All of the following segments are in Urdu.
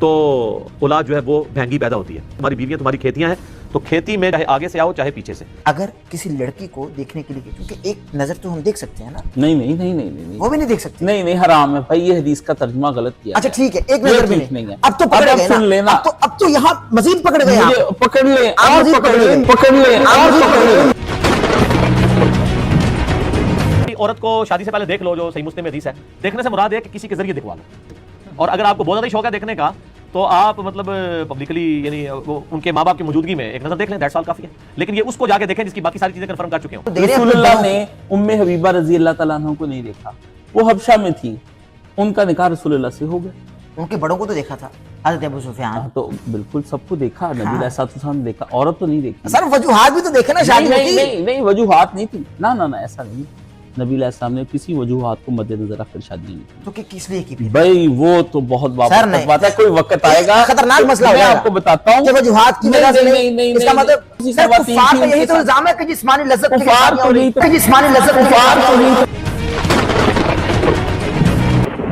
تو اولاد جو ہے وہ بھینگی پیدا ہوتی ہے. تمہاری بیویاں تمہاری کھیتیاں ہیں, تو کھیتی میں چاہے آگے سے آؤ چاہے پیچھے سے. اگر کسی لڑکی کو دیکھنے کے لیے, کیونکہ ایک نظر تو ہم دیکھ سکتے ہیں نا, نہیں وہ بھی نہیں دیکھ سکتے. نہیں حرام ہے بھائی, یہ حدیث کا ترجمہ غلط کیا. اچھا ٹھیک ہے, ایک نظر بھی نہیں ہے. اب تو پکڑ گئے نا, اب تو یہاں مزید پکڑ گئے, پکڑ لیں عورت کو شادی سے پہلے دیکھ لو, جو صحیح مسلم میں حدیث ہے, دیکھنے سے مراد ہے کہ کسی کے ذریعے دکھوا لو. اور اگر آپ کو بہت زیادہ شوق ہے دیکھنے کا, تو آپ مطلب پبلکلی یعنی ان کے ماں باپ کی موجودگی میں ایک نظر دیکھ لیں, دیٹس آل کافی ہے. لیکن یہ اس کو جا کے دیکھیں جس کی باقی ساری چیزیں کنفرم کر چکے ہوں. رسول اللہ نے ام حبیبہ رضی اللہ تعالیٰ عنہ کو نہیں دیکھا, وہ حبشہ میں تھی, ان کا نکاح رسول اللہ سے ہو گیا. ان کے بڑوں کو تو دیکھا تھا, حضرت ابو سفیان. تو بالکل سب کو دیکھا, نبی علیہ السلام نے دیکھا, عورت تو نہیں دیکھی. سر وجوہات بھی تو دیکھے نا شادی کی. نہیں وجوہات نہیں تھی, نہ ایسا نہیں. نبی علیہ السلام نے کسی وجوہات کو مد نظر رکھ کر شادی نہیں کی. تو کس لیے کی بھائی وہ تو بہت بات ہے, کوئی وقت آئے گا خطرناک مسئلہ میں آپ کو بتاتا ہوں کہ وجوہات کی وجہ سے نہیں. اس کا مطلب کفار کا یہی تو الزام ہے کہ جسمانی لذت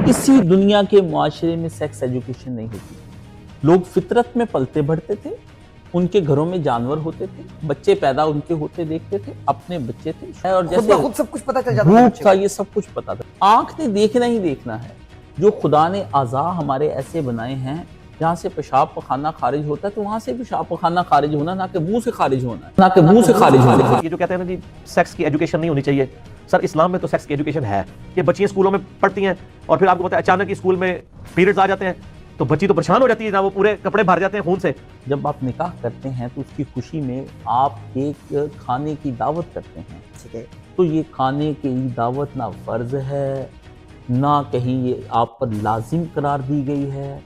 اسی دنیا کے معاشرے میں سیکس ایجوکیشن نہیں ہوتی. لوگ فطرت میں پلتے بڑھتے تھے, ان کے گھروں میں جانور ہوتے تھے, بچے پیدا ان کے ہوتے دیکھتے تھے, اپنے بچے تھے, اور جیسے خود سب کچھ پتا چل جاتا بھوک کا یہ سب کچھ پتا تھا. آنکھ نے دیکھنا ہی دیکھنا ہے. جو خدا نے اعضاء ہمارے ایسے بنائے ہیں جہاں سے پیشاب پخانہ خارج ہوتا ہے, تو وہاں سے پیشاب پخانہ خارج ہونا, نہ کہ منہ سے خارج ہونا, یہ جو کہتے ہیں نا جی سیکس کی ایجوکیشن نہیں ہونی چاہیے, سر اسلام میں تو سیکس کی ایجوکیشن ہے. یہ بچیاں اسکولوں میں پڑھتی ہیں, اور پھر آپ کو پتا ہے اچانک اسکول میں پیریڈز آ جاتے ہیں, تو بچی تو پریشان ہو جاتی ہے, نہ وہ پورے کپڑے بھر جاتے ہیں خون سے. جب آپ نکاح کرتے ہیں تو اس کی خوشی میں آپ ایک کھانے کی دعوت کرتے ہیں, ٹھیک ہے, تو یہ کھانے کی دعوت نہ فرض ہے, نہ کہیں یہ آپ پر لازم قرار دی گئی ہے,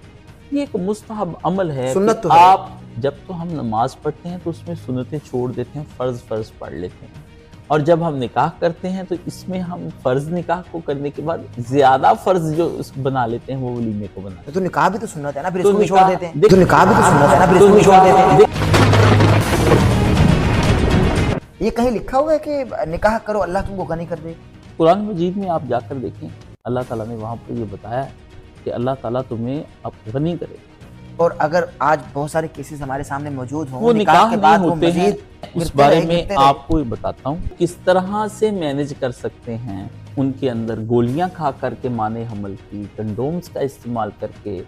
یہ ایک مستحب عمل ہے. سنت تو آپ جب تو ہم نماز پڑھتے ہیں تو اس میں سنتیں چھوڑ دیتے ہیں, فرض پڑھ لیتے ہیں, اور جب ہم نکاح کرتے ہیں تو اس میں ہم فرض نکاح کو کرنے کے بعد زیادہ فرض جو بنا لیتے ہیں وہ ولیمے کو بنا لیتے ہیں. تو نکاح بھی تو سنت ہے نا, پھر اس کو چھوڑ دیتے ہیں. تو نکاح بھی تو سنت ہے نا, پھر اس کو چھوڑ دیتے ہیں. یہ کہیں لکھا ہوا ہے کہ نکاح کرو اللہ تم کو غنی کر دے؟ قرآن مجید میں آپ جا کر دیکھیں, اللہ تعالیٰ نے وہاں پر یہ بتایا کہ اللہ تعالیٰ تمہیں اب غنی کرے. اور اگر آج بہت سارے کیسز ہمارے سامنے موجود ہوں, وہ نکاح کے بعد ہوتے ہیں, اس بارے میں آپ کو بتاتا ہوں کس طرح سے مینج کر سکتے ہیں. ان کے اندر گولیاں کھا کر کے مانے حمل کی, کنڈومز کا استعمال کر کے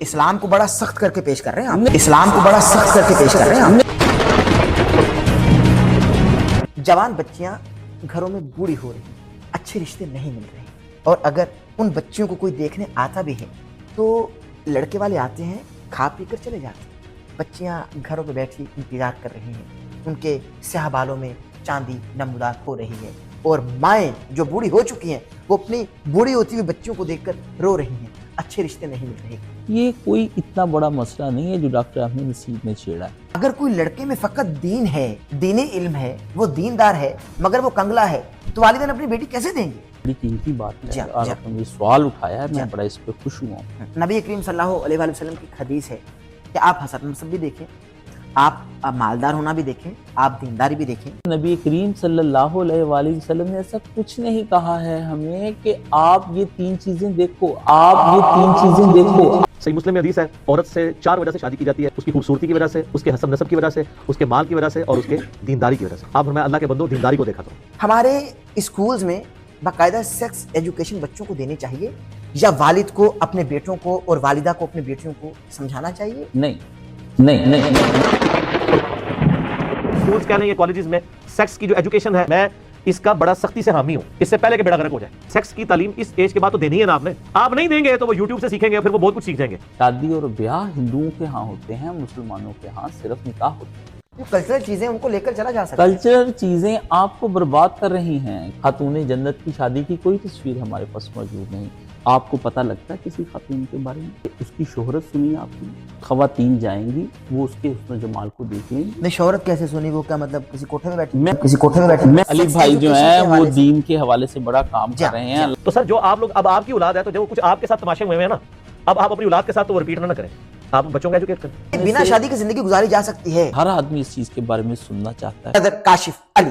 اسلام کو بڑا سخت کر کے پیش کر رہے ہیں آپ, اسلام کو بڑا سخت کر کے پیش کر رہے ہیں آپ. جوان بچیاں گھروں میں بوڑھی ہو رہی ہیں, اچھے رشتے نہیں مل رہے, اور اگر ان بچیوں کو کوئی دیکھنے آتا بھی ہے تو لڑکے والے آتے ہیں, کھا پی کر چلے جاتے ہیں. بچیاں گھروں پہ بیٹھی انتظار کر رہی ہیں, ان کے سیاہ بالوں میں چاندی نمودار ہو رہی ہے, اور مائیں جو بوڑھی ہو چکی ہیں وہ اپنی بوڑھی ہوتی ہوئی بچیوں کو دیکھ کر رو رہی ہیں, اچھے رشتے نہیں مل رہے. یہ کوئی اتنا بڑا مسئلہ نہیں ہے جو ڈاکٹر احمد نصیر نے چھیڑا ہے. اگر کوئی لڑکے میں فقط دین ہے, دینی علم ہے, وہ دیندار ہے, مگر وہ کنگلا ہے, تو والدین اپنی بیٹی کیسے دیں گے؟ بڑی قیمتی بات ہے, اور آپ نے یہ سوال اٹھایا ہے, میں بڑا اس پہ خوش ہوا ہوں. نبی کریم صلی اللہ علیہ وسلم کی حدیث ہے کہ آپ حسن نسب بھی دیکھیں, آپ مالدار ہونا بھی دیکھیں, آپ دینداری بھی دیکھیں. نبی کریم صلی اللہ علیہ وآلہ وسلم نے ایسا کچھ نہیں کہا ہے ہمیں کہ آپ یہ تین چیزیں دیکھو, صحیح مسلم میں حدیث ہے, عورت سے 4 وجہ سے شادی کی جاتی ہے, اس کی خوبصورتی کی وجہ سے, اس کے حسن نسب کی وجہ سے, اس کے مال کی وجہ سے, اور اس کے دینداری کی وجہ سے. آپ فرمایا اللہ کے بندو دینداری کو دیکھا کرو. ہمارے اسکولز میں باقاعدہ سیکس ایجوکیشن بچوں کو دینی چاہیے, یا والد کو اپنے بیٹوں کو اور والدہ کو اپنے بیٹیوں کو سمجھانا چاہیے؟ نہیں. اسکولز کیا نہیں ہے, کالجز میں سیکس کی جو ایجوکیشن ہے, میں اس کا بڑا سختی سے حامی ہوں, اس سے پہلے کہ بیڑا غرق ہو جائے. سیکس کی تعلیم اس ایج کے بعد تو دینی ہے نا, آپ نہیں دیں گے تو وہ یوٹیوب سے سیکھیں گے, پھر وہ بہت کچھ سیکھ جائیں گے. شادی اور بیاہ ہندوؤں کے ہاں ہوتے ہیں, مسلمانوں کے ہاں صرف نکاح ہوتے ہیں. کلچرل چیزیں ان کو لے کر چلا جا سکتا ہے. کلچرل چیزیں آپ کو برباد کر رہی ہیں. خاتون جنت کی شادی کی کوئی تصویر ہمارے پاس موجود نہیں. آپ کو پتہ لگتا ہے کسی خاتون کے بارے میں؟ اس کی شہرت سنی آپ نے, خواتین جائیں گی وہ اس کے حسن و جمال کو دیکھ لیں گی. نہیں, شہرت کیسے سنی, وہ کیا مطلب کسی کوٹھے میں بیٹھی؟ علی بھائی جو ہیں وہ دین کے حوالے سے بڑا کام کر رہے ہیں. تو سر جو آپ لوگ, اب آپ کی اولاد ہے تو جو کچھ آپ کے ساتھ تماشے ہوئے ہیں نا, اب آپ اپنی اولاد کے ساتھ تو رپیٹ نہ کریں, آپ بچوں کو ایجوکیٹ کریں. بنا شادی کی زندگی گزاری جا سکتی ہے. ہر آدمی اس چیز کے بارے میں سننا چاہتا ہے. حضرت کاشف علی,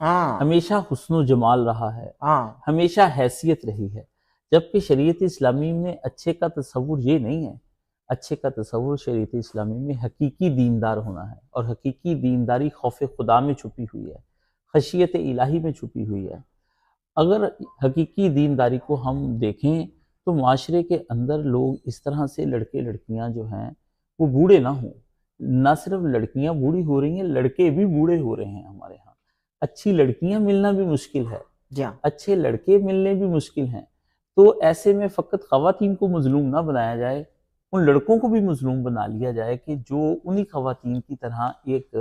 ہاں ہمیشہ حسن و جمال رہا ہے، ہاں ہمیشہ حیثیت رہی ہے، جبکہ شریعت اسلامی میں اچھے کا تصور یہ نہیں ہے۔ اچھے کا تصور شریعت اسلامی میں حقیقی دیندار ہونا ہے، اور حقیقی دینداری خوف خدا میں چھپی ہوئی ہے، خشیت الہی میں چھپی ہوئی ہے۔ اگر حقیقی دینداری کو ہم دیکھیں تو معاشرے کے اندر لوگ اس طرح سے لڑکے لڑکیاں جو ہیں وہ بوڑھے نہ ہوں۔ نہ صرف لڑکیاں بوڑھی ہو رہی ہیں، لڑکے بھی بوڑھے ہو رہے ہیں ہمارے ہاں۔ اچھی لڑکیاں ملنا بھی مشکل ہے، جی ہاں اچھے لڑکے ملنے بھی مشکل ہیں۔ تو ایسے میں فقط خواتین کو مظلوم نہ بنایا جائے، ان لڑکوں کو بھی مظلوم بنا لیا جائے کہ جو انہی خواتین کی طرح ایک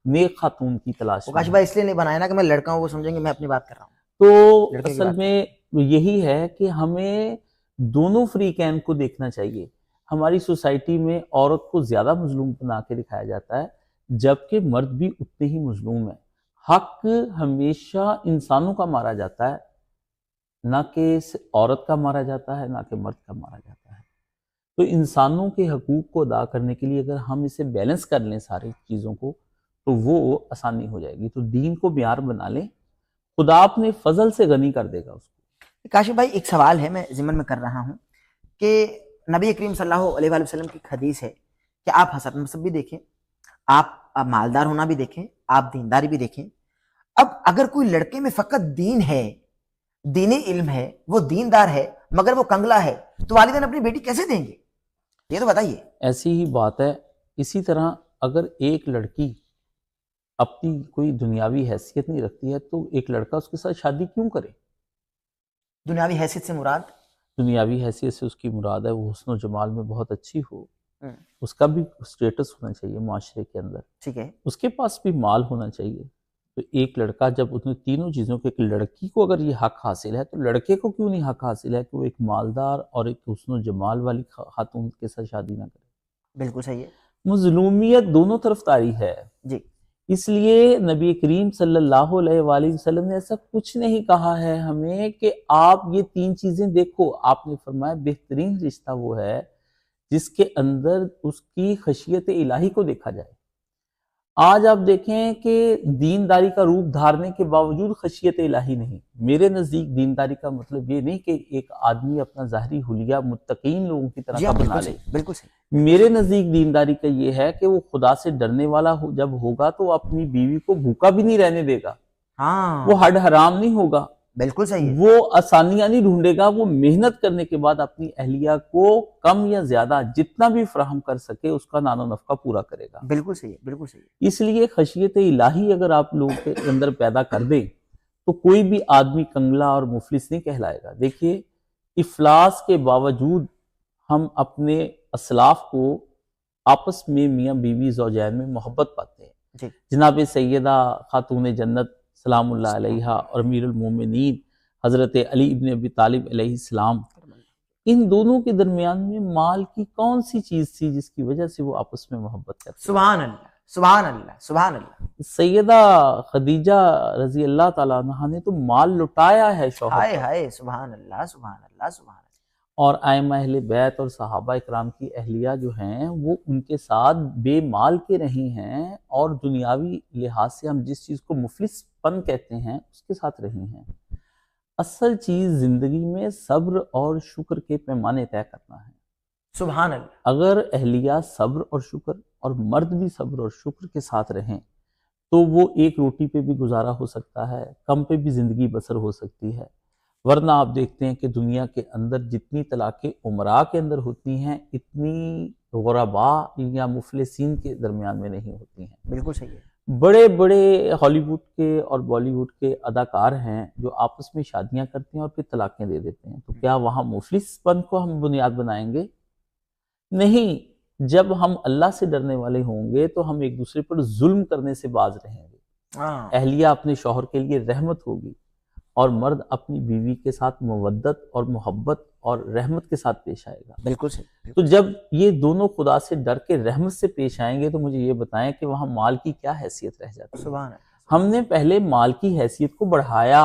نیک خاتون کی تلاش میں کاش ہیں۔ بھائی اس لیے نہیں بنایا نا کہ میں لڑکا ہوں وہ سمجھیں گے میں اپنی بات کر رہا ہوں۔ تو لڑکے کی اصل بات میں یہی ہے کہ ہمیں دونوں فریقین کو دیکھنا چاہیے۔ ہماری سوسائٹی میں عورت کو زیادہ مظلوم بنا کے دکھایا جاتا ہے، جبکہ مرد بھی اتنے ہی مظلوم ہیں۔ حق ہمیشہ انسانوں کا مارا جاتا ہے، نہ کہ عورت کا مارا جاتا ہے، نہ کہ مرد کا مارا جاتا ہے۔ تو انسانوں کے حقوق کو ادا کرنے کے لیے اگر ہم اسے بیلنس کر لیں ساری چیزوں کو تو وہ آسانی ہو جائے گی۔ تو دین کو معیار بنا لیں، خدا اپنے فضل سے غنی کر دے گا اس کو۔ کاشف بھائی ایک سوال ہے میں ضمن میں کر رہا ہوں کہ نبی کریم صلی اللہ علیہ وآلہ وسلم کی ایک حدیث ہے کہ آپ حسب نسب بھی دیکھیں، آپ مالدار ہونا بھی دیکھیں، آپ دینداری بھی دیکھیں۔ اب اگر کوئی لڑکے میں فقط دین ہے، دینی علم ہے، وہ دیندار ہے مگر وہ کنگلا ہے، تو والدین اپنی بیٹی کیسے دیں گے؟ یہ تو بتائیے۔ ایسی ہی بات ہے۔ اسی طرح اگر ایک لڑکی اپنی کوئی دنیاوی حیثیت نہیں رکھتی ہے تو ایک لڑکا اس کے ساتھ شادی کیوں کرے؟ دنیاوی حیثیت سے مراد دنیاوی حیثیت سے اس کی مراد ہے وہ حسن و جمال میں بہت اچھی ہو، اس کا بھی سٹیٹس ہونا چاہیے معاشرے کے اندر، ٹھیک ہے، اس کے پاس بھی مال ہونا چاہیے۔ تو ایک لڑکا جب ان تینوں چیزوں کے، ایک لڑکی کو اگر یہ حق حاصل ہے تو لڑکے کو کیوں نہیں حق حاصل ہے کہ وہ ایک مالدار اور ایک حسن و جمال والی خاتون کے ساتھ شادی نہ کرے؟ بالکل صحیح ہے مظلومیت دونوں طرف طاری ہے۔ جی۔ اس لیے نبی کریم صلی اللہ علیہ وآلہ وسلم نے ایسا کچھ نہیں کہا ہے ہمیں کہ آپ یہ تین چیزیں دیکھو۔ آپ نے فرمایا بہترین رشتہ وہ ہے جس کے اندر اس کی خشیت الہی کو دیکھا جائے۔ آج آپ دیکھیں کہ دینداری کا روپ دھارنے کے باوجود خشیت الہی نہیں۔ میرے نزدیک دینداری کا مطلب یہ نہیں کہ ایک آدمی اپنا ظاہری حلیہ متقین لوگوں کی طرح جی کا ہاں بنا بالکل لے۔ صحیح، بالکل صحیح۔ میرے نزدیک دینداری کا یہ ہے کہ وہ خدا سے ڈرنے والا جب ہوگا تو وہ اپنی بیوی کو بھوکا بھی نہیں رہنے دے گا، ہاں وہ ہڈ حرام نہیں ہوگا، بالکل صحیح ہے، وہ آسانیاں نہیں ڈھونڈے گا، وہ محنت کرنے کے بعد اپنی اہلیہ کو کم یا زیادہ جتنا بھی فراہم کر سکے اس کا نان و نفقہ پورا کرے گا۔ بالکل صحیح ہے، بالکل صحیح ہے۔ اس لیے خشیت الہی اگر آپ لوگوں کے اندر پیدا کر دیں تو کوئی بھی آدمی کنگلا اور مفلس نہیں کہلائے گا۔ دیکھیے افلاس کے باوجود ہم اپنے اسلاف کو آپس میں میاں بیوی زوجین میں محبت پاتے ہیں۔ جی جناب سیدہ خاتون جنت سلام اللہ علیہا اور امیر المومنین حضرت علی ابن ابی طالب علیہ السلام، ان دونوں کے درمیان میں مال کی کون سی چیز تھی جس کی وجہ سے وہ آپس میں محبت کرتے؟ سبحان اللہ سبحان اللہ سبحان اللہ۔ سیدہ خدیجہ رضی اللہ تعالیٰ عنہ نے تو مال لٹایا ہے شوہر ہائے پر، ہائے سبحان اللہ سبحان اللہ سبحان اللہ۔ اور ائمہ اہل بیت اور صحابہ اکرام کی اہلیہ جو ہیں وہ ان کے ساتھ بے مال کے رہی ہیں، اور دنیاوی لحاظ سے ہم جس چیز کو مفلس پن کہتے ہیں اس کے ساتھ رہی ہیں۔ اصل چیز زندگی میں صبر اور شکر کے پیمانے طے کرنا ہے۔ سبحان اللہ۔ اگر اہلیہ صبر اور شکر اور مرد بھی صبر اور شکر کے ساتھ رہیں تو وہ ایک روٹی پہ بھی گزارا ہو سکتا ہے، کم پہ بھی زندگی بسر ہو سکتی ہے۔ ورنہ آپ دیکھتے ہیں کہ دنیا کے اندر جتنی طلاقیں عمراء کے اندر ہوتی ہیں اتنی غرباء یا مفلسین کے درمیان میں نہیں ہوتی ہیں۔ بالکل صحیح ہے۔ بڑے بڑے ہالی ووڈ کے اور بالی ووڈ کے اداکار ہیں جو آپس میں شادیاں کرتے ہیں اور پھر طلاقیں دے دیتے ہیں، تو کیا وہاں مفلس پن کو ہم بنیاد بنائیں گے؟ نہیں۔ جب ہم اللہ سے ڈرنے والے ہوں گے تو ہم ایک دوسرے پر ظلم کرنے سے باز رہیں گے۔ ہاں اہلیہ اپنے شوہر کے لیے رحمت ہوگی اور مرد اپنی بیوی کے ساتھ مودت اور محبت اور رحمت کے ساتھ پیش آئے گا۔ بالکل صحیح۔ تو جب یہ دونوں خدا سے ڈر کے رحمت سے پیش آئیں گے تو مجھے یہ بتائیں کہ وہاں مال کی کیا حیثیت رہ جاتی ہے؟ سبحان اللہ۔ ہم نے پہلے مال کی حیثیت کو بڑھایا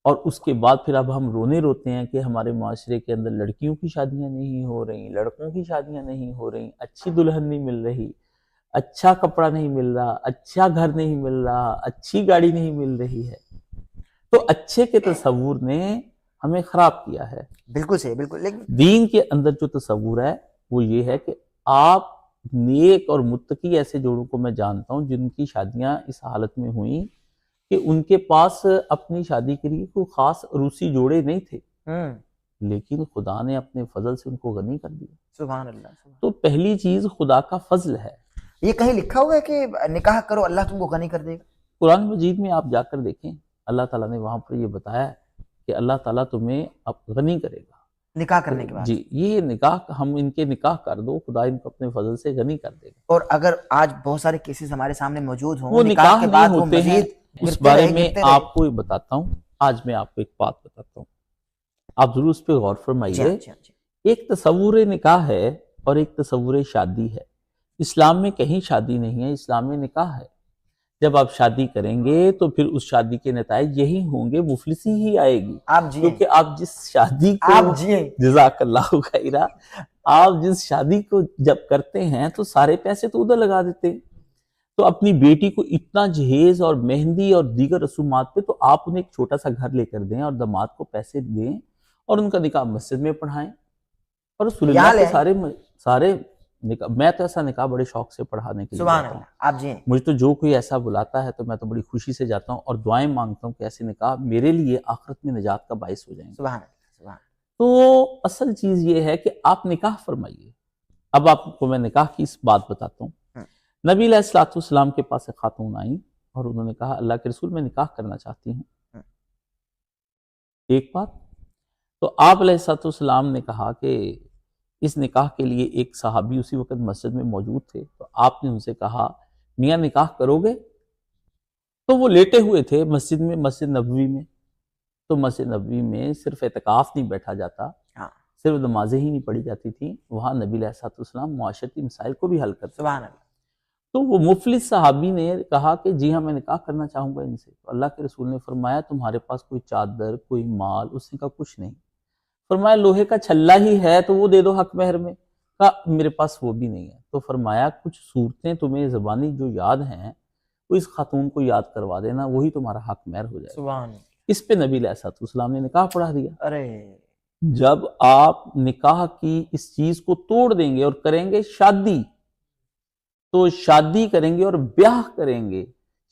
اور اس کے بعد پھر اب ہم روتے ہیں کہ ہمارے معاشرے کے اندر لڑکیوں کی شادیاں نہیں ہو رہی، لڑکوں کی شادیاں نہیں ہو رہی، اچھی دلہن نہیں مل رہی۔ اچھا کپڑا نہیں مل رہا، اچھا گھر نہیں مل رہا، اچھی گاڑی نہیں مل رہی ہے، تو اچھے کے تصور نے ہمیں خراب کیا ہے۔ بالکل صحیح، بالکل، لیکن دین کے اندر جو تصور ہے وہ یہ ہے کہ آپ نیک اور متقی ایسے جوڑوں کو میں جانتا ہوں جن کی شادیاں اس حالت میں ہوئیں کہ ان کے پاس اپنی شادی کے لیے کوئی خاص عروسی جوڑے نہیں تھے، لیکن خدا نے اپنے فضل سے ان کو غنی کر دیا۔ سبحان اللہ، تو پہلی چیز خدا کا فضل ہے۔ یہ کہیں لکھا ہوا ہے کہ نکاح کرو اللہ تم کو غنی کر دے گا؟ قرآن مجید میں آپ جا کر دیکھیں، اللہ تعالیٰ نے وہاں پر یہ بتایا ہے کہ اللہ تعالیٰ تمہیں اب غنی کرے گا نکاح کرنے کے بعد؟ جی، یہ نکاح ہم ان کے نکاح کر دو، خدا ان کو اپنے فضل سے غنی کر دے گا۔ اور اگر آج بہت سارے کیسز ہمارے سامنے موجود ہوں وہ نکاح کے نہیں بعد وہ ہوتے ہیں، مزید اس گرتے بارے رہے، میں گرتے رہے۔ آپ کو بتاتا ہوں، آج میں آپ کو ایک بات بتاتا ہوں، آپ ضرور اس پہ غور جی فرمائیے۔ ہاں، جی ہاں، جی۔ ایک تصور نکاح ہے اور ایک تصور شادی ہے۔ اسلام میں کہیں شادی نہیں ہے، اسلام میں نکاح ہے۔ جب آپ شادی کریں گے تو پھر اس شادی کے نتائج یہی ہوں گے، مفلسی ہی آئے گی، آپ جی کیونکہ آپ جس شادی آپ کو جی جزاک اللہ خیرہ، آپ جس شادی کو جب کرتے ہیں تو سارے پیسے تو ادھر لگا دیتے ہیں، تو اپنی بیٹی کو اتنا جہیز اور مہندی اور دیگر رسومات پہ، تو آپ انہیں ایک چھوٹا سا گھر لے کر دیں اور داماد کو پیسے دیں اور ان کا نکاح مسجد میں پڑھائیں، اور رسول یہاں اللہ لے کے سارے نکاح، میں تو ایسا نکاح بڑے شوق سے پڑھانے کے لیے سبحان جاتا ہوں۔ اللہ، آپ جی مجھے تو جو کوئی ایسا بلاتا ہے تو میں تو بڑی خوشی سے جاتا ہوں اور دعائیں مانگتا ہوں کہ ایسے نکاح میرے لیے آخرت میں نجات کا باعث ہو جائیں گے۔ سبحان اللہ، سبحان تو اصل چیز یہ ہے کہ آپ نکاح فرمائیے۔ اب آپ کو میں نکاح کی اس بات بتاتا ہوں۔ نبی علیہ السلام کے پاس ایک خاتون آئیں اور انہوں نے کہا اللہ کے رسول میں نکاح کرنا چاہتی ہوں۔ ایک بات تو آپ علیہ السلام نے کہا کہ اس نکاح کے لیے ایک صحابی اسی وقت مسجد میں موجود تھے، تو آپ نے ان سے کہا میاں نکاح کرو گے؟ تو وہ لیٹے ہوئے تھے مسجد میں، مسجد نبوی میں، تو مسجد نبوی میں صرف اعتکاف نہیں بیٹھا جاتا، صرف نمازیں ہی نہیں پڑھی جاتی تھیں، وہاں نبی علیہ السلام معاشرتی مسائل کو بھی حل کرتے۔ سبحان اللہ۔ تو وہ مفلس صحابی نے کہا کہ جی ہاں میں نکاح کرنا چاہوں گا ان سے، تو اللہ کے رسول نے فرمایا تمہارے پاس کوئی چادر، کوئی مال، اس نے کہا کچھ نہیں، فرمایا لوہے کا چھلا ہی ہے تو وہ دے دو حق مہر میں، کہا میرے پاس وہ بھی نہیں ہے، تو فرمایا کچھ صورتیں تمہیں زبانی جو یاد ہیں وہ اس خاتون کو یاد کروا دینا، وہی تمہارا حق مہر ہو جائے گا۔ سبحان اللہ۔ اس پہ نبی علیہ السلام نے نکاح پڑھا دیا۔ ارے جب آپ نکاح کی اس چیز کو توڑ دیں گے اور کریں گے شادی، تو شادی کریں گے اور بیاہ کریں گے،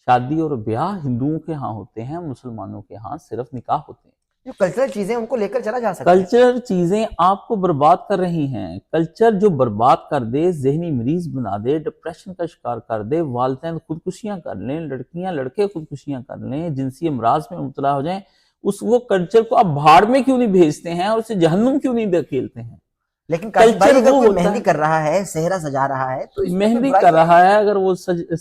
شادی اور بیاہ ہندوؤں کے ہاں ہوتے ہیں، مسلمانوں کے ہاں صرف نکاح ہوتے ہیں۔ جو کلچرل چیزیں ان کو لے کر چلا جا سکتا ہے۔ کلچر چیزیں آپ کو برباد کر رہی ہیں، کلچر جو برباد کر دے، ذہنی مریض بنا دے، ڈپریشن کا شکار کر دے، والدین خودکشیاں کر لیں، لڑکیاں لڑکے خودکشیاں کر لیں، جنسی امراض میں مبتلا ہو جائیں، وہ کلچر کو آپ بھاڑ میں کیوں نہیں بھیجتے ہیں اور اسے جہنم کیوں نہیں دھکیلتے ہیں؟ لیکن کاشف بھائی کلچر اگر وہ کوئی ہوتا مہندی ہے، کر رہا ہے، صحرا سجا رہا ہے تو اس میں مہندی برائی کر رہا ہے، اگر وہ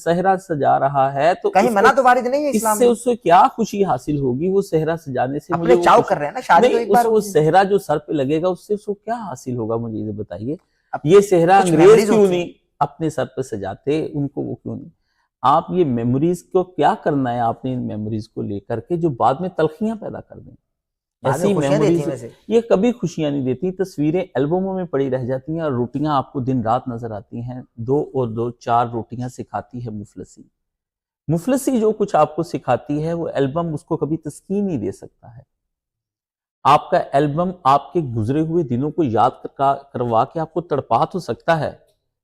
صحرا سجا رہا ہے تو کہیں اس منع کو تو وارد نہیں ہے اس اسلام سے میں۔ اس کو کیا خوشی حاصل ہوگی؟ وہ صحرا سجانے سے مجھے اپنے وہ چاؤ خوشی کر رہے ہیں نا، شادی تو نہیں، ایک بار وہ ہوتی ہے۔ صحرا جو سر پہ لگے گا اس سے اس کو کیا حاصل ہوگا؟ مجھے یہ بتائیے، یہ صحرا کچھ انگریز memories کیوں ہوتی نہیں اپنے سر پہ سجاتے؟ ان کو وہ کیوں نہیں؟ آپ یہ میموریز کو کیا کرنا ہے آپ نے ان میموریز کو لے کر کے جو بعد میں تلخیاں پیدا کر دیں؟ بعد میں ایسی خوشیاں دیتی میموریز ہیں ویسے۔ یہ کبھی خوشیاں نہیں دیتی، تصویریں البموں میں پڑی رہ جاتی ہیں اور روٹیاں آپ کو دن رات نظر آتی ہیں، دو اور دو چار روٹیاں سکھاتی ہے مفلسی۔ مفلسی جو کچھ آپ کو سکھاتی ہے وہ البم اس کو کبھی تسکین نہیں دے سکتا ہے۔ آپ کا البم آپ کے گزرے ہوئے دنوں کو یاد کروا کے آپ کو تڑپا تو سکتا ہے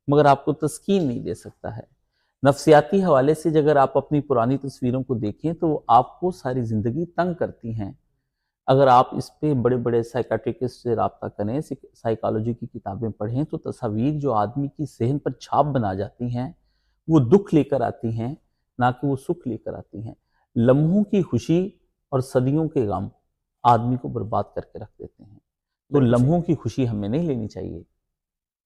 مگر آپ کو تسکین نہیں دے سکتا ہے۔ نفسیاتی حوالے سے اگر آپ اپنی پرانی تصویروں کو دیکھیں تو وہ آپ کو ساری زندگی تنگ کرتی ہیں۔ اگر آپ اس پہ بڑے بڑے سائیکیٹرسٹ سے رابطہ کریں، سائیکالوجی کی کتابیں پڑھیں، تو تصاویر جو آدمی کی ذہن پر چھاپ بنا جاتی ہیں وہ دکھ لے کر آتی ہیں، نہ کہ وہ سکھ لے کر آتی ہیں۔ لمحوں کی خوشی اور صدیوں کے غم آدمی کو برباد کر کے رکھ دیتے ہیں۔ تو لمحوں کی خوشی ہمیں نہیں لینی چاہیے،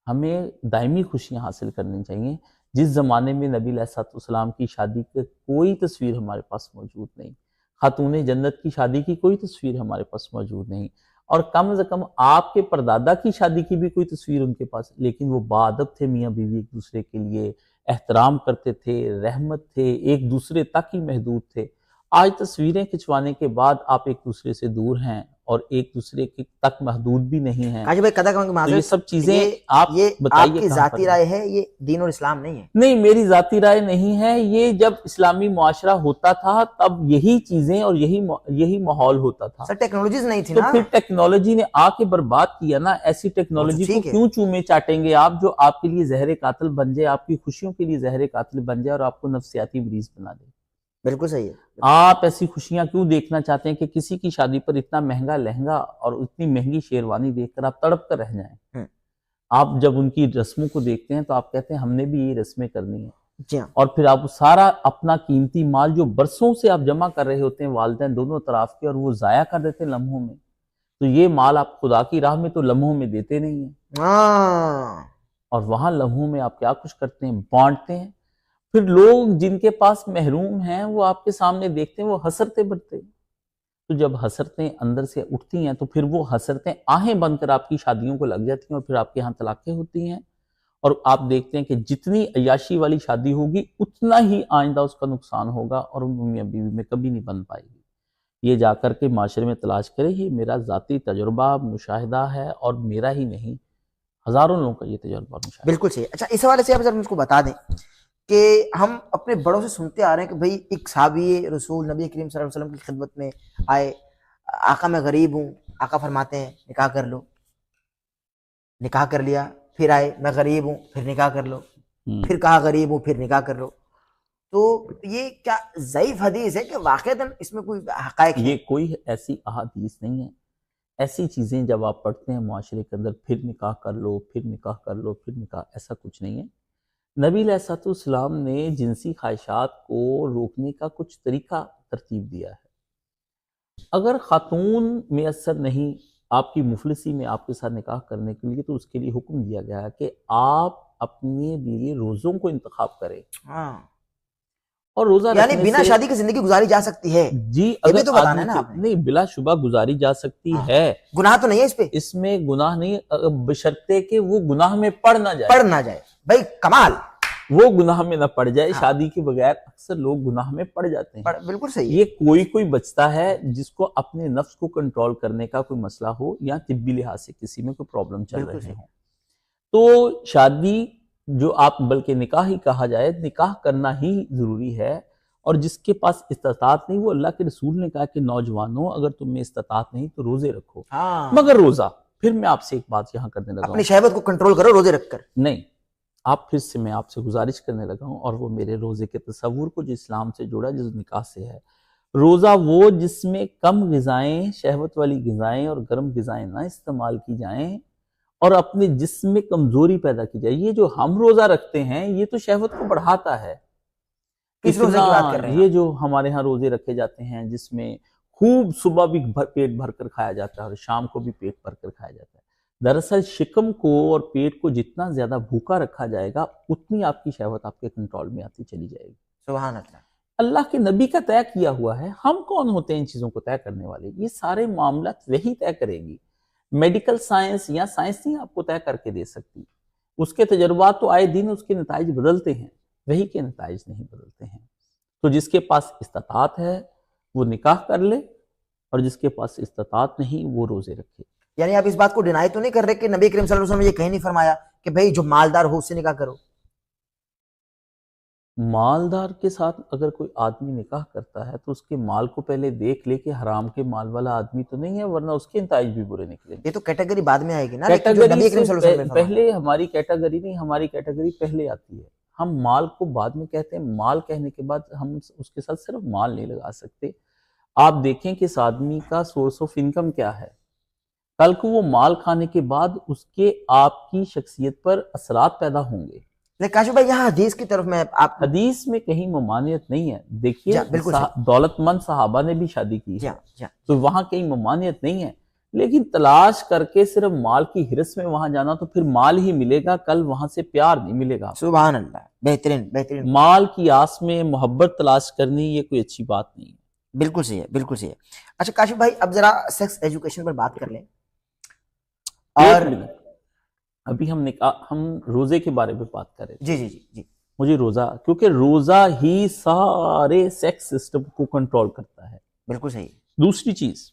ہمیں دائمی خوشیاں حاصل کرنی چاہیے۔ جس زمانے میں نبی علیہ السلام کی شادی کی کوئی تصویر ہمارے پاس موجود نہیں، خاتون جنت کی شادی کی کوئی تصویر ہمارے پاس موجود نہیں، اور کم از کم آپ کے پردادا کی شادی کی بھی کوئی تصویر ان کے پاس، لیکن وہ باادب تھے، میاں بیوی ایک دوسرے کے لیے احترام کرتے تھے، رحمت تھے، ایک دوسرے تک ہی محدود تھے۔ آج تصویریں کھنچوانے کے بعد آپ ایک دوسرے سے دور ہیں اور ایک دوسرے کے تک محدود بھی نہیں ہیں. کاشف بھائی قدر کروں کہ تو یہ معذرت، سب چیزیں آپ یہ بتائیے آپ کی کہاں ذاتی پر رائے ہے، یہ دین اور اسلام نہیں ہے. نہیں، میری ذاتی رائے نہیں ہے. یہ جب اسلامی معاشرہ ہوتا تھا تب یہی چیزیں اور یہی ماحول ہوتا تھا. سر ٹیکنالوجیز نہیں تھی تو نا. پھر ٹیکنالوجی نے آ کے برباد کیا نا. ایسی ٹیکنالوجی کو ٹھیک ہے. کیوں چومے چاٹیں گے آپ جو آپ کے لیے زہر قاتل بن جائے، آپ کی خوشیوں کے لیے زہر قاتل بن جائے اور آپ کو نفسیاتی مریض بنا دے. بالکل صحیح ہے. آپ ایسی خوشیاں کیوں دیکھنا چاہتے ہیں کہ کسی کی شادی پر اتنا مہنگا لہنگا اور اتنی مہنگی شیروانی دیکھ کر آپ تڑپ کر رہ جائیں؟ آپ جب ان کی رسموں کو دیکھتے ہیں تو آپ کہتے ہیں ہم نے بھی یہ رسمیں کرنی ہیں. جی ہاں. اور پھر آپ سارا اپنا قیمتی مال جو برسوں سے آپ جمع کر رہے ہوتے ہیں والدین دونوں طرف کے، اور وہ ضائع کر دیتے ہیں لمحوں میں. تو یہ مال آپ خدا کی راہ میں تو لمحوں میں دیتے نہیں ہیں، اور وہاں لمحوں میں آپ کیا کچھ کرتے ہیں، بانٹتے ہیں. پھر لوگ جن کے پاس محروم ہیں وہ آپ کے سامنے دیکھتے ہیں وہ حسرتیں بڑھتے ہیں. تو جب حسرتیں اندر سے اٹھتی ہیں تو پھر وہ حسرتیں آہیں بن کر آپ کی شادیوں کو لگ جاتی ہیں، اور پھر آپ کے ہاں طلاقیں ہوتی ہیں. اور آپ دیکھتے ہیں کہ جتنی عیاشی والی شادی ہوگی اتنا ہی آئندہ اس کا نقصان ہوگا، اور میاں بیوی میں کبھی نہیں بن پائے گی. یہ جا کر کے معاشرے میں تلاش کرے. یہ میرا ذاتی تجربہ مشاہدہ ہے، اور میرا ہی نہیں، ہزاروں لوگوں کا یہ تجربہ اور مشاہدہ. بالکل صحیح. اچھا اس حوالے سے آپ ذرا مجھ کو بتا دیں کہ ہم اپنے بڑوں سے سنتے آ رہے ہیں کہ بھئی ایک صحابی رسول نبی کریم صلی اللہ علیہ وسلم کی خدمت میں آئے، آقا میں غریب ہوں، آقا فرماتے ہیں نکاح کر لو. نکاح کر لیا. پھر آئے میں غریب ہوں، پھر نکاح کر لو. پھر کہا غریب ہوں، پھر نکاح کر لو. تو یہ کیا ضعیف حدیث ہے کہ واقعتاً اس میں کوئی حقائق ہے؟ یہ کوئی ایسی احادیث نہیں ہے. ایسی چیزیں جب آپ پڑھتے ہیں معاشرے کے اندر، پھر نکاح کر لو، پھر نکاح کر لو، پھر نکاح، ایسا کچھ نہیں ہے. نبی علیہ السلام نے جنسی خواہشات کو روکنے کا کچھ طریقہ ترتیب دیا ہے. اگر خاتون میسر نہیں آپ کی مفلسی میں آپ کے ساتھ نکاح کرنے کے لیے، تو اس کے لیے حکم دیا گیا ہے کہ آپ اپنے لیے روزوں کو انتخاب کریں. اور روزہ یعنی رکھنے بنا سے شادی کی زندگی گزاری جا سکتی ہے. جی یہ بھی اگر تو بتانا آدمی ہے نا آپ نے. نہیں، بلا شبہ گزاری جا سکتی ہے. گناہ تو نہیں ہے اس پہ؟ اس میں گناہ نہیں، بشرطے کہ وہ گناہ میں پڑ نہ جائے. بھائی کمال. وہ گناہ میں نہ پڑ جائے. شادی کے بغیر اکثر لوگ گناہ میں پڑ جاتے ہیں. بالکل صحیح. یہ کوئی بچتا ہے جس کو اپنے نفس کو کنٹرول کرنے کا کوئی مسئلہ ہو، یا طبی لحاظ سے کسی میں کوئی پرابلم چل رہے ہوں. تو شادی جو آپ بلکہ نکاح ہی کہا جائے، نکاح کرنا ہی ضروری ہے. اور جس کے پاس استطاعت نہیں، وہ اللہ کے رسول نے کہا کہ نوجوانوں اگر تم میں استطاعت نہیں تو روزے رکھو. مگر روزہ، پھر میں آپ سے ایک بات یہاں کرنے لگا ہوں، اپنی شہوت کو کنٹرول کرو روزے رکھ کر. نہیں، آپ پھر سے میں آپ سے گزارش کرنے لگا ہوں، اور وہ میرے روزے کے تصور کو جو اسلام سے جڑا، جس نکاح سے ہے. روزہ وہ جس میں کم غذائیں، شہوت والی غذائیں اور گرم غذائیں نہ استعمال کی جائیں، اور اپنے جسم میں کمزوری پیدا کی جائے. یہ جو ہم روزہ رکھتے ہیں یہ تو شہوت کو بڑھاتا ہے. کس روزے کی بات کر رہے ہیں؟ یہ جو ہمارے ہاں روزے رکھے جاتے ہیں جس میں خوب صبح بھی پیٹ بھر کر کھایا جاتا ہے اور شام کو بھی پیٹ بھر کر کھایا جاتا ہے. دراصل شکم کو اور پیٹ کو جتنا زیادہ بھوکا رکھا جائے گا اتنی آپ کی شہوت آپ کے کنٹرول میں آتی چلی جائے گی. سبحان اللہ. اللہ کے نبی کا طے کیا ہوا ہے. ہم کون ہوتے ہیں ان چیزوں کو طے کرنے والے؟ یہ سارے معاملات وہی طے کرے گی. میڈیکل سائنس یا سائنس نہیں آپ کو طے کر کے دے سکتی. اس کے تجربات تو آئے دن اس کے نتائج بدلتے ہیں، وہی کے نتائج نہیں بدلتے ہیں. تو جس کے پاس استطاعت ہے وہ نکاح کر لے، اور جس کے پاس استطاعت نہیں وہ روزے رکھے. یعنی آپ اس بات کو ڈینائی تو نہیں کر رہے کہ نبی کریم صلی اللہ علیہ وسلم نے یہ کہیں نہیں فرمایا کہ بھئی جو مالدار ہو اس سے نکاح کرو؟ مالدار کے ساتھ اگر کوئی آدمی نکاح کرتا ہے تو اس کے مال کو پہلے دیکھ لے کہ حرام کے مال والا آدمی تو نہیں ہے، ورنہ اس کے نتائج بھی برے نکلیں گے. یہ تو کیٹیگری بعد میں آئے گی نا. لیکن جو نبی کریم صلی اللہ علیہ وسلم نے فرمایا پہلے ہماری کیٹیگری نہیں، ہماری کیٹیگری پہلے آتی ہے. ہم مال کو بعد میں کہتے ہیں. مال کہنے کے بعد ہم اس کے ساتھ صرف مال نہیں لگا سکتے. آپ دیکھیں کہ اس آدمی کا سورس آف انکم کیا ہے. کل کو وہ مال کھانے کے بعد اس کے آپ کی شخصیت پر اثرات پیدا ہوں گے. لیکن کاشف بھائی یہاں حدیث کی طرف میں آپ حدیث میں کہیں ممانعت نہیں ہے. دیکھیے دولت مند صحابہ نے بھی شادی کی ہے تو وہاں کہیں ممانعت نہیں ہے. لیکن تلاش کر کے صرف مال کی ہرس میں وہاں جانا تو پھر مال ہی ملے گا، کل وہاں سے پیار نہیں ملے گا. سبحان اللہ. بہترین بہترین. مال کی آس میں محبت تلاش کرنی یہ کوئی اچھی بات نہیں ہے. بالکل صحیح ہے، بالکل صحیح ہے. اچھا کاشف بھائی اب ذرا سیکس ایجوکیشن پر بات کر لیں. اور ابھی ہم روزے کے بارے میں بات کر رہے ہیں. جی جی جی جی. مجھے روزہ، کیونکہ روزہ ہی سارے سیکس سسٹم کو کنٹرول کرتا ہے. بالکل صحیح. دوسری چیز،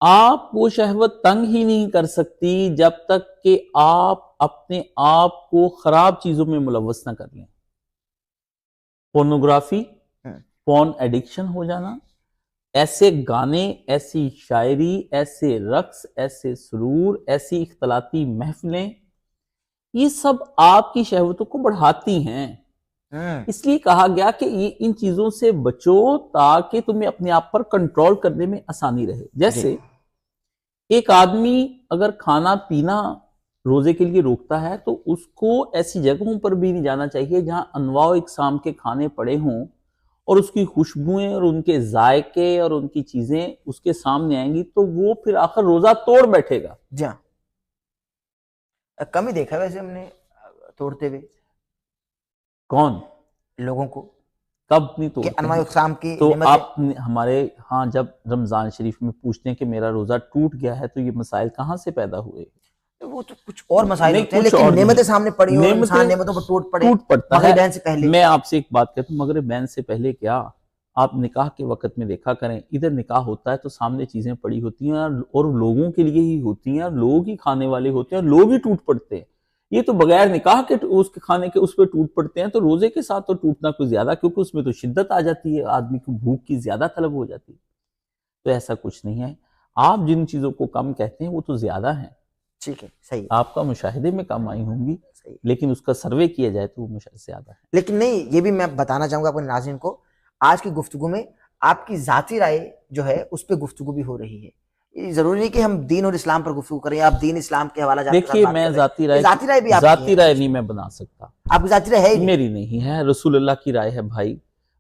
آپ وہ شہوت تنگ ہی نہیں کر سکتی جب تک کہ آپ اپنے آپ کو خراب چیزوں میں ملوث نہ کر لیں. پورنوگرافی، پورن ایڈکشن ہو جانا، ایسے گانے، ایسی شاعری، ایسے رقص، ایسے سرور، ایسی اختلاطی محفلیں، یہ سب آپ کی شہوتوں کو بڑھاتی ہیں. اس لیے کہا گیا کہ یہ ان چیزوں سے بچو تاکہ تمہیں اپنے آپ پر کنٹرول کرنے میں آسانی رہے. جیسے ایک آدمی اگر کھانا پینا روزے کے لیے روکتا ہے تو اس کو ایسی جگہوں پر بھی نہیں جانا چاہیے جہاں انواع و اقسام کے کھانے پڑے ہوں اور اس کی خوشبوئیں اور ان کے ذائقے اور ان کی چیزیں اس کے سامنے آئیں گی تو وہ پھر آخر روزہ توڑ بیٹھے گا. جی ہاں، کم ہی دیکھا ویسے ہم نے توڑتے ہوئے کون لوگوں کو کب نہیں کہ توڑتے انواع ہیں؟ اقسام کی تو نعمتیں. آپ ہمارے ہاں جب رمضان شریف میں پوچھتے ہیں کہ میرا روزہ ٹوٹ گیا ہے تو یہ مسائل کہاں سے پیدا ہوئے؟ وہ تو کچھ اور مسائل نہیں، ہوتے ہیں کچھ لیکن اور نعمتیں نہیں. سامنے پڑی ہوں اور انسان نعمتوں پر ٹوٹ پڑتا مغرب ہے. عین سے پہلے. میں آپ سے ایک بات کہتا ہوں، مغرب عین سے پہلے کیا، آپ نکاح کے وقت میں دیکھا کریں، ادھر نکاح ہوتا ہے تو سامنے چیزیں پڑی ہوتی ہیں اور لوگوں کے لیے ہی ہوتی ہیں، لوگ ہی کھانے والے ہوتے ہیں، لوگ ہی ٹوٹ پڑتے ہیں. یہ تو بغیر نکاح کے اس کے کھانے کے اس پہ ٹوٹ پڑتے ہیں، تو روزے کے ساتھ تو ٹوٹنا کوئی زیادہ، کیونکہ اس میں تو شدت آ جاتی ہے، آدمی کو بھوک کی زیادہ طلب ہو جاتی ہے. تو ایسا کچھ نہیں ہے. آپ جن چیزوں کو کم کہتے ہیں وہ تو زیادہ ہیں. ٹھیک ہے، صحیح. آپ کا مشاہدے میں کم آئی ہوں گی صحیح. لیکن اس کا سروے کیا جائے تو وہ مشاہدے زیادہ ہے. لیکن نہیں، یہ بھی میں بتانا چاہوں گا اپنے ناظرین کو، آج کی گفتگو میں آپ کی ذاتی رائے جو ہے اس پہ گفتگو بھی ہو رہی ہے. یہ ضروری نہیں کہ ہم دین اور اسلام پر گفتگو کریں، آپ دین اسلام کے حوالہ جات کے ساتھ دیکھیے بات میں کر رہے ہیں. ذاتی رائے بھی آپ کی ذاتی ہے. رائے نہیں میں بنا سکتا. آپ کی ذاتی رائے ہے ہی نہیں. میری نہیں ہے، رسول اللہ کی رائے ہے بھائی.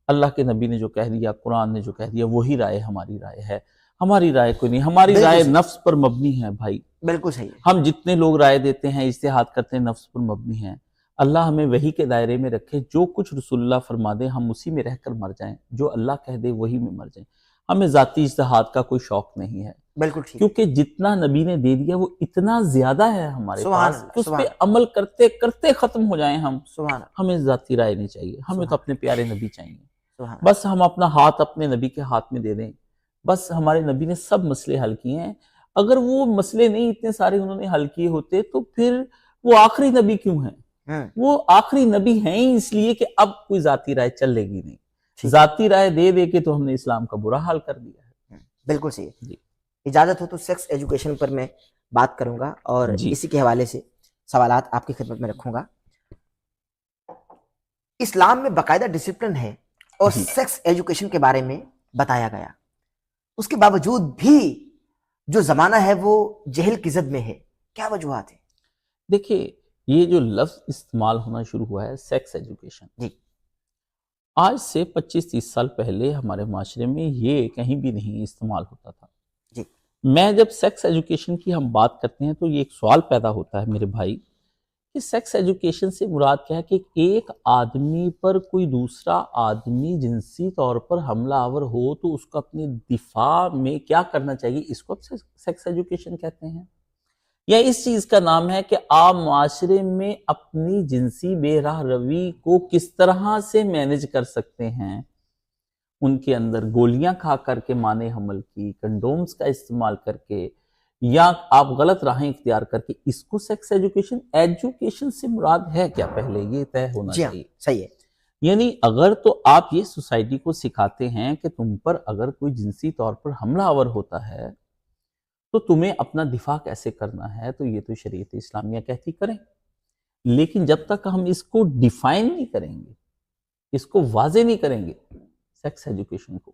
اللہ کے نبی نے جو کہہ دیا، قرآن نے جو کہہ دیا، وہی رائے ہماری رائے ہے. ہماری رائے کوئی نہیں، ہماری بالکل رائے صحیح. نفس پر مبنی ہے بھائی. بالکل صحیح ہے. ہم جتنے لوگ رائے دیتے ہیں، اجتہاد کرتے ہیں، نفس پر مبنی ہیں. اللہ ہمیں وہی کے دائرے میں رکھے، جو کچھ رسول اللہ فرما دے ہم اسی میں رہ کر مر جائیں، جو اللہ کہہ دے وہی میں مر جائیں. ہمیں ذاتی اجتہاد کا کوئی شوق نہیں ہے، بالکل ٹھیک. کیونکہ جتنا نبی نے دے دیا وہ اتنا زیادہ ہے ہمارے سبحان پاس اللہ، کہ اس سبحان پہ عمل کرتے کرتے ختم ہو جائیں ہم. سبحان اللہ. ہمیں ذاتی رائے نہیں چاہیے، ہمیں تو سبحان اپنے پیارے نبی چاہیے. سبحان. بس ہم اپنا ہاتھ اپنے نبی کے ہاتھ میں دے دیں. بس ہمارے نبی نے سب مسئلے حل کیے ہیں. اگر وہ مسئلے نہیں اتنے سارے انہوں نے حل کیے ہوتے تو پھر وہ آخری نبی کیوں ہیں؟ وہ آخری نبی ہیں ہی اس لیے کہ اب کوئی ذاتی رائے چلے گی نہیں. ذاتی رائے دے دے کے تو ہم نے اسلام کا برا حال کر دیا ہے. بالکل صحیح. جی اجازت ہو تو سیکس ایجوکیشن پر میں بات کروں گا اور جی. اسی کے حوالے سے سوالات آپ کی خدمت میں رکھوں گا. اسلام میں باقاعدہ ڈسپلن ہے اور سیکس ایجوکیشن کے بارے میں بتایا گیا، اس کے باوجود بھی جو زمانہ ہے وہ جہل کی زد میں ہے. کیا وجوہات ہیں؟ دیکھیے یہ جو لفظ استعمال ہونا شروع ہوا ہے سیکس ایجوکیشن، جی، آج سے 25-30 سال پہلے ہمارے معاشرے میں یہ کہیں بھی نہیں استعمال ہوتا تھا. جی. میں جب سیکس ایجوکیشن کی ہم بات کرتے ہیں تو یہ ایک سوال پیدا ہوتا ہے میرے بھائی کہ سیکس ایجوکیشن سے مراد کیا ہے کہ ایک آدمی پر کوئی دوسرا آدمی جنسی طور پر حملہ آور ہو تو اس کو اپنے دفاع میں کیا کرنا چاہیے، اس کو سیکس ایجوکیشن کہتے ہیں. یا اس چیز کا نام ہے کہ آپ معاشرے میں اپنی جنسی بے راہ روی کو کس طرح سے مینج کر سکتے ہیں. ان کے اندر گولیاں کھا کر کے مانے حمل کی، کنڈومز کا استعمال کر کے، یا آپ غلط راہیں اختیار کر کے، اس کو سیکس ایجوکیشن سے مراد ہے کیا؟ پہلے یہ طے ہونا جی ہاں، چاہیے. صحیح ہے. یعنی اگر تو آپ یہ سوسائٹی کو سکھاتے ہیں کہ تم پر اگر کوئی جنسی طور پر حملہ آور ہوتا ہے تو تمہیں اپنا دفاع کیسے کرنا ہے، تو یہ تو شریعت اسلامیہ کہتی کریں. لیکن جب تک ہم اس کو ڈیفائن نہیں کریں گے، اس کو واضح نہیں کریں گے سیکس ایجوکیشن کو،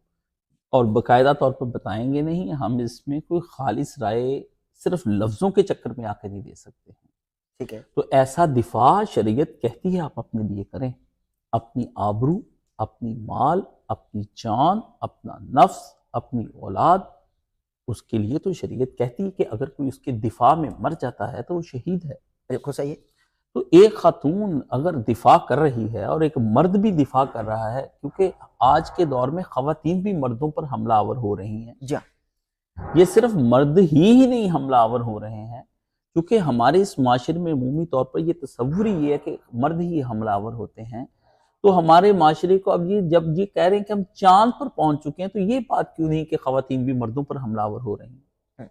اور باقاعدہ طور پر بتائیں گے نہیں، ہم اس میں کوئی خالص رائے صرف لفظوں کے چکر میں آ کے نہیں دے سکتے ہیں. ٹھیک ہے. تو ایسا دفاع شریعت کہتی ہے آپ اپنے لیے کریں، اپنی آبرو، اپنی مال، اپنی جان، اپنا نفس، اپنی اولاد، اس کے لیے تو شریعت کہتی ہے کہ اگر کوئی اس کے دفاع میں مر جاتا ہے تو وہ شہید ہے. بالکل صحیح ہے. تو ایک خاتون اگر دفاع کر رہی ہے اور ایک مرد بھی دفاع کر رہا ہے، کیونکہ آج کے دور میں خواتین بھی مردوں پر حملہ آور ہو رہی ہیں. جی، یہ صرف مرد ہی نہیں حملہ آور ہو رہے ہیں، کیونکہ ہمارے اس معاشرے میں عمومی طور پر یہ تصور ہی ہے کہ مرد ہی حملہ آور ہوتے ہیں. تو ہمارے معاشرے کو اب جب یہ کہہ رہے ہیں کہ ہم چاند پر پہنچ چکے ہیں تو یہ بات کیوں نہیں کہ خواتین بھی مردوں پر حملہ آور ہو رہی ہیں؟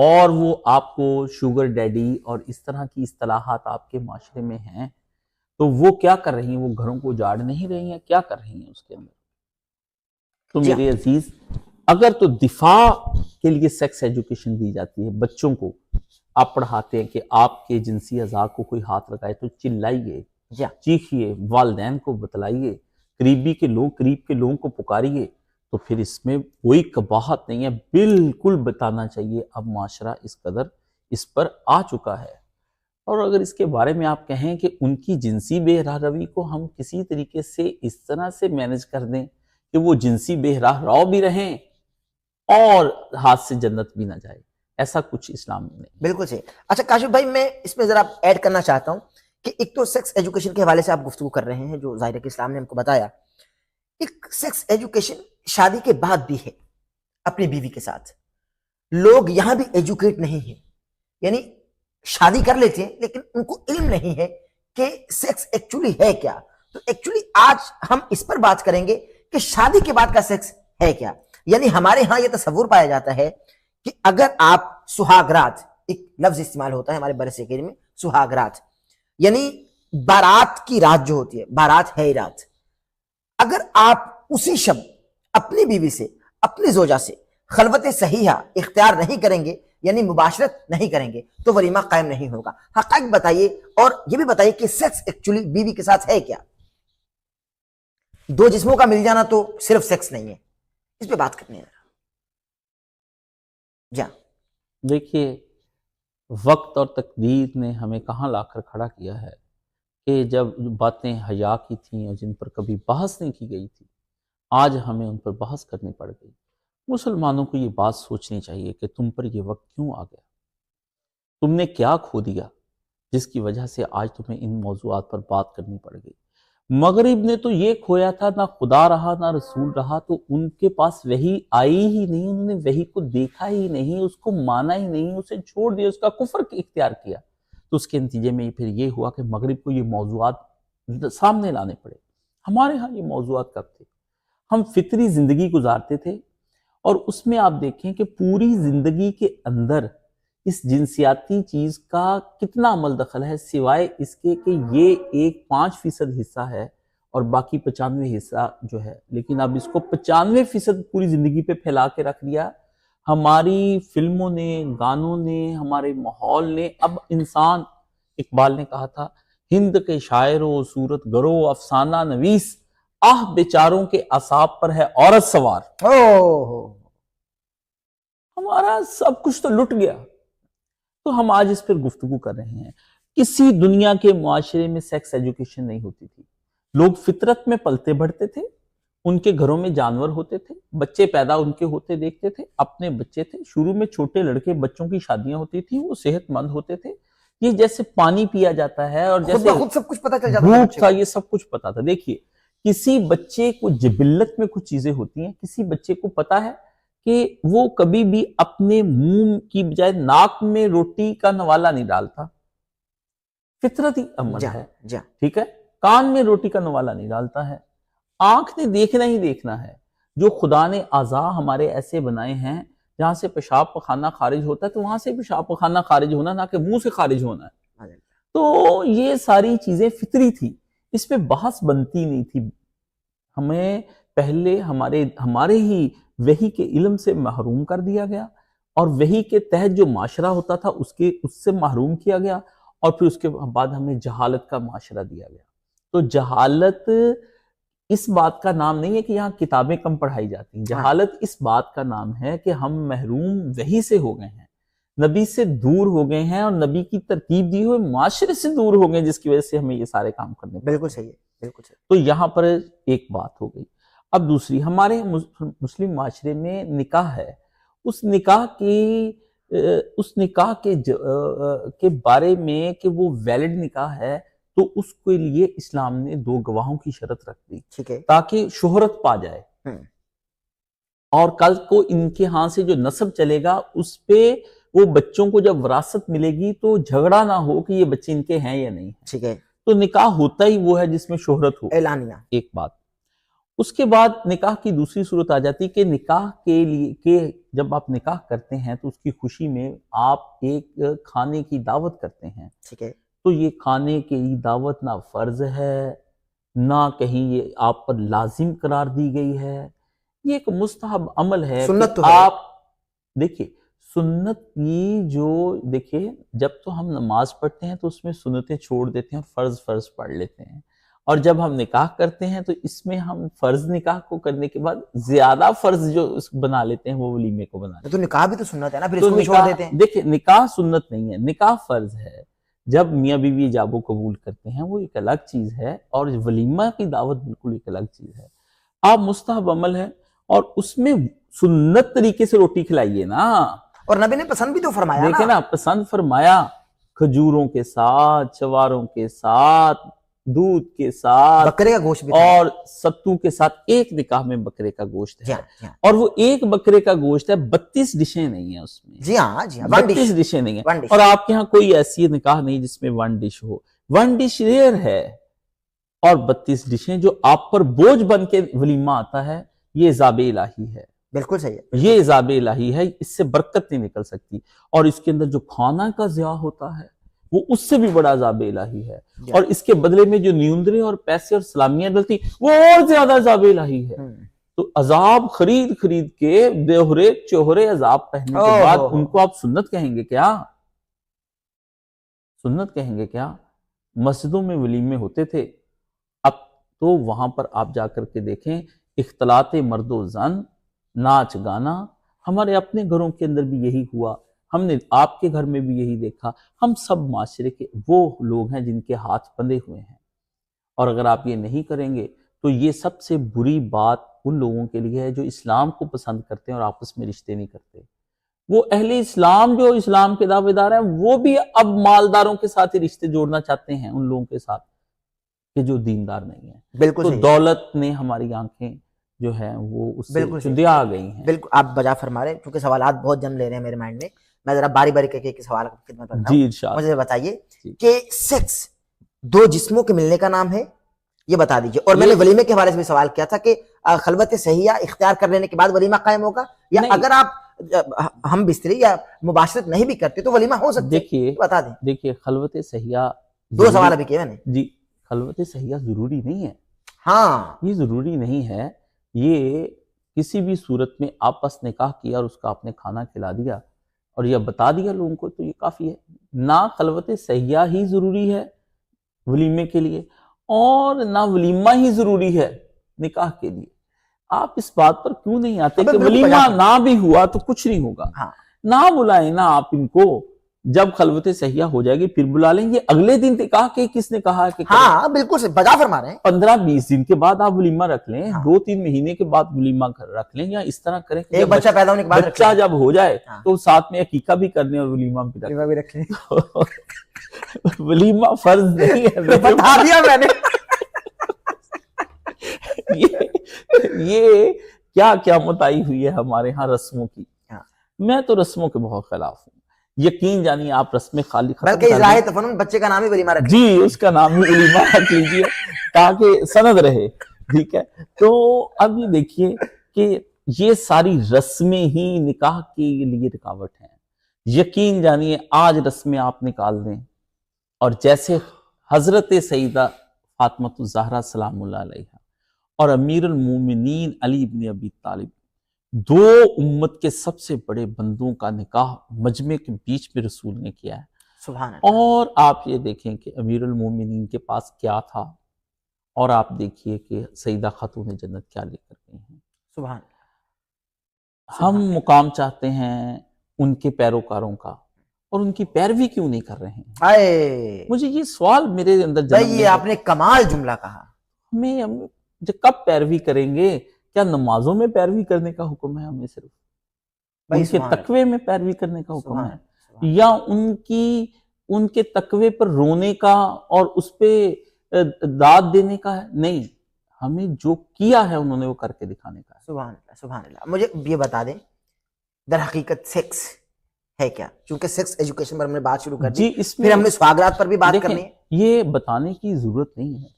اور وہ آپ کو شوگر ڈیڈی اور اس طرح کی اصطلاحات آپ کے معاشرے میں ہیں، تو وہ کیا کر رہی ہیں؟ وہ گھروں کو اجاڑ نہیں رہی ہیں، کیا کر رہی ہیں اس کے اندر؟ تو جی میرے عزیز، اگر تو دفاع کے لیے سیکس ایجوکیشن دی جاتی ہے، بچوں کو آپ پڑھاتے ہیں کہ آپ کے جنسی اعضاء کو کوئی ہاتھ لگائے تو چلائیے، جی چیخیے، والدین کو بتلائیے، قریب کے لوگوں کو پکاریے، تو پھر اس میں کوئی قباحت نہیں ہے، بالکل بتانا چاہیے۔ اب معاشرہ اس قدر اس پر آ چکا ہے، اور اگر اس کے بارے میں آپ کہیں کہ ان کی جنسی بے راہ روی کو ہم کسی طریقے سے اس طرح سے مینج کر دیں کہ وہ جنسی بے راہ رو بھی رہیں اور ہاتھ سے جنت بھی نہ جائے، ایسا کچھ اسلام میں نہیں۔ بالکل صحیح۔ اچھا کاشف بھائی، میں اس میں ذرا ایڈ کرنا چاہتا ہوں کہ ایک تو سیکس ایجوکیشن کے حوالے سے آپ گفتگو کر رہے ہیں، جو ظاہر ہے کہ اسلام نے ہم کو بتایا، ایک سیکس ایجوکیشن شادی کے بعد بھی ہے اپنی بیوی کے ساتھ۔ لوگ یہاں بھی ایجوکیٹ نہیں ہیں، یعنی شادی کر لیتے ہیں لیکن ان کو علم نہیں ہے کہ سیکس ایکچولی ہے کیا۔ تو ایکچولی آج ہم اس پر بات کریں گے کہ شادی کے بعد کا سیکس ہے کیا۔ یعنی ہمارے ہاں یہ تصور پایا جاتا ہے کہ اگر آپ سہاگ رات، ایک لفظ استعمال ہوتا ہے ہمارے برصغیر میں، سہاگ رات، یعنی بارات کی رات جو ہوتی ہے، بارات ہے رات، اگر آپ اسی شب اپنی بیوی سے، اپنی زوجہ سے خلوت صحیحہ اختیار نہیں کریں گے، یعنی مباشرت نہیں کریں گے، تو ولیمہ قائم نہیں ہوگا۔ حقائق بتائیے، اور یہ بھی بتائیے کہ سیکس ایکچولی بیوی کے ساتھ ہے کیا۔ دو جسموں کا مل جانا تو صرف سیکس نہیں ہے، اس پہ بات کرنی ہے۔ جی دیکھیے، وقت اور تقدیر نے ہمیں کہاں لا کر کھڑا کیا ہے کہ جب باتیں حیا کی تھیں اور جن پر کبھی بحث نہیں کی گئی تھی، آج ہمیں ان پر بحث کرنی پڑ گئی۔ مسلمانوں کو یہ بات سوچنی چاہیے کہ تم پر یہ وقت کیوں آ گیا، تم نے کیا کھو دیا جس کی وجہ سے آج تمہیں ان موضوعات پر بات کرنی پڑ گئی۔ مغرب نے تو یہ کھویا تھا، نہ خدا رہا نہ رسول رہا، تو ان کے پاس وحی آئی ہی نہیں، انہوں نے وحی کو دیکھا ہی نہیں، اس کو مانا ہی نہیں، اسے چھوڑ دیا، اس کا کفر اختیار کیا۔ تو اس کے نتیجے میں پھر یہ ہوا کہ مغرب کو یہ موضوعات سامنے لانے پڑے۔ ہمارے ہاں یہ موضوعات کب تھے؟ ہم فطری زندگی گزارتے تھے، اور اس میں آپ دیکھیں کہ پوری زندگی کے اندر اس جنسیاتی چیز کا کتنا عمل دخل ہے، سوائے اس کے کہ یہ ایک 5% حصہ ہے اور باقی 95 حصہ جو ہے، لیکن اب اس کو 95% پوری زندگی پہ پھیلا کے رکھ دیا ہماری فلموں نے، گانوں نے، ہمارے ماحول نے۔ اب انسان، اقبال نے کہا تھا، ہند کے شاعرو صورت گرو افسانہ نویس، آہ بیچاروں کے اعصاب پر ہے عورت سوار۔ ہمارا سب کچھ تو لٹ گیا، تو ہم آج اس پر گفتگو کر رہے ہیں۔ کسی دنیا کے معاشرے میں سیکس ایجوکیشن نہیں ہوتی تھی، لوگ فطرت میں پلتے بڑھتے تھے، ان کے گھروں میں جانور ہوتے تھے، بچے پیدا ان کے ہوتے دیکھتے تھے، اپنے بچے تھے، شروع میں چھوٹے لڑکے بچوں کی شادیاں ہوتی تھی، وہ صحت مند ہوتے تھے، یہ جیسے پانی پیا جاتا ہے اور جیسے خود سب کچھ پتا چل جاتا بھوک تھا، یہ سب کچھ پتا تھا۔ دیکھیے، کسی بچے کو جبلت میں کچھ چیزیں ہوتی ہیں، کسی بچے کو پتا ہے کہ وہ کبھی بھی اپنے منہ کی بجائے ناک میں روٹی کا نوالا نہیں ڈالتا، فطرتی عمل ہے، ٹھیک ہے، کان میں روٹی کا نوالا نہیں ڈالتا ہے، آنکھ نے دیکھنا ہی دیکھنا ہے۔ جو خدا نے اعضاء ہمارے ایسے بنائے ہیں جہاں سے پیشاب پخانہ خارج ہوتا ہے، تو وہاں سے پیشاب پخانہ خارج ہونا، نہ کہ منہ سے خارج ہونا ہے۔ تو یہ ساری چیزیں فطری تھی، اس پہ بحث بنتی نہیں تھی۔ ہمیں پہلے ہمارے ہی وحی کے علم سے محروم کر دیا گیا، اور وحی کے تحت جو معاشرہ ہوتا تھا اس سے محروم کیا گیا، اور پھر اس کے بعد ہمیں جہالت کا معاشرہ دیا گیا۔ تو جہالت اس بات کا نام نہیں ہے کہ یہاں کتابیں کم پڑھائی جاتی ہیں، جہالت اس بات کا نام ہے کہ ہم محروم وحی سے ہو گئے ہیں، نبی سے دور ہو گئے ہیں، اور نبی کی ترتیب دی ہوئے معاشرے سے دور ہو گئے، جس کی وجہ سے ہمیں یہ سارے کام کرنے پڑتے ہیں۔ بالکل صحیح ہے، بالکل صحیح۔ تو یہاں پر ایک بات ہو گئی۔ اب دوسری، ہمارے مسلم معاشرے میں نکاح ہے، اس نکاح کے بارے میں کہ وہ ویلڈ نکاح ہے، تو اس کے لیے اسلام نے 2 گواہوں کی شرط رکھ دی، ٹھیک ہے، تاکہ شہرت پا جائے، اور کل کو ان کے ہاں سے جو نسب چلے گا اس پہ وہ بچوں کو جب وراثت ملے گی تو جھگڑا نہ ہو کہ یہ بچے ان کے ہیں یا نہیں، ٹھیک ہے۔ تو نکاح ہوتا ہی وہ ہے جس میں شہرت ہو، اعلانیہ۔ ایک بات۔ اس کے بعد نکاح کی دوسری صورت آ جاتی کہ نکاح کے لیے کہ جب آپ نکاح کرتے ہیں تو اس کی خوشی میں آپ ایک کھانے کی دعوت کرتے ہیں. ٹھیک ہے. تو یہ کھانے کی دعوت نہ فرض ہے نہ کہیں یہ آپ پر لازم قرار دی گئی ہے، یہ ایک مستحب عمل ہے. سنت تو کہ ہے. آپ دیکھیے سنت کی جو دیکھیے جب تو ہم نماز پڑھتے ہیں تو اس میں سنتیں چھوڑ دیتے ہیں اور فرض پڑھ لیتے ہیں، اور جب ہم نکاح کرتے ہیں تو اس میں ہم فرض نکاح کو کرنے کے بعد زیادہ فرض جو بنا لیتے ہیں وہ ولیمے کو بنا لیتے ہیں. تو نکاح بھی تو سنت ہے نا، پھر اس تو کو بھی چھوڑ نکاح دیتے ہیں. دیکھیں نکاح سنت نہیں ہے، نکاح فرض ہے. جب میاں بیوی ایجاب و قبول کرتے ہیں وہ ایک الگ چیز ہے، اور ولیمہ کی دعوت بالکل ایک الگ چیز ہے. آپ مستحب عمل ہے اور اس میں سنت طریقے سے روٹی کھلائیے نا. اور نبی نے پسند بھی تو فرمایا دیکھیں نا پسند فرمایا، کھجوروں کے ساتھ، چواروں کے ساتھ، دودھ کے ساتھ، بکرے کا گوشت بھی تھا. اور ستو کے ساتھ. ایک نکاح میں بکرے کا گوشت جی ہے، ہاں جی ہاں اور وہ ایک بکرے کا گوشت ہے، 32 ڈشیں نہیں ہیں اس میں. جی ہاں جی ہاں. One 32 dish. ڈشیں نہیں ہیں. One dish. اور آپ کے ہاں کوئی ایسی نکاح نہیں جس میں 1 ڈش ہو. 1 ڈش ریئر ہے، اور 32 ڈشیں جو آپ پر بوجھ بن کے ولیمہ آتا ہے، یہ عذاب الہی ہے. بالکل صحیح ہے. یہ عذاب الہی ہے، اس سے برکت نہیں نکل سکتی. اور اس کے اندر جو کھانا کا ضیاع ہوتا ہے وہ اس سے بھی بڑا عذاب الہی ہے. اور اس کے بدلے میں جو نیوندرے اور پیسے اور سلامیاں ڈلتی وہ اور زیادہ عذاب الہی ہے. تو عذاب خرید کے دوہرے چوہرے عذاب پہننے کے بعد ان کو آپ سنت کہیں گے کیا؟ سنت کہیں گے کیا؟ مسجدوں میں ولیمے ہوتے تھے، اب تو وہاں پر آپ جا کر کے دیکھیں اختلاط مرد و زن، ناچ گانا. ہمارے اپنے گھروں کے اندر بھی یہی ہوا، ہم نے آپ کے گھر میں بھی یہی دیکھا. ہم سب معاشرے کے وہ لوگ ہیں جن کے ہاتھ بندھے ہوئے ہیں، اور اگر آپ یہ نہیں کریں گے تو یہ سب سے بری بات ان لوگوں کے لیے ہے جو اسلام کو پسند کرتے ہیں اور آپس میں رشتے نہیں کرتے. وہ اہل اسلام جو اسلام کے دعوے دار ہیں وہ بھی اب مالداروں کے ساتھ ہی رشتے جوڑنا چاہتے ہیں ان لوگوں کے ساتھ کہ جو دیندار نہیں ہیں. بالکل تو صحیح. دولت نے ہماری آنکھیں جو ہیں وہ اس سے چندیا آ گئی ہیں. بالکل آپ بجا فرما رہے ہیں، کیونکہ سوالات بہت جم لے رہے ہیں میرے مائنڈ میں ذرا باری باری کر کے ایک سوال کی خدمت کرتا جی ہوں. ارشاد. مجھے بتائیے جی. کہ سیکس 2 جسموں کے ملنے کا نام ہے، یہ بتا دیجئے. اور میں نے ولیمے کے حوالے سے بھی سوال کیا تھا کہ خلوت صحیحہ اختیار کر لینے کے بعد ولیمہ قائم ہوگا، یا اگر آپ ہم بستری یا مباشرت نہیں بھی کرتے تو ولیمہ ہو سکتا ہے؟ دیکھیے بتا دیں. دیکھیے خلوت صحیحہ 2 سوال ابھی کیے میں نے. جی خلوت صحیحہ ضروری نہیں ہے. ہاں یہ ضروری نہیں ہے. یہ کسی بھی صورت میں آپس نکاح کیا اور اس کا آپ نے کھانا کھلا دیا اور یہ بتا دیا لوگوں کو تو یہ کافی ہے. نہ خلوت صحیحہ ہی ضروری ہے ولیمے کے لیے، اور نہ ولیمہ ہی ضروری ہے نکاح کے لیے. آپ اس بات پر کیوں نہیں آتے کہ ولیمہ نہ بھی ہوا تو کچھ نہیں ہوگا؟ نہ بلائیں نا آپ ان کو. جب خلوت صحیحہ ہو جائے گی پھر بلا لیں گے. اگلے دن نکاح کے کس نے کہا ہے کہ ہاں بالکل بجا فرما رہے ہیں. 15-20 دن کے بعد آپ ولیمہ رکھ لیں، 2-3 مہینے کے بعد ولیمہ رکھ لیں، یا اس طرہ کریں کہ بچہ پیدا ہونے کے بعد بچہ جب ہو جائے تو ساتھ میں عقیقہ بھی کرنے اور ولیمہ بھی رکھ لیں. ولیمہ فرض نہیں ہے، بتا دیا میں نے. یہ کیا کیا متائی ہوئی ہے ہمارے ہاں رسموں کی. میں تو رسموں کے بہت خلاف ہوں. یقین جانیے آپ رسمیں خالی ختم بلکہ اظہار تفنن بچے کا نام ہی ولیمہ رکھ جی اس کا نام ہی ولیمہ رکھ لیجیے تاکہ سند رہے. ٹھیک ہے. تو اب یہ دیکھیے کہ یہ ساری رسمیں ہی نکاح کے لیے رکاوٹ ہیں. یقین جانیے آج رسمیں آپ نکال دیں اور جیسے حضرت سیدہ فاطمۃ الزہرا سلام اللہ علیہا اور امیر المومنین علی بن ابی طالب 2 امت کے سب سے بڑے بندوں کا نکاح مجمع کے بیچ میں رسول نے کیا ہے. سبحان اللہ. اور آپ یہ دیکھیں کہ امیر المومنین کے پاس کیا تھا اور آپ دیکھیے کہ سیدہ خاتون جنت کیا لے کر گئی ہیں. سبحان اللہ. ہم مقام چاہتے ہیں ان کے پیروکاروں کا اور ان کی پیروی کیوں نہیں کر رہے ہیں؟ مجھے یہ سوال میرے اندر یہ آپ نے کمال جملہ کہا. ہمیں کب پیروی کریں گے؟ کیا نمازوں میں پیروی کرنے کا حکم ہے ہمیں؟ صرف ان کے تقوی میں پیروی کرنے کا حکم ہے، یا ان کے تقوی پر رونے کا اور اس پہ داد دینے کا ہے؟ نہیں، ہمیں جو کیا ہے انہوں نے وہ کر کے دکھانے کا ہے. سبحان اللہ سبحان اللہ. مجھے یہ بتا دیں در حقیقت سیکس ہے کیا؟ چونکہ سیکس ایجوکیشن پر ہم نے بات شروع کر دی، اس پھر ہم نے سواگرات پر بھی بات کرنی ہے. یہ بتانے کی ضرورت نہیں ہے.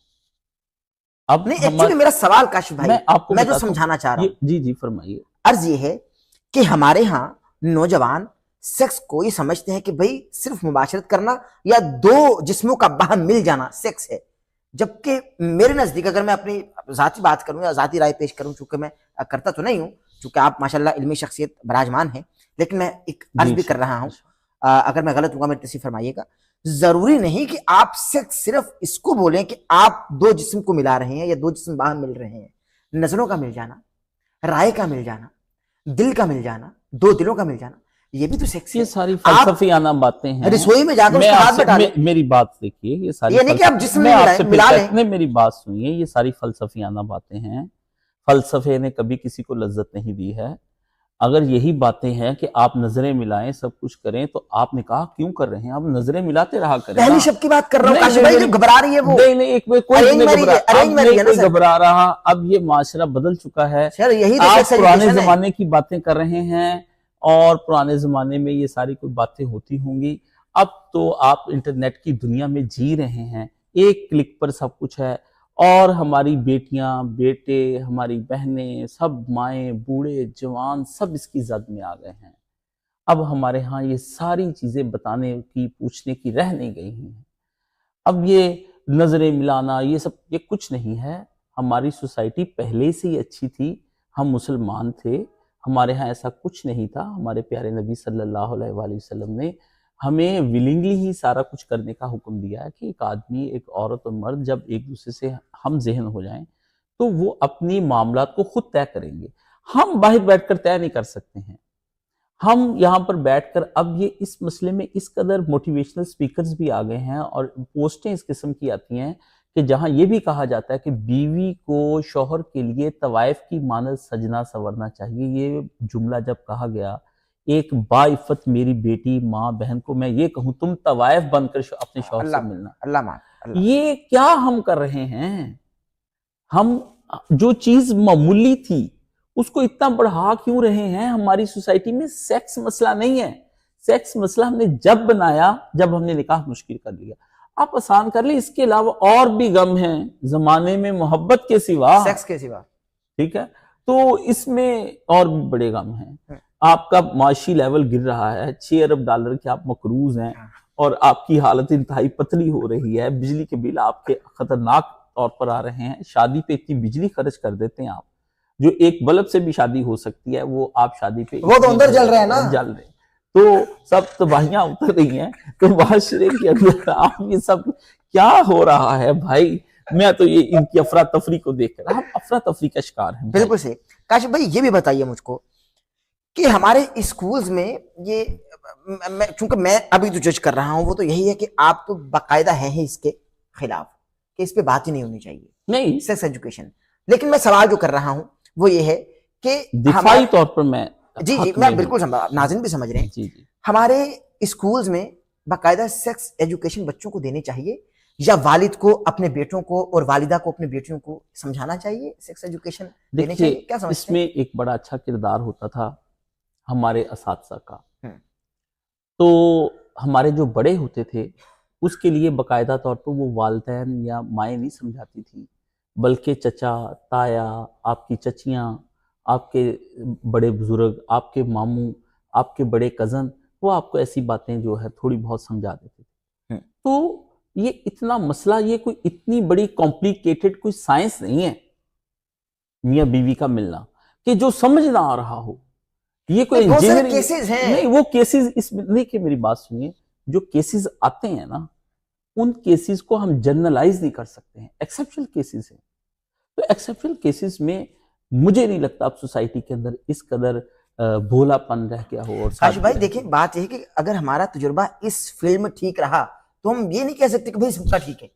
اب نہیں ایکچولی میرا سوال کاشف بھائی میں آپ کو میں جو بتاتا ہوں، سمجھانا چاہ رہا ہوں جی جی فرمائیے. عرض یہ ہے کہ ہمارے ہاں نوجوان سیکس کو یہ سمجھتے ہیں کہ بھئی صرف مباشرت کرنا یا دو جسموں کا باہم مل جانا سیکس ہے، جبکہ میرے نزدیک اگر میں اپنی ذاتی بات کروں یا ذاتی رائے پیش کروں، چونکہ میں کرتا تو نہیں ہوں، چونکہ آپ ماشاءاللہ علمی شخصیت براجمان ہیں، لیکن میں ایک عرض بھی کر رہا ہوں، اگر میں غلط ہوں گا میری تصحیح فرمائیے گا. ضروری نہیں کہ آپ صرف اس کو بولیں کہ آپ دو جسم کو ملا رہے ہیں یا دو جسم باہم مل رہے ہیں. نظروں کا مل جانا، رائے کا مل جانا، دل کا مل جانا، دو دلوں کا مل جانا، یہ بھی تو سیکس ہے. یہ ساری فلسفیانہ باتیں ہیں. رسوئی میں جا کر اس کا ہاتھ بٹا لیں، میری بات دیکھیے، یہ ساری یہ نہیں کہ آپ جسم میں میں آپ سے ملا لیں. نہیں، میری بات سنیے، یہ ساری فلسفیانہ باتیں ہیں. فلسفے نے کبھی کسی کو لذت نہیں دی ہے. اگر یہی باتیں ہیں کہ آپ نظریں ملائیں، سب کچھ کریں، تو آپ نکاح کیوں کر رہے ہیں؟ آپ نظریں ملاتے رہا کریں. پہلی شب کی بات کر رہا ہوں کاشف بھائی، جو گھبرا رہی ہے وہ نہیں کوئی نہیں گھبرا رہا. اب یہ معاشرہ بدل چکا ہے. یہی تو آپ پرانے زمانے کی باتیں کر رہے ہیں، اور پرانے زمانے میں یہ ساری کوئی باتیں ہوتی ہوں گی. اب تو آپ انٹرنیٹ کی دنیا میں جی رہے ہیں، ایک کلک پر سب کچھ ہے. اور ہماری بیٹیاں، بیٹے، ہماری بہنیں، سب مائیں، بوڑھے، جوان، سب اس کی زد میں آ گئے ہیں. اب ہمارے ہاں یہ ساری چیزیں بتانے کی، پوچھنے کی رہ نہیں گئی ہیں. اب یہ نظریں ملانا، یہ سب یہ کچھ نہیں ہے. ہماری سوسائٹی پہلے سے ہی اچھی تھی. ہم مسلمان تھے، ہمارے ہاں ایسا کچھ نہیں تھا. ہمارے پیارے نبی صلی اللہ علیہ وآلہ وسلم نے ہمیں ولنگلی ہی سارا کچھ کرنے کا حکم دیا ہے کہ ایک آدمی، ایک عورت اور مرد جب ایک دوسرے سے ہم ذہن ہو جائیں تو وہ اپنی معاملات کو خود طے کریں گے. ہم باہر بیٹھ کر طے نہیں کر سکتے ہیں. ہم یہاں پر بیٹھ کر اب یہ اس مسئلے میں اس قدر موٹیویشنل سپیکرز بھی آ گئے ہیں، اور پوسٹیں اس قسم کی آتی ہیں کہ جہاں یہ بھی کہا جاتا ہے کہ بیوی کو شوہر کے لیے طوائف کی مانند سجنا سنورنا چاہیے. یہ جملہ جب کہا گیا، ایک باعفت میری بیٹی، ماں، بہن کو میں یہ کہوں تم طوائف بن کر اپنے شوہر سے ملنا، یہ کیا ہم کر رہے ہیں؟ ہم جو چیز معمولی تھی اس کو اتنا بڑھا کیوں رہے ہیں؟ ہماری سوسائٹی میں سیکس مسئلہ نہیں ہے. سیکس مسئلہ ہم نے جب بنایا جب ہم نے نکاح مشکل کر لیا. آپ آسان کر لیں. اس کے علاوہ اور بھی غم ہیں زمانے میں، محبت کے سوا، سیکس کے سوا، ٹھیک ہے؟ تو اس میں اور بھی بڑے غم ہیں. آپ کا معاشی لیول گر رہا ہے، 6 ارب ڈالر کے آپ مقروض ہیں، اور آپ کی حالت انتہائی پتلی ہو رہی ہے. بجلی کے بل آپ کے خطرناک طور پر آ رہے ہیں. شادی پہ اتنی بجلی خرچ کر دیتے ہیں آپ، جو ایک بلب سے بھی شادی ہو سکتی ہے، وہ آپ شادی پہ وہ تو اندر جل رہے ہیں نا، جل رہے ہیں. تو سب تباہیاں اتر رہی ہیں. تو معاشرے کے اندر آپ یہ سب کیا ہو رہا ہے بھائی؟ میں تو یہ ان کی افراتفری کو دیکھ کر، ہم افراتفری کا شکار ہیں. بالکل صحیح. کاشف بھائی یہ بھی بتائیے مجھ کو کہ ہمارے اسکولز میں یہ، چونکہ میں ابھی جو جج کر رہا ہوں وہ تو یہی ہے کہ آپ تو باقاعدہ ہیں ہی اس کے خلاف کہ اس پہ بات ہی نہیں ہونی چاہیے، نہیں سیکس ایجوکیشن. لیکن میں سوال جو کر رہا ہوں وہ یہ ہے کہ دفاعی طور پر میں جی میں بالکل ناظرین بھی سمجھ رہے ہیں، جی ہمارے اسکولز میں باقاعدہ سیکس ایجوکیشن بچوں کو دینی چاہیے، یا والد کو اپنے بیٹوں کو اور والدہ کو اپنے بیٹیوں کو سمجھانا چاہیے سیکس ایجوکیشن دینی چاہیے؟ کیا سمجھتے ہیں؟ اس میں ایک بڑا اچھا کردار ہوتا تھا ہمارے اساتذہ کا. تو ہمارے جو بڑے ہوتے تھے اس کے لیے باقاعدہ طور پر وہ والدین یا مائیں نہیں سمجھاتی تھی، بلکہ چچا، تایا، آپ کی چچیاں، آپ کے بڑے بزرگ، آپ کے ماموں، آپ کے بڑے کزن، وہ آپ کو ایسی باتیں جو ہے تھوڑی بہت سمجھا دیتے تھے. تو یہ اتنا مسئلہ، یہ کوئی اتنی بڑی کمپلیکیٹڈ کوئی سائنس نہیں ہے میاں بیوی کا ملنا کہ جو سمجھ نہ آ رہا ہو. یہ کوئی کیسز ہیں، نہیں، وہ کیسز اس میں نہیں. کہ میری بات سنیے، جو کیسز آتے ہیں نا، ان کیسز کو ہم جنرلائز نہیں کر سکتے ہیں، ایکسیپشنل کیسز ہیں. تو ایکسیپشنل کیسز میں مجھے نہیں لگتا اب سوسائٹی کے اندر اس قدر بھولا پن رہ گیا ہو. اور کاشف بھائی دیکھیں، بات یہ ہے کہ اگر ہمارا تجربہ اس فیلڈ میں ٹھیک رہا تو ہم یہ نہیں کہہ سکتے کہ بھائی سب کا ٹھیک ہے،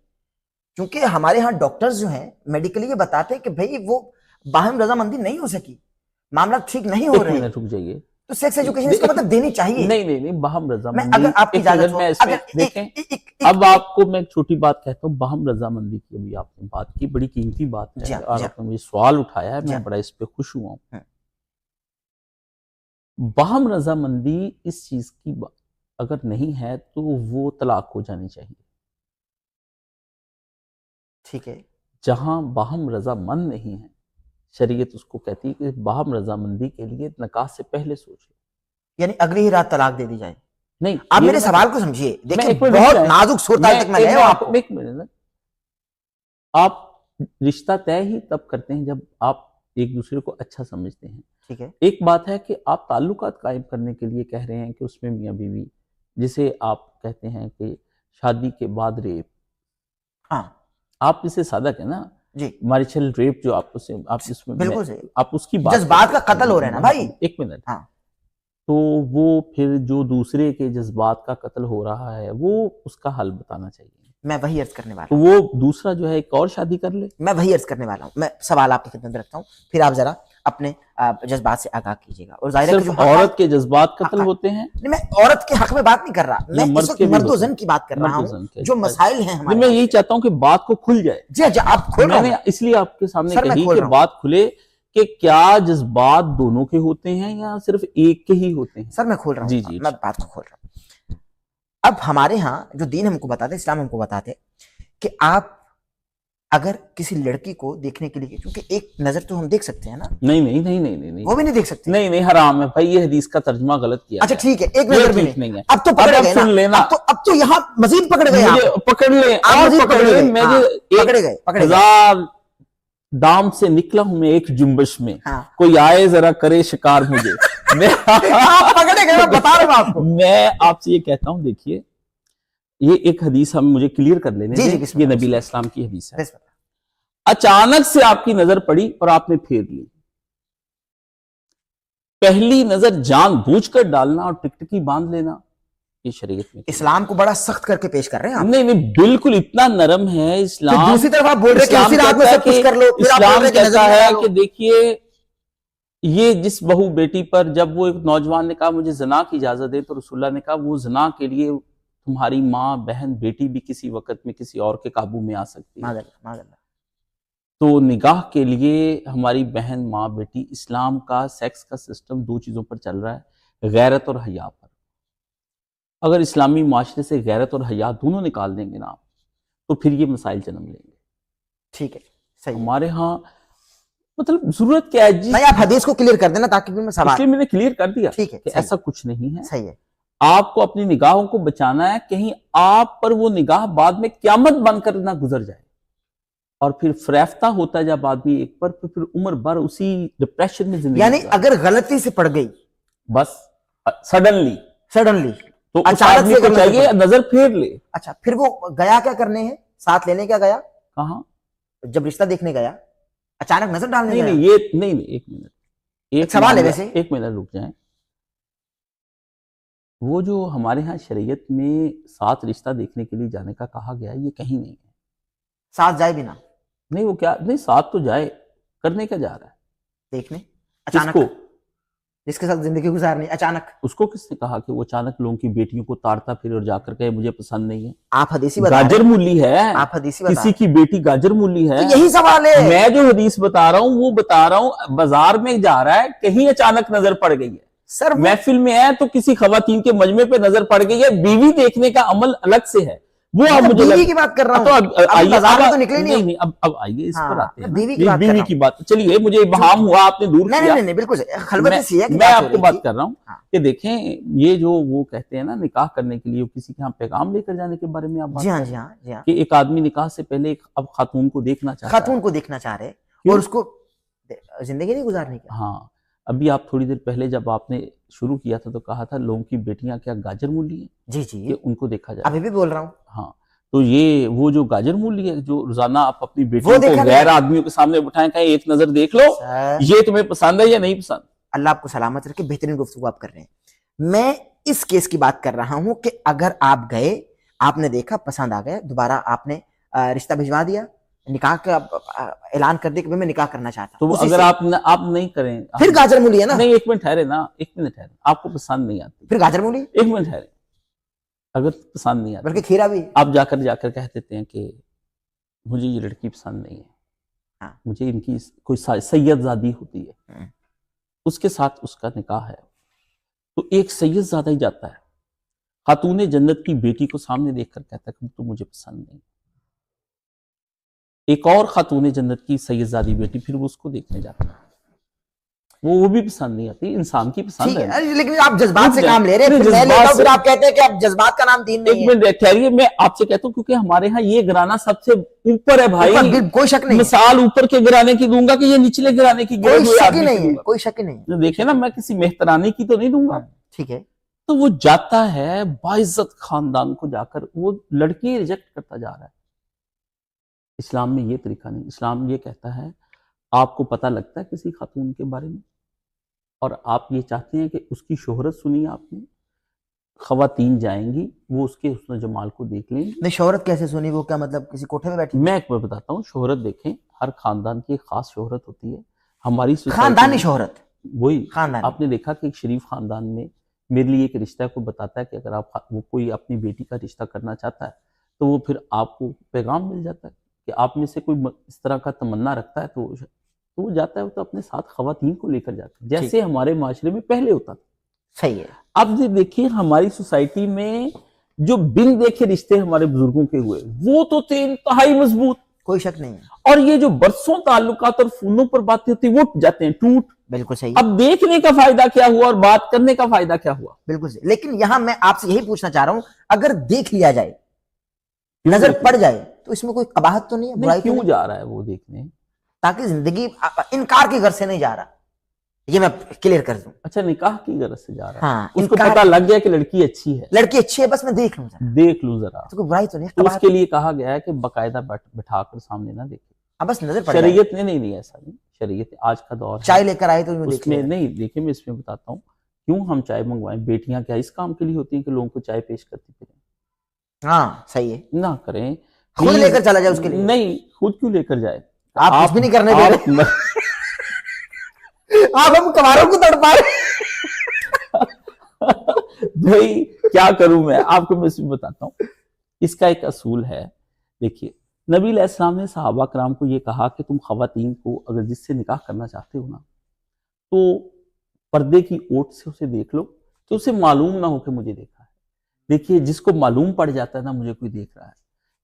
کیونکہ ہمارے ہاں ڈاکٹرز جو ہیں میڈیکلی یہ بتاتے ہیں کہ بھائی وہ باہم رضامندی نہیں ہو سکی، معاملہ ٹھیک نہیں ہو رہے ہیں، رک جائیے. تو سیکس ایجوکیشن اس کا مطلب دینی چاہیے. نہیں باہم رضامندی، اگر آپ کی اجازت ہو، میں اس میں دیکھیں، اب آپ کو میں ایک چھوٹی بات کہتا ہوں. باہم رضامندی کی ابھی آپ نے بات کی، بڑی قیمتی بات ہے، اور آپ نے مجھے سوال اٹھایا ہے، میں بڑا اس پہ خوش ہوا ہوں. باہم رضامندی اس چیز کی اگر نہیں ہے تو وہ طلاق ہو جانی چاہیے. ٹھیک ہے. جہاں باہم رضامند نہیں ہے، شریعت اس کو کہتی ہے کہ باہم رضامندی کے لیے نکاح سے پہلے سوچے. یعنی اگلی ہی رات طلاق دے دی جائے. نہیں، آپ یہ میرے نہ- سوال کو سمجھیے، میں دیکھیں ایک منٹ بہت رک جائیں. نازک صورتحال تک میں گئے ہوں آپ کو. ایک منٹ، آپ رشتہ طے ہی تب کرتے ہیں جب آپ ایک دوسرے کو اچھا سمجھتے ہیں. ٹھیک ہے. ایک بات ہے کہ آپ تعلقات قائم کرنے کے لیے کہہ رہے ہیں کہ اس میں میاں بیوی، جسے آپ کہتے ہیں کہ شادی کے بعد ریپ، ہاں آپ اسے سادہ کہیں نا، جی میریچل ریپ جو آپ اس میں بالکل صحیح. آپ اس کی بات جذبات کرتے کا قتل ہو رہا ہے نا بھائی. ایک منٹ. ہاں. تو وہ پھر جو دوسرے کے جذبات کا قتل ہو رہا ہے وہ اس کا حل بتانا چاہیے. میں وہی عرض کرنے والا تو ہوں. وہ دوسرا جو ہے ایک اور شادی کر لے. میں وہی عرض کرنے والا ہوں. میں سوال آپ کی خدمت میں رکھتا ہوں، پھر آپ ذرا اپنے جذبات سے آگاہ کیجیے گا. اور ظاہر ہے کہ صرف جو عورت کے جذبات قتل ہوتے ہیں. نہیں، میں عورت کے حق میں بات نہیں کر رہا، میں مرد اس وقت کے بھی مرد و ہوتے زن کی بات کر رہا مرد و ہوں زن کے. جو مسائل ہیں ہمارے. میں یہی چاہتا ہوں کہ بات کو کھل جائے. جی آپ کھول رہا میں نے ہوں. اس لیے آپ کے سامنے سر، میں کہی کھول کہ رہا ہوں. بات کھلے کہ کیا جذبات دونوں کے ہوتے ہیں یا صرف ایک کے ہی ہوتے ہیں. سر میں کھول رہا ہوں. جی میں بات کو کھول رہا ہوں. اب ہمارے ہاں جو دین ہم کو بتاتے، اسلام ہم کو بتاتے کہ آپ اگر کسی لڑکی کو دیکھنے کے لیے، کیونکہ ایک نظر تو ہم دیکھ سکتے ہیں نا. نہیں وہ بھی نہیں دیکھ سکتے. نہیں حرام ہے بھائی، یہ حدیث کا ترجمہ غلط کیا. اچھا ٹھیک ہے، ایک نظر بھی نہیں. ہے. اب تو پکڑ گئے سن لینا. اب تو یہاں مزید پکڑ گئے. مجھے پکڑ لیں اور پکڑ لیں. میں پکڑے گئے. ہزار دام سے نکلا ہوں میں ایک جنبش میں. کوئی آئے ذرا کرے شکار مجھے. پکڑے گئے، میں بتا رہا ہوں آپ کو. میں آپ سے یہ کہتا ہوں، دیکھیے یہ ایک حدیث ہم مجھے کلیئر کر لینے دیں. یہ نبی علیہ السلام کی حدیث ہے. اچانک سے آپ کی نظر پڑی اور آپ نے پھیر لی. پہلی نظر جان بوجھ کر ڈالنا اور ٹکٹکی باندھ لینا، یہ شریعت میں اسلام کو بڑا سخت کر کے پیش کر رہے ہیں آپ. نہیں بالکل اتنا نرم ہے اسلام. دوسری طرف آپ بول رہے کہ اسی رات میں سب کچھ کر لو. اسلام کہتا ہے کہ دیکھیے یہ جس بہو بیٹی پر جب وہ ایک نوجوان نے کہا مجھے زنا کی اجازت دے، تو رسول اللہ نے کہا وہ زنا کے لیے تمہاری ماں بہن بیٹی بھی کسی وقت میں کسی اور کے قابو میں آ سکتی ہے. تو نگاہ کے لیے ہماری بہن ماں بیٹی، اسلام کا سیکس کا سسٹم دو چیزوں پر چل رہا ہے، غیرت اور حیا پر. اگر اسلامی معاشرے سے غیرت اور حیا دونوں نکال دیں گے نا آپ، تو پھر یہ مسائل جنم لیں گے. ٹھیک ہے صحیح. ہمارے ہاں مطلب ضرورت کیا ہے جی؟ نہیں آپ حدیث کو کلیئر کر دینا تاکہ میں سوال. اس لیے میں نے کلیئر کر دیا ٹھیک ہے کہ ایسا کچھ نہیں ہے. صحیح ہے. آپ کو اپنی نگاہوں کو بچانا ہے، کہیں آپ پر وہ نگاہ بعد میں قیامت بن کر نہ گزر جائے. اور پھر فریفتہ ہوتا ہے جب آدمی ایک پر، پھر عمر بھر اسی ڈپریشن میں زندگی. یعنی اگر غلطی سے پڑ گئی بس سڈنلی تو اس آدمی کو چاہیے نظر پھیر لے. اچھا پھر وہ گیا کیا کرنے ہیں؟ ساتھ لینے کیا گیا؟ کہاں؟ جب رشتہ دیکھنے گیا اچانک نظر ڈالنے گیا؟ نہیں یہ نہیں، ایک منٹ، ایک سوال ہے ویسے. ایک منٹ رک جائیں. وہ جو ہمارے ہاں شریعت میں ساتھ رشتہ دیکھنے کے لیے جانے کا کہا گیا ہے، یہ کہیں نہیں ہے. ساتھ جائے بھی نہ؟ نہیں وہ کیا، نہیں ساتھ تو جائے، کرنے کا جا رہا ہے دیکھنے اچانک کو، جس کے ساتھ زندگی گزارنی اچانک. اس کو کس نے کہا کہ وہ اچانک لوگوں کی بیٹیوں کو تارتا پھر اور جا کر کہے مجھے پسند نہیں ہے؟ آپ حدیثی بتا رہے ہیں. گاجر مولی ہے، آپ حدیثی بتا کسی کی بیٹی گاجر مولی ہے. یہی سوال ہے. میں جو حدیث بتا رہا ہوں وہ بتا رہا ہوں، بازار میں جا رہا ہے کہیں اچانک نظر پڑ گئی ہے. سر محفل میں ہے تو کسی خواتین کے مجمع پہ نظر پڑ گئی ہے. بیوی دیکھنے کا عمل الگ سے ہے. وہ اب مجھے بیوی کی بات کر رہا ہوں. تو نکلے نہیں. اب آئیے اس پر آتے ہیں. بیوی کی بات چلیے، مجھے ابہام ہوا، آپ نے دور کیا. نہیں بالکل میں آپ کو بات کر رہا ہوں کہ دیکھیں یہ جو وہ کہتے ہیں نا نکاح کرنے کے لیے کسی کے ہاں پیغام لے کر جانے کے بارے میں آپ بات کر رہے ہیں کہ ایک آدمی نکاح سے پہلے اب خاتون کو دیکھنا چاہتا ہے، خاتون کو دیکھنا چاہ رہے اور اس کو زندگی نہیں گزارنے کی. ہاں ابھی آپ تھوڑی دیر پہلے جب آپ نے شروع کیا تھا تو کہا تھا لوگوں کی بیٹیاں کیا گاجر مولی ہیں. جی کہ ان کو دیکھا جائے. ابھی بھی بول رہا ہوں. ہاں تو یہ وہ جو گاجر مولی ہے جو روزانہ آپ اپنی بیٹیوں کو غیر آدمیوں کے سامنے بٹھائیں کہیں ایک نظر دیکھ لو یہ تمہیں پسند ہے یا نہیں پسند. اللہ آپ کو سلامت رکھے. بہترین گفتگو آپ کر رہے ہیں. میں اس کیس کی بات کر رہا ہوں کہ اگر آپ گئے، آپ نے دیکھا، پسند آ گیا، دوبارہ آپ نے رشتہ بھجوا دیا، نکاح کا اعلان کر دیا کہ میں نکاح کرنا چاہتا ہوں، تو اگر آپ نہیں کریں پھر گاجر مولی ہے نا. نہیں ایک منٹ ٹھہرے نا، ایک منٹ ٹھہرے. آپ کو پسند نہیں آتی پھر گاجر مولی. ایک منٹ ٹھہرے. اگر پسند نہیں آتی بلکہ کھیرا بھی آپ جا کر کہہ دیتے ہیں کہ مجھے یہ لڑکی پسند نہیں ہے، مجھے ان کی کوئی سید زادی ہوتی ہے، اس کے ساتھ اس کا نکاح ہے، تو ایک سید زادہ ہی جاتا ہے خاتون جنت کی بیٹی کو سامنے دیکھ کر کہتا ہے کہ تو مجھے پسند نہیں. ایک اور خاتون جنت کی سیدزادی بیٹی، پھر وہ اس کو دیکھنے جاتا ہے، وہ بھی پسند نہیں آتی، انسان کی پسند ٹھیک ہے۔ ہے، لیکن آپ جذبات سے کام لے رہے ہیں، پھر میں لیتا ہوں، پھر آپ کہتے ہیں کہ اب جذبات کا نام دین نہیں ایک منٹ ٹھہریے، میں آپ سے کہتا ہوں کیونکہ ہمارے ہاں یہ گرانا سب سے اوپر ہے بھائی، ہے، کوئی شک نہیں ہے، مثال اوپر کے گرانے کی دوں گا کہ یہ نچلے گرانے کی گرے کوئی ہوئے شک ہی آدمی کی نہیں دوں ہے، گا۔ کوئی شک ہی نہیں ہے۔ دیکھیں نا، میں کسی مہترانی کی تو نہیں دوں گا۔ ٹھیک ہے، تو وہ جاتا ہے باعزت خاندان کو، جا کر وہ لڑکی ریجیکٹ کرتا جا رہا ہے۔ اسلام میں یہ طریقہ نہیں، اسلام یہ کہتا ہے آپ کو پتہ لگتا ہے کسی خاتون کے بارے میں اور آپ یہ چاہتے ہیں کہ اس کی شہرت سنی آپ نے، خواتین جائیں گی وہ اس کے حسن و جمال کو دیکھ لیں گی۔ نہیں شہرت کیسے سنی؟ وہ کیا مطلب کسی کوٹھے میں بیٹھی؟ میں ایک بار بتاتا ہوں، شہرت دیکھیں، ہر خاندان کی ایک خاص شہرت ہوتی ہے۔ ہماری سوسائٹی خاندانی میں شہرت، وہی خاندانی، آپ نے دیکھا کہ ایک شریف خاندان میں میرے لیے ایک رشتہ کو بتاتا ہے کہ اگر آپ وہ کوئی اپنی بیٹی کا رشتہ کرنا چاہتا ہے تو وہ پھر آپ کو پیغام مل جاتا ہے کہ آپ میں سے کوئی اس طرح کا تمنا رکھتا ہے تو وہ جاتا ہے، تو اپنے ساتھ خواتین کو لے کر جاتا ہے، جیسے ہمارے معاشرے میں پہلے ہوتا تھا۔ صحیح ہے۔ اب یہ دیکھیے ہماری سوسائٹی میں جو بن دیکھے رشتے ہمارے بزرگوں کے ہوئے وہ تو تھے انتہائی مضبوط، کوئی شک نہیں ہے، اور یہ جو برسوں تعلقات اور فونوں پر باتیں ہوتی وہ جاتے ہیں ٹوٹ۔ بالکل صحیح، اب دیکھنے کا فائدہ کیا ہوا اور بات کرنے کا فائدہ کیا ہوا؟ بالکل صحیح۔ لیکن یہاں میں آپ سے یہی پوچھنا چاہ رہا ہوں، اگر دیکھ لیا جائے، نظر پڑ جائے، تو اس میں کوئی قباحت تو نہیں ہے، برائی تو کیوں نہیں؟ جا رہا ہے وہ دیکھنے؟ تاکہ زندگی انکار کی غرض سے نہیں جا رہا، یہ میں کلیئر کر دوں۔ اچھا، نکاح کی غرض سے جا رہا ہے، ہاں، اس کو پتہ لگ گیا کہ لڑکی اچھی ہے، لڑکی اچھی ہے، بس میں دیکھ لوں ذرا، دیکھ لوں ذرا، تو کوئی برائی تو نہیں ہے، تو اس قباحت کے لیے کہا گیا ہے کہ باقاعدہ بٹھا کر سامنے نہ دیکھے۔ بس نظر پڑ جائے، شریعت نے نہیں ایسا نہیں، شریعت آج کا دور ہے، چائے لے کر آئے تو اس دیکھ میں لیں، نہیں دیکھیں، میں اس میں بتاتا ہوں کیوں ہم چائے منگوائیں۔ بیٹیاں کیا اس کام کے لیے ہوتی ہیں کہ لوگوں کو چائے پیش کرتی پھریں؟ ہاں صحیح ہے، نہ کریں، خود لے کر چلا جائے اس کے لیے، نہیں، خود کیوں لے کر جائے؟ آپ کچھ بھی نہیں کرنے دے رہے، آپ ہم کماروں کو تڑپا رہے۔ بھائی کیا کروں میں آپ کو، میں اس میں بتاتا ہوں، اس کا ایک اصول ہے۔ دیکھیے نبی علیہ السلام نے صحابہ کرام کو یہ کہا کہ تم خواتین کو اگر جس سے نکاح کرنا چاہتے ہو نا تو پردے کی اوٹ سے اسے دیکھ لو، تو اسے معلوم نہ ہو کہ مجھے دیکھا ہے۔ دیکھیے جس کو معلوم پڑ جاتا ہے نا مجھے کوئی دیکھ رہا ہے،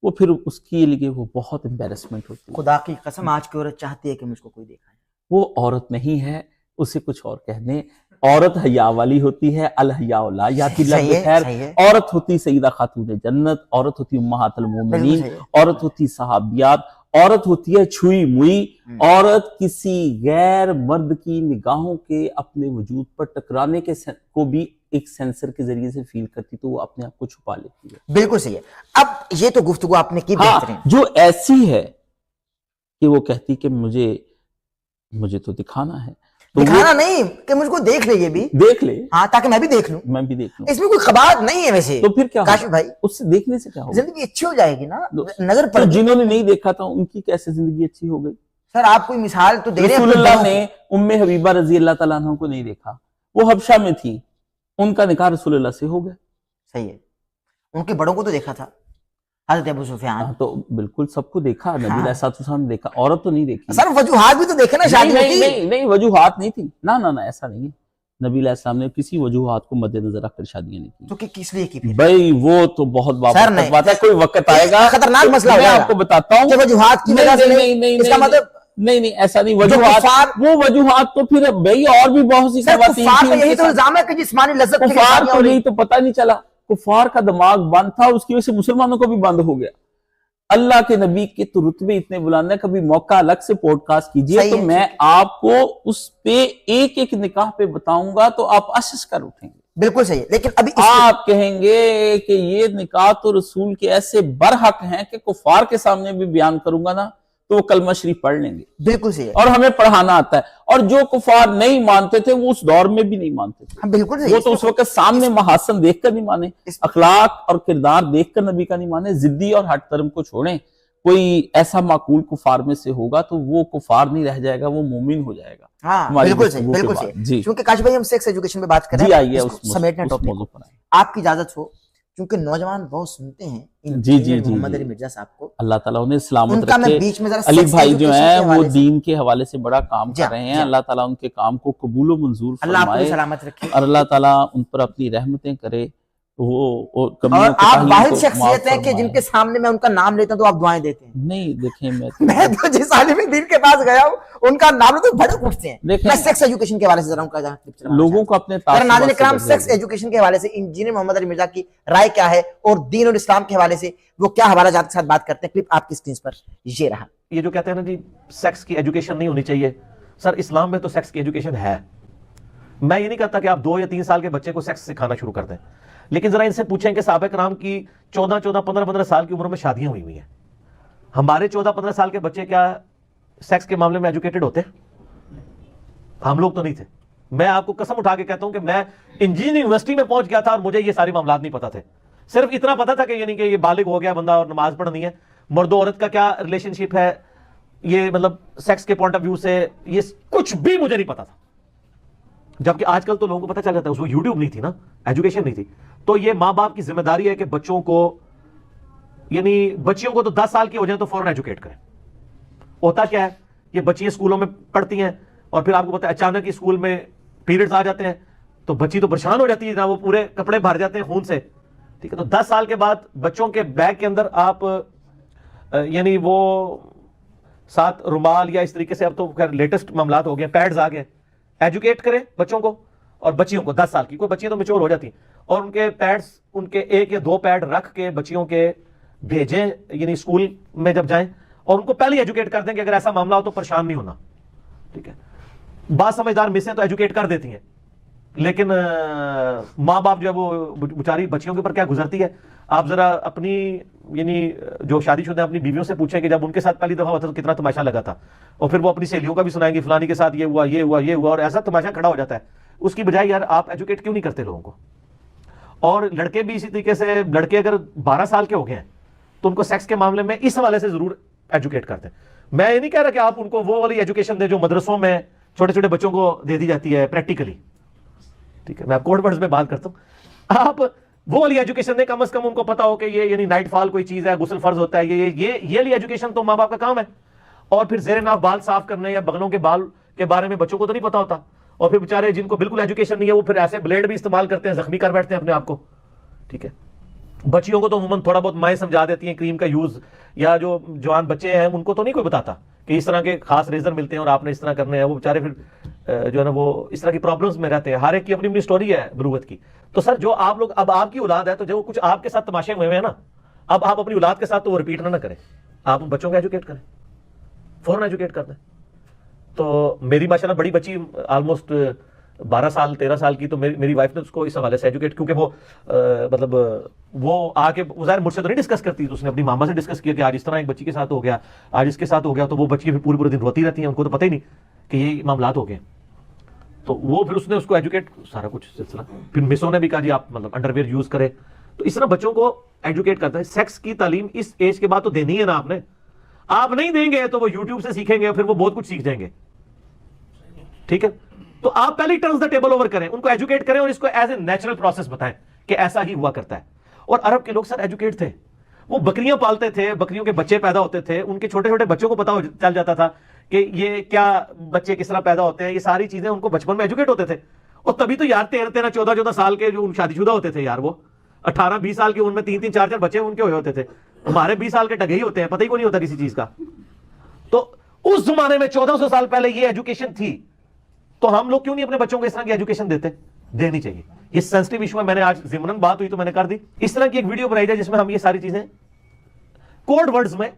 وہ پھر اس کے لیے وہ بہت امبیرسمنٹ ہوتی ہے۔ خدا کی قسم آج کی عورت چاہتی ہے کہ مجھ کو کوئی دیکھا ہے، وہ عورت نہیں ہے، اسے کچھ اور کہہ دیں۔ عورت حیا والی ہوتی ہے، الحیاء لا یاتی الا بخیر۔ عورت ہوتی سیدہ خاتون جنت، عورت ہوتی امہات المومنین، عورت ہوتی صحابیات، عورت ہوتی ہے چھوئی موئی، عورت کسی غیر مرد کی نگاہوں کے اپنے وجود پر ٹکرانے کے کو بھی ایک سینسر کے ذریعے سے فیل کرتی، تو وہ اپنے آپ کو چھپا لیتی ہے۔ بالکل صحیح ہے۔ اب یہ تو گفتگو آپ نے کی بہترین، جو ایسی ہے کہ وہ کہتی کہ مجھے تو دکھانا ہے، دکھانا نہیں کہ مجھ کو دیکھ لے، یہ بھی دیکھ لے، ہاں تاکہ میں بھی دیکھ لوں، میں بھی دیکھ لوں، اس میں کوئی قباحت نہیں ہے۔ ویسے تو پھر کیا کاشف بھائی، اس سے دیکھنے سے کیا ہوگا؟ زندگی اچھی ہو جائے گی نا، نظر پڑ تو گئی۔ جنہوں نے نہیں دیکھا تھا ان کی کیسے زندگی اچھی ہو گئی؟ سر آپ کوئی مثال تو دے رہے ہیں، رسول اللہ نے ام حبیبہ رضی اللہ تعالیٰ عنہ کو نہیں دیکھا، وہ حبشہ میں تھی، ان کا نکاح رسول اللہ سے ہو گیا۔ صحیح ہے، ان کے بڑوں کو تو دیکھا تھا، حضرت ابو سفیان، تو بالکل سب کو دیکھا، نبی علیہ السلام نے دیکھا، عورت تو نہیں دیکھی۔ سر وجوہات بھی تو دیکھے نا شادی کی، نہیں وجوہات نہیں تھی، نہ ایسا نہیں ہے، نبی علیہ السلام نے کسی وجوہات کو مد نظر رکھ کر شادیاں نہیں کی۔ تو کس لیے کی پھر؟ بھائی وہ تو بہت بات ہے، کوئی وقت آئے گا خطرناک مسئلہ میں آپ کو بتاتا ہوں کہ وجوہات کی وجہ سے نہیں، اس کا مطلب نہیں ایسا نہیں، وجوہات تو پھر بھائی اور بھی بہت سی خواتین کفار کا یہی تو الزام ہے کہ جسمانی لذت کی کفار کو نہیں تو پتہ نہیں چلا، کفار کا دماغ بند تھا، اس کی وجہ سے مسلمانوں کو بھی بند ہو گیا۔ اللہ کے نبی کے تو رتبے اتنے بلند ہیں، کبھی موقع الگ سے پوڈ کاسٹ کیجئے تو میں آپ کو اس پہ ایک ایک نکاح پہ بتاؤں گا تو آپ اشش کر اٹھیں گے۔ بالکل صحیح ہے، لیکن ابھی آپ کہیں گے کہ یہ نکاح تو رسول کے ایسے برحق ہیں کہ کفار کے سامنے بھی بیان کروں گا نا تو وہ کلمہ شریف پڑھ لیں گے۔ بالکل صحیح ہے، اور ہمیں پڑھانا آتا ہے، اور جو کفار نہیں مانتے تھے وہ اس دور میں بھی نہیں مانتے تھے، بالکل صحیح، وہ تو اس وقت سامنے محاسن دیکھ کر نہیں مانے، اخلاق اور کردار دیکھ کر نبی کا نہیں مانے۔ ضدی اور ہٹ دھرم کو چھوڑیں، کوئی ایسا معقول کفار میں سے ہوگا تو وہ کفار نہیں رہ جائے گا، وہ مومن ہو جائے گا۔ ہاں بالکل صحیح، بالکل صحیح۔ چونکہ کاشف بھائی ہم سیکس ایجوکیشن پہ بات کر رہے ہیں، آئیے سمیٹنے ٹاپک پر آپ کی اجازت ہو، کیونکہ نوجوان بہت سنتے ہیں جی محمد علی مرزا صاحب کو، اللہ تعالیٰ انہیں سلامت رکھے۔ علی بھائی جو ہیں وہ دین کے حوالے سے بڑا کام کر رہے ہیں، اللہ تعالیٰ ان کے کام کو قبول و منظور فرمائے، سلامت رکھے، اور اللہ تعالیٰ ان پر اپنی رحمتیں کرے۔ وہ اور آپ واحد شخصیت ہیں کہ جن کے سامنے میں ان کا نام لیتا ہوں تو آپ دعائیں دیتے ہیں. نہیں دیکھیں میں تو جس عالم دین کے پاس گیا ہوں ان کا نام تو بھڑک اٹھتے ہیں. دیکھیں میں سیکس ایجوکیشن کے حوالے سے ذرا ان کا لوگوں کو اپنے ناظرین اکرام سیکس ایجوکیشن کے حوالے سے انجینئر محمد علی مرزا کی رائے کیا ہے اور دین اور اسلام کے حوالے سے وہ کیا حوالہ جات کے ساتھ بات کرتے ہیں. کلپ آپ کی اسکرین پر یہ رہا. یہ جو کہتے ہیں نا جی سیکس کی ایجوکیشن نہیں ہونی چاہیے, سر اسلام میں تو سیکس کی ایجوکیشن ہے. میں یہ نہیں کہتا کہ آپ 2 یا 3 سال کے بچے کو سیکس سکھانا شروع کر دیں, لیکن ذرا ان سے پوچھیں کہ صحابہ کرام کی 14 15 سال کی عمر میں شادیاں ہوئی ہیں. ہمارے 14 15 سال کے بچے کیا سیکس کے معاملے میں ایجوکیٹڈ ہوتے ہیں؟ ہم لوگ تو نہیں تھے. میں آپ کو قسم اٹھا کے کہتا ہوں کہ میں انجینئرنگ یونیورسٹی میں پہنچ گیا تھا اور مجھے یہ سارے معاملات نہیں پتا تھے. صرف اتنا پتا تھا کہ یعنی کہ یہ بالغ ہو گیا بندہ اور نماز پڑھنی ہے, مرد و عورت کا کیا ریلیشن شپ ہے, یہ مطلب سیکس کے پوائنٹ آف ویو سے یہ کچھ بھی مجھے نہیں پتا تھا. جبکہ آج کل تو لوگوں کو پتہ چل جاتا ہے, اس کو یوٹیوب نہیں تھی نا, ایجوکیشن نہیں تھی. تو یہ ماں باپ کی ذمہ داری ہے کہ بچوں کو یعنی بچیوں کو تو 10 سال کی ہو جائیں تو فوراً ایجوکیٹ کریں. ہوتا کیا ہے, یہ بچیاں اسکولوں میں پڑھتی ہیں اور پھر آپ کو پتہ ہے اچانک اسکول میں پیریڈز آ جاتے ہیں تو بچی تو پریشان ہو جاتی ہے نا, وہ پورے کپڑے بھر جاتے ہیں خون سے. ٹھیک ہے, تو 10 سال کے بعد بچوں کے بیگ کے اندر آپ یعنی وہ 7 رومال یا اس طریقے سے, اب تو خیر لیٹسٹ معاملات ہو گئے, پیڈز آ گئے, ایجوکیٹ کریں بچوں کو. اور بچیوں کو 10 سال کی, کوئی بچیاں تو میچور ہو جاتی ہیں, اور ان کے پیڈز ان کے 1 یا 2 پیڈ رکھ کے بچیوں کے بھیجیں یعنی اسکول میں جب جائیں, اور ان کو پہلے ایجوکیٹ کر دیں کہ اگر ایسا معاملہ ہو تو پریشان نہیں ہونا. ٹھیک ہے, بات سمجھدار مسیں تو ایجوکیٹ کر دیتی ہیں, لیکن ماں باپ جو ہے وہ بیچاری بچیوں کے اوپر کیا گزرتی ہے. آپ ذرا اپنی یعنی جو شادی شدہ اپنی بیویوں سے پوچھیں کہ جب ان کے ساتھ پہلی دفعہ ہوا تھا تو کتنا تماشا لگا تھا, اور پھر وہ اپنی سہیلیوں کا بھی سنائیں گی فلانی کے ساتھ یہ ہوا یہ ہوا یہ ہوا, اور ایسا تماشا کھڑا ہو جاتا ہے. اس کی بجائے یار آپ ایجوکیٹ کیوں نہیں کرتے لوگوں کو. اور لڑکے بھی اسی طریقے سے, لڑکے اگر 12 سال کے ہو گئے ہیں تو ان کو سیکس کے معاملے میں اس حوالے سے ضرور ایجوکیٹ کرتے ہیں. میں یہ نہیں کہہ رہا کہ آپ ان کو وہ والی ایجوکیشن دیں جو مدرسوں میں چھوٹے چھوٹے بچوں کو دے دی جاتی ہے پریکٹیکلی. ٹھیک ہے, میں آپ کوڈ ورڈز میں بات کرتا ہوں. آپ وہ والی ایجوکیشن دیں, کم از کم ان کو پتا ہو کہ یہ یعنی نائٹ فال کوئی چیز ہے, غسل فرض ہوتا ہے, یہ والی ایجوکیشن تو ماں باپ کا کام ہے. اور پھر زیر ناف بال صاف کرنے یا بغلوں کے بال کے بارے میں بچوں کو تو نہیں پتا ہوتا. اور پھر بیچارے جن کو بالکل ایجوکیشن نہیں ہے وہ پھر ایسے بلیڈ بھی استعمال کرتے ہیں, زخمی کر بیٹھتے ہیں اپنے آپ کو. ٹھیک ہے, بچیوں کو تو عموماً تھوڑا بہت مائیں سمجھا دیتی ہیں کریم کا یوز, یا جو جوان بچے ہیں ان کو تو نہیں کوئی بتاتا کہ اس طرح کے خاص ریزر ملتے ہیں اور آپ نے اس طرح کرنے ہیں. وہ بیچارے پھر جو ہے نا وہ اس طرح کی پرابلمز میں رہتے ہیں. ہر ایک کی اپنی اپنی سٹوری ہے بروت کی. تو سر جو آپ لوگ, اب آپ کی اولاد ہے تو جو کچھ آپ کے ساتھ تماشے ہوئے ہیں نا, اب آپ اپنی اولاد کے ساتھ تو وہ ریپیٹ نہ کریں. آپ بچوں کو ایجوکیٹ کریں, فوراً ایجوکیٹ کر دیں. تو میری ماشاءاللہ بڑی بچی آلموسٹ 12 سال 13 سال کی, تو میری وائف نے اس کو اس حوالے سے ایجوکیٹ, کیونکہ وہ مطلب وہ آ کے ظاہر مجھ سے تو نہیں ڈسکس کرتی, تو اس نے اپنی ماما سے ڈسکس کیا کہ آج اس طرح ایک بچی کے ساتھ ہو گیا, آج اس کے ساتھ ہو گیا. تو وہ بچی پھر پورے دن روتی رہتی ہیں, ان کو تو پتہ ہی نہیں کہ یہ معاملات ہو گئے. تو وہ پھر اس نے اس کو ایجوکیٹ سارا کچھ سلسلہ. پھر مسوں نے بھی کہا جی آپ مطلب انڈر ویئر یوز کریں. تو اس طرح بچوں کو ایجوکیٹ کرتا ہے. سیکس کی تعلیم اس ایج کے بعد تو دینی ہے نا آپ نے. آپ نہیں دیں گے تو وہ یوٹیوب سے سیکھیں گے, پھر وہ بہت کچھ سیکھ جائیں گے. ٹھیک ہے, تو آپ پہلے ٹرنز دا ٹیبل اوور کریں, ان کو ایجوکیٹ کریں اور اس کو ایز اے نیچرل پروسیس بتائیں کہ ایسا ہی ہوا کرتا ہے. اور عرب کے لوگ سر ایجوکیٹ تھے, وہ بکریاں پالتے تھے, بکریوں کے بچے پیدا ہوتے تھے, ان کے چھوٹے چھوٹے بچوں کو پتا چل جاتا تھا کہ یہ کیا بچے کس طرح پیدا ہوتے ہیں. یہ ساری چیزیں ان کو بچپن میں ایجوکیٹ ہوتے تھے. اور تبھی تو یار 13 14 سال کے جو شادی شدہ ہوتے تھے یار, وہ 18 20 سال کی عمر میں 3 4 بچے ان کے ہوئے ہوتے تھے. ہمارے 20 سال کے ٹگے ہی ہوتے ہیں, پتہ ہی کوئی نہیں ہوتا کسی چیز کا. تو اس زمانے میں 1400 سال پہلے یہ ایجوکیشن تھی, تو ہم لوگ کیوں نہیں اپنے بچوں کو اس طرح کی ایجوکیشن دیتے؟ دینی چاہیے. یہ سینسٹیو ایشو ہے, میں نے آج ضمناً بات ہوئی تو میں نے کر دی. اس طرح کی ایک ویڈیو بنائی جائے جس میں ہم یہ ساری چیزیں کوڈ ورڈز میں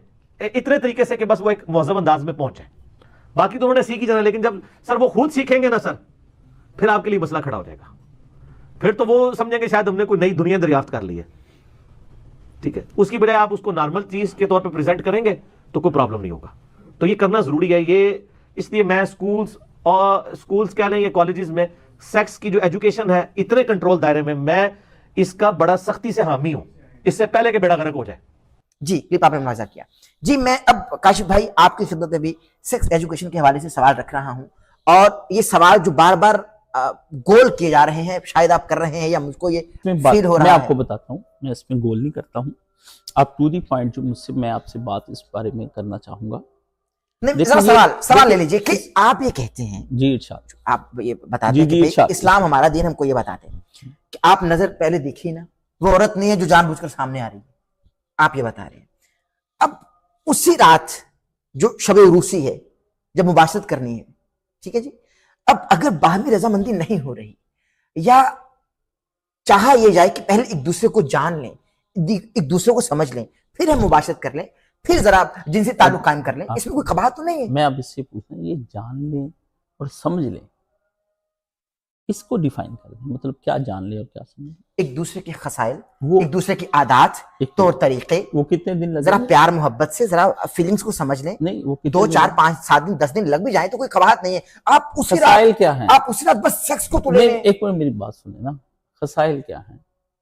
اتنے طریقے سے کہ بس وہ ایک مہذب انداز میں پہنچ جائے. باقی تو انہوں نے سیکھی جانا, لیکن جب سر وہ خود سیکھیں گے نا سر, پھر آپ کے لیے مسئلہ کھڑا ہو جائے گا. پھر تو وہ سمجھیں گے شاید ہم نے کوئی نئی دنیا دریافت کر لی ہے. ٹھیک ہے, اس کی بجائے آپ اس کو نارمل چیز کے طور پہ پریزنٹ کریں گے تو کوئی پرابلم نہیں ہوگا. تو یہ کرنا ضروری ہے. یہ اس لیے میں سکولز کہہ لیں یا کالجز میں سیکس کی جو ایجوکیشن ہے اتنے کنٹرول دائرے میں, میں اس کا بڑا سختی سے حامی ہوں, اس سے پہلے کہ بیڑا غرق ہو جائے. جی کلپ آپ نے ملاحظہ کیا. جی میں اب کاشف بھائی آپ کی خدمت میں بھی سیکس ایجوکیشن کے حوالے سے سوال رکھ رہا ہوں, اور یہ سوال جو بار بار گول کیے جا رہے ہیں, شاید آپ کر رہے ہیں یا مجھ کو یہ فیل ہو رہا ہے. میں آپ کو بتاتا ہوں, میں اس میں گول نہیں کرتا ہوں. آپ ٹو دی پوائنٹ جو مجھ سے, میں آپ سے بات اس بارے میں کرنا چاہوں گا. سوال لے لیجئے کہ آپ یہ کہتے ہیں, جی ارشاد, آپ یہ بتاتے ہیں کہ اسلام ہمارا دین ہم کو یہ بتاتے ہیں کہ آپ نظر پہلے دیکھیے نا وہ عورت نہیں ہے جو جان بوجھ کر سامنے آ رہی ہے، آپ یہ بتا رہے ہیں۔ اب اسی رات جو شب عروسی ہے، جب مباشرت کرنی ہے، ٹھیک ہے جی، اب اگر باہمی رضامندی نہیں ہو رہی یا چاہا یہ جائے کہ پہلے ایک دوسرے کو جان لیں، ایک دوسرے کو سمجھ لیں، پھر ہم مباشرت کر لیں، پھر ذرا جنسی تعلق قائم کر لیں، اس میں کوئی قباحت تو نہیں ہے؟ میں اب اس سے پوچھنا، یہ جان لیں اور سمجھ لیں، اس کو ڈیفائن کر دیں، مطلب کیا جان لیں اور کیا سمجھ لیں؟ ایک دوسرے کے خسائل، وہ ایک دوسرے کی عادات، ایک طور طریقے، وہ کتنے دن لگے ذرا گا؟ پیار محبت سے ذرا فیلنگز کو سمجھ لیں، نہیں، وہ کتنے 2 دن 4 لگے؟ 5 7 دن 10 دن لگ بھی جائیں تو کوئی قباحت نہیں ہے۔ آپ اسی خسائل رات کیا ہیں؟ آپ اسی رات بس سیکس کو تو لے نہیں، لیں، ایک منٹ میری بات سنیں نا، خسائل کیا ہیں؟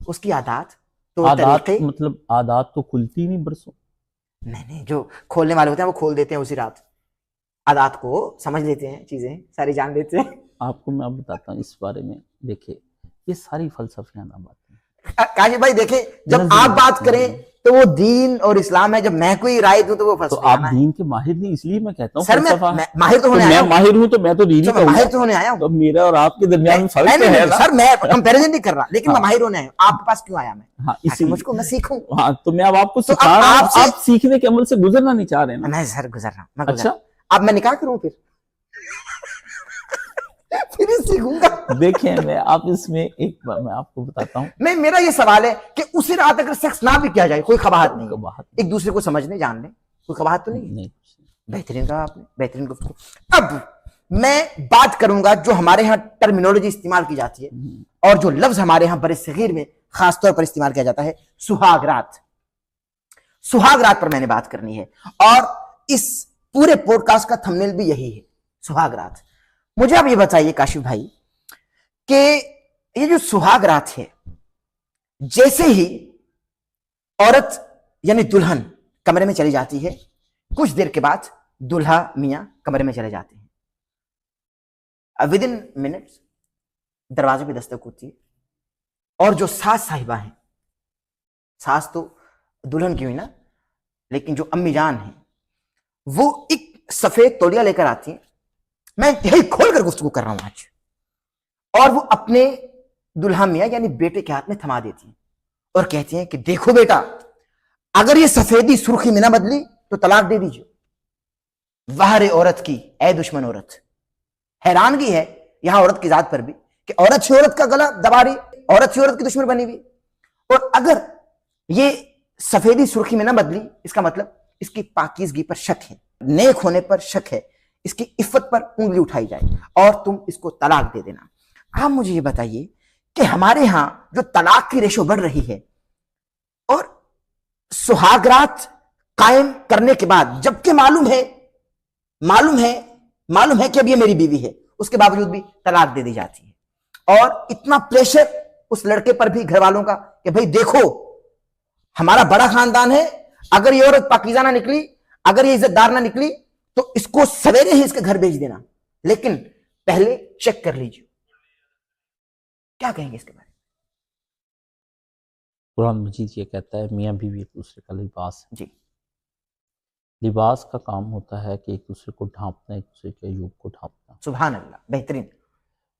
اس کی عادات، طور عادات، طریقے، مطلب عادات تو کھلتی نہیں برسوں۔ نہیں جو کھولنے والے ہوتے ہیں وہ کھول دیتے ہیں اسی رات، عادات کو سمجھ لیتے ہیں، چیزیں ساری جان لیتے ہیں۔ آپ کو میں اب بتاتا ہوں اس بارے میں، دیکھیں یہ ساری فلسفیانہ باتیں ہیں۔ کاشف بھائی دیکھیں، جب نظر آپ بات کریں تو وہ دین اور اسلام ہے، جب میں کوئی رائے دوں تو وہ تو آپ فلسفیانہ ہے۔ دین کے ماہر نہیں، اس لیے میں کہتا ہوں سر میں فلسفہ ہے۔ ماہر تو تو ہونے میں آیا ہوں، ماہر ہوں تو میں تو دین ہی میں کہوں ماہر گا، تو ہونے آیا ہوں، تو میرا اور آپ کے درمیان میں فرق تو ہے نا۔ سر میں کمپیریزن نہیں کر رہا، لیکن میں ماہر ہونے آیا ہوں۔ آپ کے پاس کیوں آیا میں؟ ہاں تاکہ مجھ کو میں سیکھوں۔ ہاں تو میں اب آپ کو تو اب سکھا رہا ہوں، آپ سے- آپ سیکھنے کے عمل سے گزرنا نہیں چاہ رہے نا۔ میں سر گزر رہا ہوں، میں گزر اچھا رہا ہوں۔ اب میں نکاح کروں پھر سیکھوں گا۔ دیکھیں، میں آپ اس میں ایک بار میں آپ کو بتاتا ہوں، نہیں، میرا یہ سوال ہے کہ اسی رات اگر سیکس نہ بھی کیا جائے کوئی قباحت نہیں ہے، قباحت ایک دوسرے کو سمجھنے جان لیں، کوئی قباحت تو نہیں ہے؟ نہیں۔ بہترین کہا آپ نے، بہترین گفتگو۔ اب میں بات کروں گا جو ہمارے ہاں ٹرمینالوجی استعمال کی جاتی ہے اور جو لفظ ہمارے ہاں بر صغیر میں خاص طور پر استعمال کیا جاتا ہے، سہاگ رات۔ سہاگ رات پر میں نے بات کرنی ہے اور اس پورے پوڈ کاسٹ کا تھمبنیل بھی یہی ہے، سہاگ رات۔ مجھے آپ یہ بتائیے کاشف بھائی کہ یہ جو سہاگ رات ہے، جیسے ہی عورت یعنی دلہن کمرے میں چلی جاتی ہے، کچھ دیر کے بعد دلہا میاں کمرے میں چلے جاتے ہیں، ود ان منٹس دروازے پہ دستک ہوتی ہے اور جو ساس صاحبہ ہیں، ساس تو دلہن کی ہوئی نا، لیکن جو امی جان ہیں وہ ایک سفید تولیہ لے کر آتی ہیں، میں یہی کھول کر گفتگو کر رہا ہوں آج، اور وہ اپنے دلہا میاں یعنی بیٹے کے ہاتھ میں تھما دیتی ہیں اور کہتی ہیں کہ دیکھو بیٹا، اگر یہ سفیدی سرخی میں نہ بدلی تو طلاق دے دیجیے۔ وہر عورت کی اے دشمن عورت۔ حیرانگی ہے یہاں عورت کی ذات پر بھی کہ عورت ہی عورت کا گلا دبا رہی، عورت ہی عورت کی دشمن بنی ہوئی، اور اگر یہ سفیدی سرخی میں نہ بدلی، اس کا مطلب اس کی پاکیزگی پر شک ہے، نیک ہونے پر شک ہے، اس کی عفت پر انگلی اٹھائی جائے اور تم اس کو طلاق دے دینا۔ آپ مجھے یہ بتائیے کہ ہمارے ہاں جو طلاق کی ریشو بڑھ رہی ہے اور سہاگرات قائم کرنے کے بعد، جبکہ معلوم ہے کہ اب یہ میری بیوی ہے، اس کے باوجود بھی طلاق دے دی جاتی ہے، اور اتنا پریشر اس لڑکے پر بھی گھر والوں کا کہ بھئی دیکھو ہمارا بڑا خاندان ہے، اگر یہ عورت پاکیزہ نہ نکلی، اگر یہ عزت دار نہ نکلی تو اس کو سویرے ہی اس کے گھر بھیج دینا، لیکن پہلے چیک کر لیجیے۔ کیا کہیں گے اس کے بارے میں؟ قرآن مجید یہ کہتا ہے میاں بیوی ایک دوسرے کا لباس ہے۔ جی، لباس کا کام ہوتا ہے کہ ایک دوسرے کو ڈھانپنا، ایک دوسرے کے عیوب کو ڈھانپنا، سبحان اللہ، بہترین۔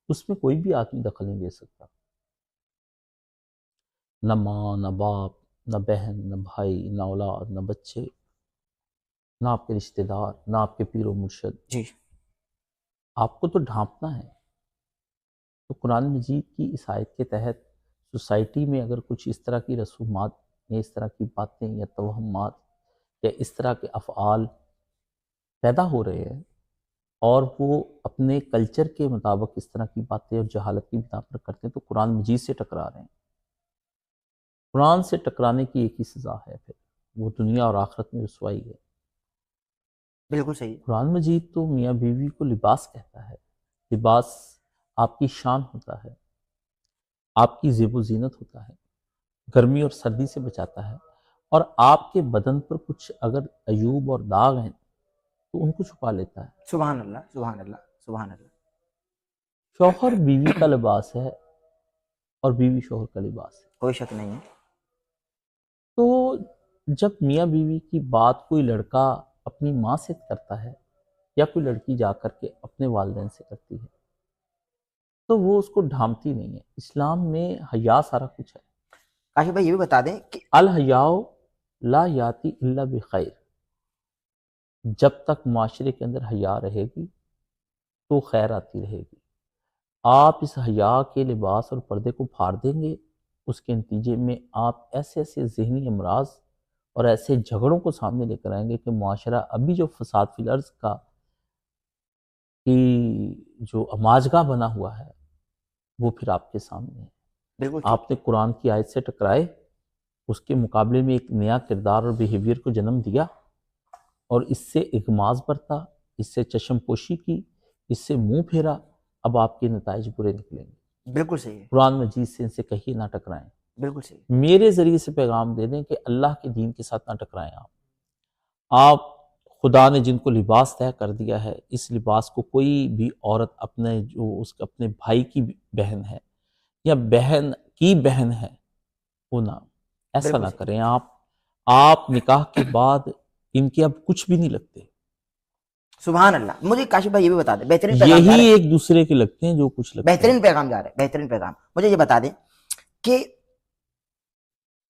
اس میں کوئی بھی آدمی دخل نہیں دے سکتا، نہ ماں، نہ باپ، نہ بہن، نہ بھائی، نہ اولاد، نہ بچے، نہ آپ کے رشتہ دار، نہ آپ کے پیر و مرشد۔ جی، آپ کو تو ڈھانپنا ہے۔ تو قرآن مجید کی اس آیت کے تحت سوسائٹی میں اگر کچھ اس طرح کی رسومات یا اس طرح کی باتیں یا توہمات یا اس طرح کے افعال پیدا ہو رہے ہیں اور وہ اپنے کلچر کے مطابق اس طرح کی باتیں اور جہالت کی بنا پر کرتے ہیں تو قرآن مجید سے ٹکرا رہے ہیں۔ قرآن سے ٹکرانے کی ایک ہی سزا ہے، پھر وہ دنیا اور آخرت میں رسوائی ہے۔ بالکل صحیح۔ قرآن مجید تو میاں بیوی کو لباس کہتا ہے۔ لباس آپ کی شان ہوتا ہے، آپ کی زیب و زینت ہوتا ہے، گرمی اور سردی سے بچاتا ہے، اور آپ کے بدن پر کچھ اگر عیوب اور داغ ہیں تو ان کو چھپا لیتا ہے۔ سبحان اللہ، سبحان اللہ، سبحان اللہ۔ شوہر بیوی کا لباس ہے اور بیوی شوہر کا لباس ہے۔ کوئی شک نہیں ہے۔ تو جب میاں بیوی کی بات کوئی لڑکا اپنی ماں سے کرتا ہے یا کوئی لڑکی جا کر کے اپنے والدین سے کرتی ہے تو وہ اس کو ڈھانپتی نہیں ہے۔ اسلام میں حیا سارا کچھ ہے۔ کاشف بھائی یہ بھی بتا دیں کہ الحیاء لا یاتی الا بخیر، جب تک معاشرے کے اندر حیا رہے گی تو خیر آتی رہے گی. آپ اس حیا کے لباس اور پردے کو پھاڑ دیں گے، اس کے نتیجے میں آپ ایسے ایسے ذہنی امراض اور ایسے جھگڑوں کو سامنے لے کر آئیں گے کہ معاشرہ ابھی جو فساد فی الارض کا کی جو اماجگاہ بنا ہوا ہے وہ پھر آپ کے سامنے ہے. بالکل ٹھیک. آپ نے قرآن کی آیت سے ٹکرائے، اس کے مقابلے میں ایک نیا کردار اور بیہیویئر کو جنم دیا، اور اس سے اغماض برتا، اس سے چشم پوشی کی، اس سے منہ پھیرا، اب آپ کے نتائج برے نکلیں گے. بالکل صحیح ہے. قرآن مجید سے ان سے کہیے نہ ٹکرائیں. بالکل صحیح. میرے ذریعے سے پیغام دے دیں کہ اللہ کے دین کے ساتھ نہ ٹکرائیں. آپ خدا نے جن کو لباس طے کر دیا ہے، اس لباس کو کوئی بھی عورت اپنے جو اس اپنے بھائی کی بہن ہے یا بہن کی بہن ہے وہ نہ ایسا بالکل نہ صحیح. کریں. آپ نکاح کے بعد ان کے اب کچھ بھی نہیں لگتے، سبحان اللہ. مجھے کاشف بھائی یہ بھی بتا دیں، بہترین پیغام جا یہی رہے ہیں. ایک دوسرے کے لگتے ہیں جو کچھ لگتے ہیں. بہترین پیغام جا رہے ہیں، بہترین پیغام. مجھے یہ بتا دیں کہ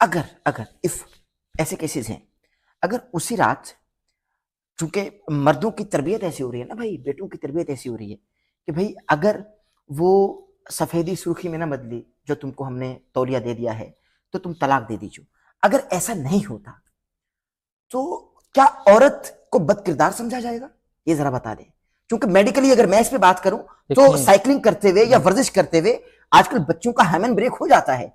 اگر ایسے کیسز ہیں، اگر اسی رات، چونکہ مردوں کی تربیت ایسی ہو رہی ہے نا بھائی، بیٹوں کی تربیت ایسی ہو رہی ہے کہ بھائی اگر وہ سفیدی سرخی میں نہ بدلی جو تم کو ہم نے تولیہ دے دیا ہے تو تم طلاق دے دیجو. اگر ایسا نہیں ہوتا تو کیا عورت کو بد کردار سمجھا جائے گا؟ یہ ذرا بتا دیں. کیونکہ میڈیکلی اگر میں اس پہ بات کروں تو دیکھیں، سائیکلنگ کرتے ہوئے یا ورزش کرتے ہوئے آج کل بچوں کا ہائمن بریک ہو جاتا ہے.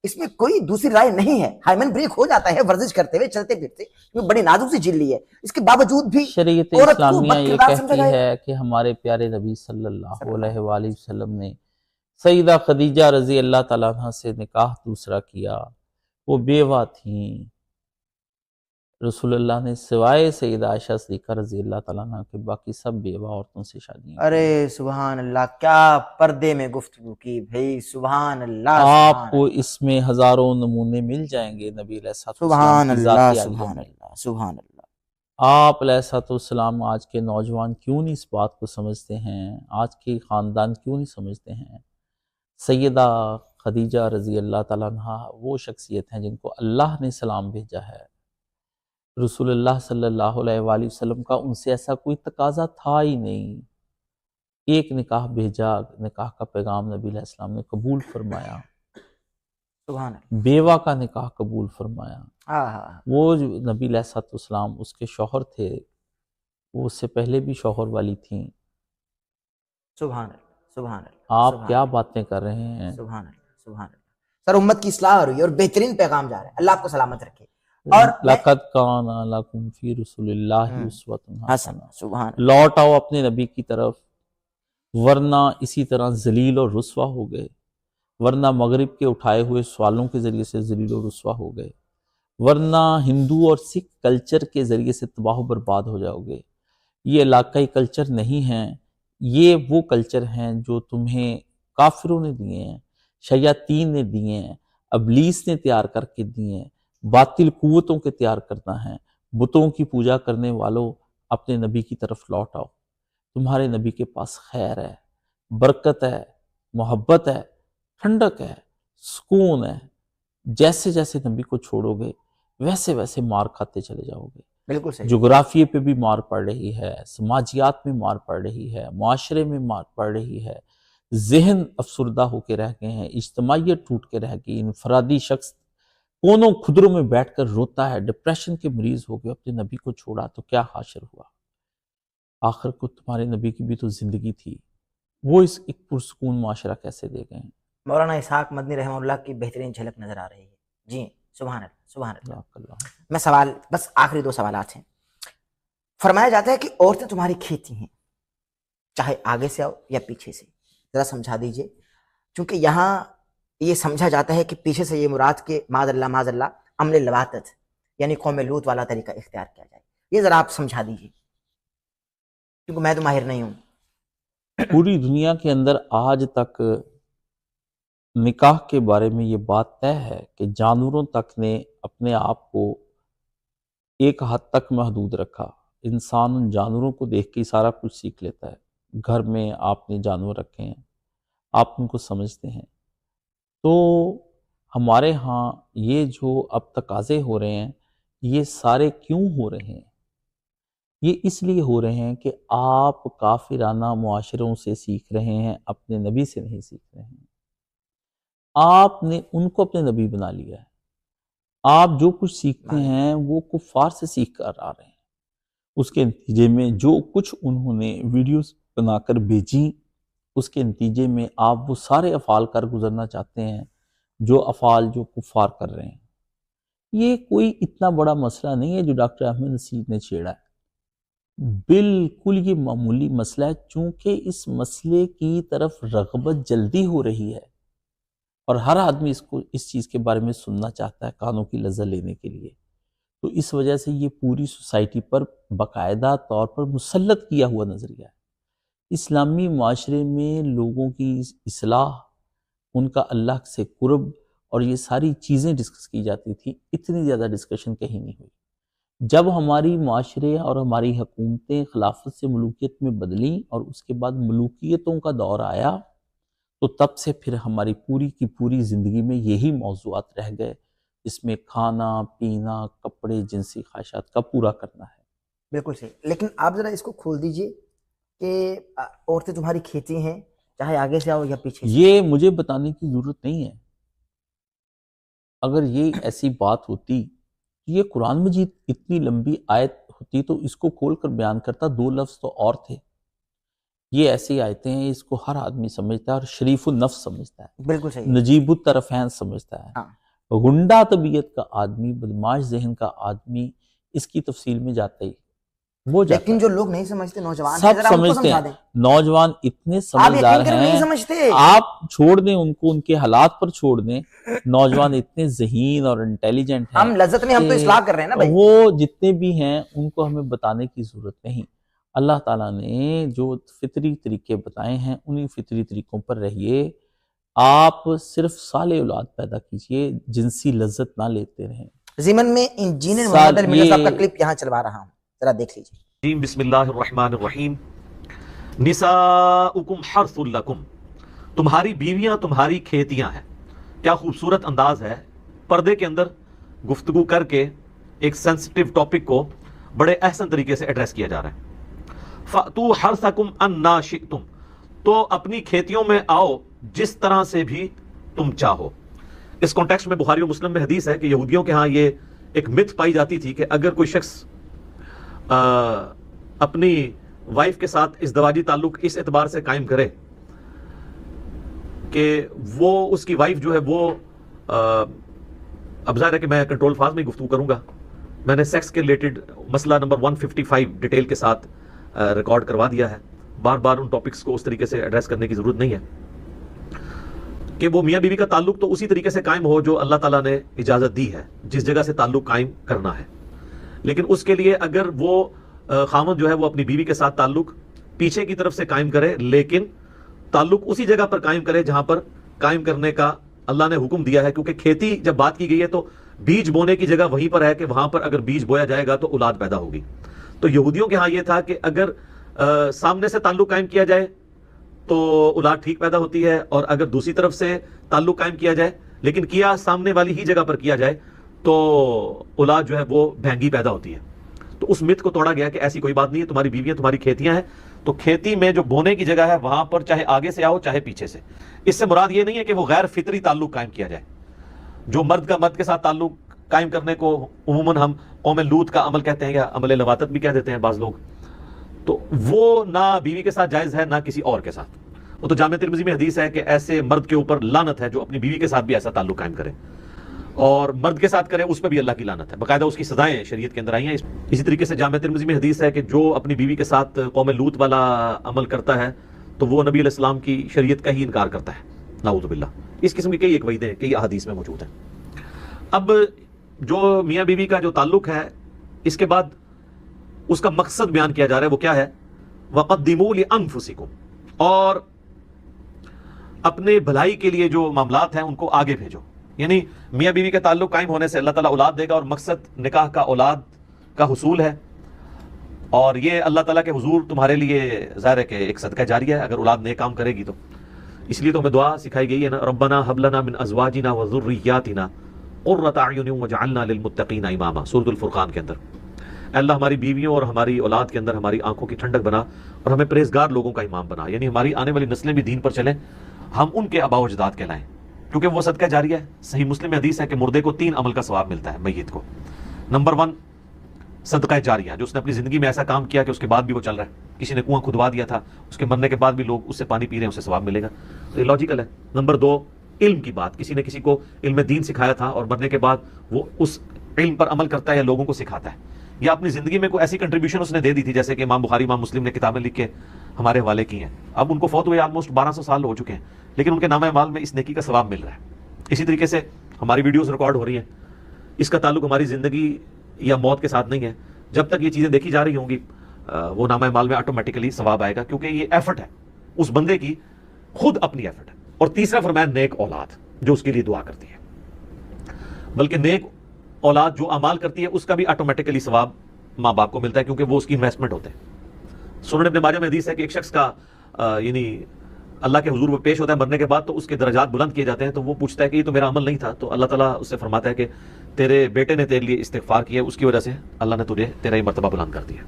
اس میں کوئی دوسری رائے نہیں ہے، ہائمن بریک ہو جاتا ہے ورزش کرتے ہوئے، چلتے پھرتے. بڑی نازک سی جھلی ہے، اس کے باوجود بھی شریعت عورت کو اسلامیہ بد یہ کردار سمجھا کہتی جائے گا. ہے کہ ہمارے پیارے نبی صلی اللہ علیہ وآلہ وسلم نے سیدہ خدیجہ رضی اللہ تعالیٰ عنہ سے نکاح دوسرا کیا، وہ بیوہ تھیں. رسول اللہ نے سوائے سیدہ عائشہ صدیقہ رضی اللہ تعالیٰ عنہ کے باقی سب بیوہ عورتوں سے شادیاں کی. ارے سبحان اللہ، کیا پردے میں گفتگو کی بھائی. سبحان اللہ. آپ کو اس میں ہزاروں نمونے مل جائیں گے نبی علیہ السلام سبحان کی اللہ. ذاتی عالیہ سبحان میں. اللہ. سبحان اللہ. آپ علیہ السلام آج کے نوجوان کیوں نہیں اس بات کو سمجھتے ہیں؟ آج کے خاندان کیوں نہیں سمجھتے ہیں؟ سیدہ خدیجہ رضی اللہ تعالیٰ عنہ وہ شخصیت ہیں جن کو اللہ نے سلام بھیجا ہے. رسول اللہ صلی اللہ علیہ وآلہ وسلم کا ان سے ایسا کوئی تقاضا تھا ہی نہیں. ایک نکاح بھیجا، نکاح کا پیغام نبی علیہ السلام نے قبول فرمایا، سبحان اللہ. بیوہ کا نکاح قبول فرمایا. ہاں. وہ جو نبی علیہ السلام اس کے شوہر تھے، وہ اس سے پہلے بھی شوہر والی تھیں. سبحان اللہ. سبحان اللہ. آپ کیا باتیں کر رہے ہیں؟ سبحان اللہ. سبحان اللہ. سر امت کی اصلاح ہو رہی ہے اور بہترین پیغام جا رہا ہے. اللہ آپ کو سلامت رکھے. اور لَقَدْ كَانَ لَكُمْ فِي رُسُولِ اللَّهِ أُسْوَةٌ حسن. حَسَنَةٌ. سبحان. لوٹ آؤ اپنے نبی کی طرف، ورنہ اسی طرح ذلیل اور رسوا ہو گئے، ورنہ مغرب کے اٹھائے ہوئے سوالوں کے ذریعے سے ذلیل و رسوا ہو گئے، ورنہ ہندو اور سکھ کلچر کے ذریعے سے تباہ و برباد ہو جاؤ گے. یہ علاقائی کلچر نہیں ہیں، یہ وہ کلچر ہیں جو تمہیں کافروں نے دیے ہیں، شیاطین نے دیے ہیں، ابلیس نے تیار کر کے دیے ہیں. باطل قوتوں کے تیار کرنا ہے. بتوں کی پوجا کرنے والوں، اپنے نبی کی طرف لوٹ آؤ. تمہارے نبی کے پاس خیر ہے، برکت ہے، محبت ہے، ٹھنڈک ہے، سکون ہے. جیسے جیسے نبی کو چھوڑو گے ویسے ویسے مار کھاتے چلے جاؤ گے. بالکل صحیح. جغرافیے پہ بھی مار پڑ رہی ہے، سماجیات میں مار پڑ رہی ہے، معاشرے میں مار پڑ رہی ہے. ذہن افسردہ ہو کے رہ گئے ہیں، اجتماعیت ٹوٹ کے رہ گئی. انفرادی شخص کونوں خدروں میں بیٹھ کر روتا ہے، ڈپریشن کے مریض ہو گئے. اپنے نبی کو چھوڑا تو کیا حاصل ہوا؟ آخر کو تمہارے نبی کی بھی تو زندگی تھی، وہ اس ایک پرسکون معاشرہ کیسے دے گئے ہیں؟ مولانا اسحاق مدنی رحمہ اللہ کی بہترین جھلک نظر آ رہی ہے. جی سبحان اللہ. سبحان اللہ. میں سوال، بس آخری 2 سوالات ہیں. فرمایا جاتا ہے کہ عورتیں تمہاری کھیتی ہیں، چاہے آگے سے آؤ یا پیچھے سے. ذرا سمجھا دیجئے، کیونکہ یہاں یہ سمجھا جاتا ہے کہ پیچھے سے یہ مراد کہ معاذ اللہ عمل لواطت یعنی قوم لوط والا طریقہ اختیار کیا جائے. یہ ذرا آپ سمجھا دیجئے، کیونکہ میں تو ماہر نہیں ہوں. پوری دنیا کے اندر آج تک نکاح کے بارے میں یہ بات طے ہے کہ جانوروں تک نے اپنے آپ کو ایک حد تک محدود رکھا. انسان ان جانوروں کو دیکھ کے سارا کچھ سیکھ لیتا ہے. گھر میں آپ نے جانور رکھے ہیں، آپ ان کو سمجھتے ہیں. تو ہمارے ہاں یہ جو اب تقاضے ہو رہے ہیں یہ سارے کیوں ہو رہے ہیں؟ یہ اس لیے ہو رہے ہیں کہ آپ کافرانہ معاشروں سے سیکھ رہے ہیں، اپنے نبی سے نہیں سیکھ رہے ہیں۔ آپ نے ان کو اپنے نبی بنا لیا ہے۔ آپ جو کچھ سیکھتے ہیں وہ کفار سے سیکھ کر آ رہے ہیں۔ اس کے نتیجے میں جو کچھ انہوں نے ویڈیوز بنا کر بھیجی، اس کے نتیجے میں آپ وہ سارے افعال کر گزرنا چاہتے ہیں جو افعال جو کفار کر رہے ہیں۔ یہ کوئی اتنا بڑا مسئلہ نہیں ہے جو ڈاکٹر احمد نصیر نے چھیڑا ہے، بالکل یہ معمولی مسئلہ ہے، چونکہ اس مسئلے کی طرف رغبت جلدی ہو رہی ہے اور ہر آدمی اس چیز کے بارے میں سننا چاہتا ہے کانوں کی لذت لینے کے لیے، تو اس وجہ سے یہ پوری سوسائٹی پر باقاعدہ طور پر مسلط کیا ہوا نظریہ ہے۔ اسلامی معاشرے میں لوگوں کی اصلاح، ان کا اللہ سے قرب اور یہ ساری چیزیں ڈسکس کی جاتی تھی، اتنی زیادہ ڈسکشن کہیں نہیں ہوئی۔ جب ہماری معاشرے اور ہماری حکومتیں خلافت سے ملوکیت میں بدلیں اور اس کے بعد ملوکیتوں کا دور آیا، تو تب سے پھر ہماری پوری کی پوری زندگی میں یہی موضوعات رہ گئے، اس میں کھانا پینا کپڑے جنسی خواہشات کا پورا کرنا ہے۔ بالکل صحیح، لیکن آپ ذرا اس کو کھول دیجئے کہ عورتیں تمہاری کھیتی ہیں، چاہے آگے سے آؤ یا پیچھے سے۔ یہ مجھے بتانے کی ضرورت نہیں ہے۔ اگر یہ ایسی بات ہوتی، یہ قرآن مجید اتنی لمبی آیت ہوتی تو اس کو کھول کر بیان کرتا، 2 لفظ تو اور تھے۔ یہ ایسی آیتیں ہیں، اس کو ہر آدمی سمجھتا ہے اور شریف النفس سمجھتا ہے، بالکل صحیح، نجیب الطرفین سمجھتا ہے۔ ہاں، غنڈہ طبیعت کا آدمی، بدماش ذہن کا آدمی اس کی تفصیل میں جاتا ہی وہ جاتا لیکن ہے۔ جو لوگ نہیں سمجھتے نوجوان ہیں، سب ذرا ان کو سمجھتے سمجھا ہیں، دیں۔ نوجوان اتنے آپ سمجھدار یقین کریں نہیں ہیں، سمجھتے۔ آپ چھوڑ دیں ان کو، ان کے حالات پر چھوڑ دیں، نوجوان اتنے ذہین اور انٹیلیجنٹ ہیں ہم لذت نہیں، ہم تو کہ اصلاح کر رہے ہیں نا بھائی۔ وہ جتنے بھی ہیں ان کو ہمیں بتانے کی ضرورت نہیں۔ اللہ تعالیٰ نے جو فطری طریقے بتائے ہیں انہی فطری طریقوں پر رہیے۔ آپ صرف صالح اولاد پیدا کیجئے، جنسی لذت نہ لیتے رہیں۔ ضمن میں انجینئر محمد علی مرزا صاحب کا کلپ یہاں چلوا رہا ہوں، ذرا دیکھ لیجیے۔ بسم اللہ الرحمن الرحیم۔ نساؤکم حرث لکم، تمہاری بیویاں تمہاری کھیتیاں ہیں۔ کیا خوبصورت انداز ہے، پردے کے اندر گفتگو کر کے ایک سینسٹیو ٹاپک کو بڑے احسن طریقے سے ایڈریس کیا جا رہا ہے۔ فَأْتُوا حَرْثَكُمْ أَنَّا شِئْتُمْ، تو اپنی کھیتیوں میں آؤ جس طرح سے بھی تم چاہو۔ اس کانٹیکسٹ میں بخاری و مسلم میں حدیث ہے کہ یہودیوں کے ہاں یہ ایک مت پائی جاتی تھی کہ اگر کوئی شخص اپنی وائف کے ساتھ ازدواجی تعلق اس اعتبار سے قائم کرے کہ وہ اس کی وائف جو ہے وہ اب ظاہر ہے کہ میں کنٹرول فاز میں گفتگو کروں گا، میں نے سیکس کے ریلیٹڈ مسئلہ نمبر 155 ڈیٹیل کے ساتھ ریکارڈ کروا دیا ہے، بار بار ان ٹاپکس کو اس طریقے سے ایڈریس کرنے کی ضرورت نہیں ہے کہ وہ میاں بیوی کا تعلق تو اسی طریقے سے قائم ہو جو اللہ تعالیٰ نے اجازت دی ہے، جس جگہ سے تعلق قائم کرنا ہے، لیکن اس کے لیے اگر وہ خاوند جو ہے وہ اپنی بیوی کے ساتھ تعلق پیچھے کی طرف سے قائم کرے، لیکن تعلق اسی جگہ پر قائم کرے جہاں پر قائم کرنے کا اللہ نے حکم دیا ہے، کیونکہ کھیتی جب بات کی گئی ہے تو بیج بونے کی جگہ وہیں پر ہے کہ وہاں پر اگر بیج بویا جائے گا تو اولاد پیدا ہوگی۔ تو یہودیوں کے ہاں یہ تھا کہ اگر سامنے سے تعلق قائم کیا جائے تو اولاد ٹھیک پیدا ہوتی ہے، اور اگر دوسری طرف سے تعلق قائم کیا جائے لیکن کیا سامنے والی ہی جگہ پر کیا جائے تو اولاد جو ہے وہ بھینگی پیدا ہوتی ہے۔ تو اس مت کو توڑا گیا کہ ایسی کوئی بات نہیں ہے، تمہاری بیویاں تمہاری کھیتیاں ہیں، تو کھیتی میں جو بونے کی جگہ ہے وہاں پر چاہے آگے سے آؤ چاہے پیچھے سے۔ اس سے مراد یہ نہیں ہے کہ وہ غیر فطری تعلق قائم کیا جائے، جو مرد کا مرد کے ساتھ تعلق قائم کرنے کو عموماً ہم قوم لوط کا عمل کہتے ہیں یا عمل لواطت بھی کہہ دیتے ہیں بعض لوگ، تو وہ نہ بیوی کے ساتھ جائز ہے نہ کسی اور کے ساتھ۔ وہ تو جامع ترمذی میں حدیث ہے کہ ایسے مرد کے اوپر لعنت ہے جو اپنی بیوی کے ساتھ بھی ایسا تعلق قائم کرے، اور مرد کے ساتھ کرے اس پہ بھی اللہ کی لعنت ہے، باقاعدہ اس کی سزائیں شریعت کے اندر آئی ہیں۔ اسی طریقے سے جامع ترمذی میں حدیث ہے کہ جو اپنی بیوی کے ساتھ قوم لوط والا عمل کرتا ہے تو وہ نبی علیہ السلام کی شریعت کا ہی انکار کرتا ہے، نعوذ باللہ۔ اس قسم کی کئی ایک وعیدیں کئی احادیث میں موجود ہیں۔ اب جو میاں بیوی کا جو تعلق ہے، اس کے بعد اس کا مقصد بیان کیا جا رہا ہے، وہ کیا ہے؟ وَقَدِّمُوا لِأَنفُسِكُمْ، اور اپنے بھلائی کے لیے جو معاملات ہیں ان کو آگے بھیجو، یعنی میاں بیوی کے تعلق قائم ہونے سے اللہ تعالیٰ اولاد دے گا، اور مقصد نکاح کا اولاد کا حصول ہے، اور یہ اللہ تعالیٰ کے حضور تمہارے لیے ظاہر ہے کہ ایک صدقہ جاریہ ہے اگر اولاد نیک کام کرے گی تو۔ اس لیے تو ہمیں دعا سکھائی گئی ہے نا، ربنا حب لنا من ازواجنا وذریاتنا قرۃ اعین واجعلنا للمتقین اماما، سورۃ الفرقان کے اندر. اے اللہ ہماری بیویوں اور ہماری اولاد کے اندر ہماری آنکھوں کی ٹھنڈک بنا اور ہمیں پرہیزگار لوگوں کا امام بنا، یعنی ہماری آنے والی نسلیں بھی دین پر چلیں، ہم ان کے آباء و اجداد کہلائیں، کیونکہ وہ صدقہ جاریہ ہے. صحیح مسلم میں حدیث ہے کہ مردے کو 3 عمل کا ثواب ملتا ہے میت کو. نمبر 1 صدقہ جاریہ، جو اس نے اپنی زندگی میں ایسا کام کیا کہ اس کے بعد بھی وہ چل رہا ہے. کسی نے کنواں کھدوا دیا تھا، اس کے مرنے کے بعد بھی لوگ اس سے پانی پی رہے ہیں، اسے ثواب ملے گا. تو یہ لاجیکل ہے. نمبر 2 علم کی بات، کسی نے کسی کو علم دین سکھایا تھا اور مرنے کے بعد وہ اس علم پر عمل کرتا ہے یا لوگوں کو سکھاتا ہے، یا اپنی زندگی میں کوئی ایسی کنٹریبیوشن اس نے دے دی تھی، جیسے کہ امام بخاری امام مسلم نے کتابیں لکھ کے ہمارے حوالے کی ہیں. اب ان کو فوت ہوئے آلموسٹ 1200 سال ہو چکے ہیں، لیکن ان کے نامہ اعمال میں اس نیکی کا ثواب مل رہا ہے. اسی طریقے سے ہماری ویڈیوز ریکارڈ ہو رہی ہیں، اس کا تعلق ہماری زندگی یا موت کے ساتھ نہیں ہے. جب تک یہ چیزیں دیکھی جا رہی ہوں گی وہ نامہ اعمال میں آٹومیٹکلی ثواب آئے گا، کیونکہ یہ ایفرٹ ہے اس بندے کی، خود اپنی ایفرٹ ہے. اور تیسرا فرمایا نیک اولاد جو اس کے لیے دعا کرتی ہے، بلکہ نیک اولاد جو اعمال کرتی ہے اس کا بھی آٹومیٹکلی ثواب ماں باپ کو ملتا ہے، کیونکہ وہ اس کی انویسٹمنٹ ہوتے ہیں. سنن ابن ماجہ میں حدیث ہے کہ ایک شخص کا یعنی اللہ کے حضور وہ پیش ہوتا ہے مرنے کے بعد، تو اس کے درجات بلند کیے جاتے ہیں. تو وہ پوچھتا ہے کہ یہ تو میرا عمل نہیں تھا، تو اللہ تعالیٰ اس سے فرماتا ہے کہ تیرے بیٹے نے تیرے لیے استغفار کیا، اس کی وجہ سے اللہ نے تجھے تیرا یہ مرتبہ بلند کر دیا.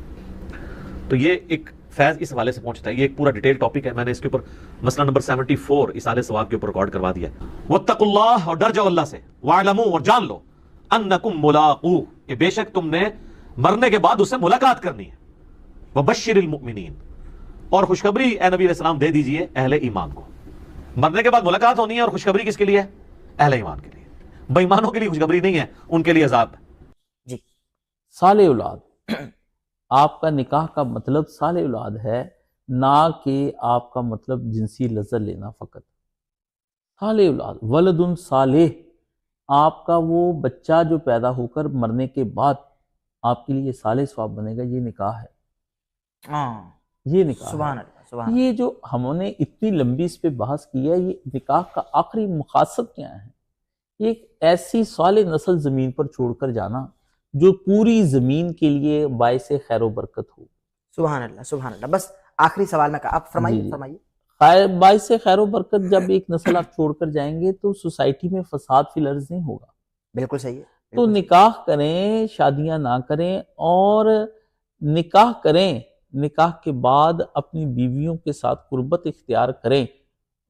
تو یہ ایک فیض اس حوالے سے پہنچتا ہے. یہ ایک پورا ڈیٹیل ٹاپک ہے، میں نے اس کے اوپر مسئلہ نمبر 74 ایصال ثواب کے اوپر ریکارڈ کروا دیا. واتقوا اللہ، اور ڈر جاؤ اللہ سے، واعلموا، اور جان لو، انکم ملاقوہ، کہ بے شک تم نے مرنے کے بعد اس سے ملاقات کرنی ہے. وبشر المؤمنین، اور خوشخبری اے نبی علیہ السلام دے دیجئے اہل ایمان کو. مرنے کے بعد ملاقات ہونی ہے، اور خوشخبری کس کے لیے ہے؟ اہل ایمان کے لیے. بے ایمانوں کے لیے خوشخبری نہیں ہے، ان کے لیے عذاب ہے. جی صالح اولاد، آپ کا نکاح کا مطلب صالح اولاد ہے، نہ کہ آپ کا مطلب جنسی لذت لینا فقط. صالح اولاد، ولد صالح، آپ کا وہ بچہ جو پیدا ہو کر مرنے کے بعد آپ کے لیے صالح ثواب بنے گا. یہ نکاح ہے، ہاں یہ نکاح سبحان ہے. اللہ سبحان اللہ. یہ جو ہم نے اتنی لمبی اس پہ بحث کی ہے، یہ نکاح کا آخری مقاصد کیا ہے؟ ایک ایسی صالح نسل زمین پر چھوڑ کر جانا جو پوری زمین کے لیے باعث خیر و برکت ہو. سبحان اللہ سبحان اللہ. بس آخری سوال میں کہا، آپ فرمائیے جی. فرمائیے. باعث خیر و برکت جب ایک نسل آپ چھوڑ کر جائیں گے تو سوسائٹی میں فساد فی الارض نہیں ہوگا. بالکل صحیح ہے. تو نکاح کریں، شادیاں نہ کریں، اور نکاح کریں، نکاح کے بعد اپنی بیویوں کے ساتھ قربت اختیار کریں،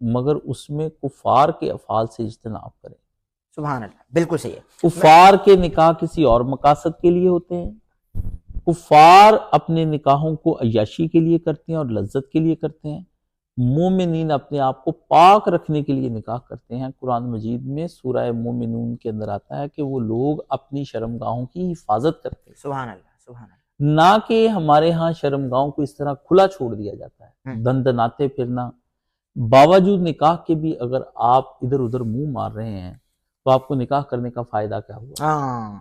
مگر اس میں کفار کے افعال سے اجتناب کریں. سبحان اللہ، بالکل صحیح ہے. کفار کے نکاح کسی اور مقاصد کے لیے ہوتے ہیں. کفار اپنے نکاحوں کو عیاشی کے لیے کرتے ہیں اور لذت کے لیے کرتے ہیں. مومنین اپنے آپ کو پاک رکھنے کے لیے نکاح کرتے ہیں. قرآن مجید میں سورہ مومنون کے اندر آتا ہے کہ وہ لوگ اپنی شرمگاہوں کی حفاظت کرتے ہیں. سبحان اللہ سبحان اللہ. نہ کہ ہمارے ہاں شرمگاہوں کو اس طرح کھلا چھوڑ دیا جاتا ہے، دن دناتے پھرنا. باوجود نکاح کے بھی اگر آپ ادھر ادھر منہ مار رہے ہیں تو آپ کو نکاح کرنے کا فائدہ کیا ہوا؟ ہاں،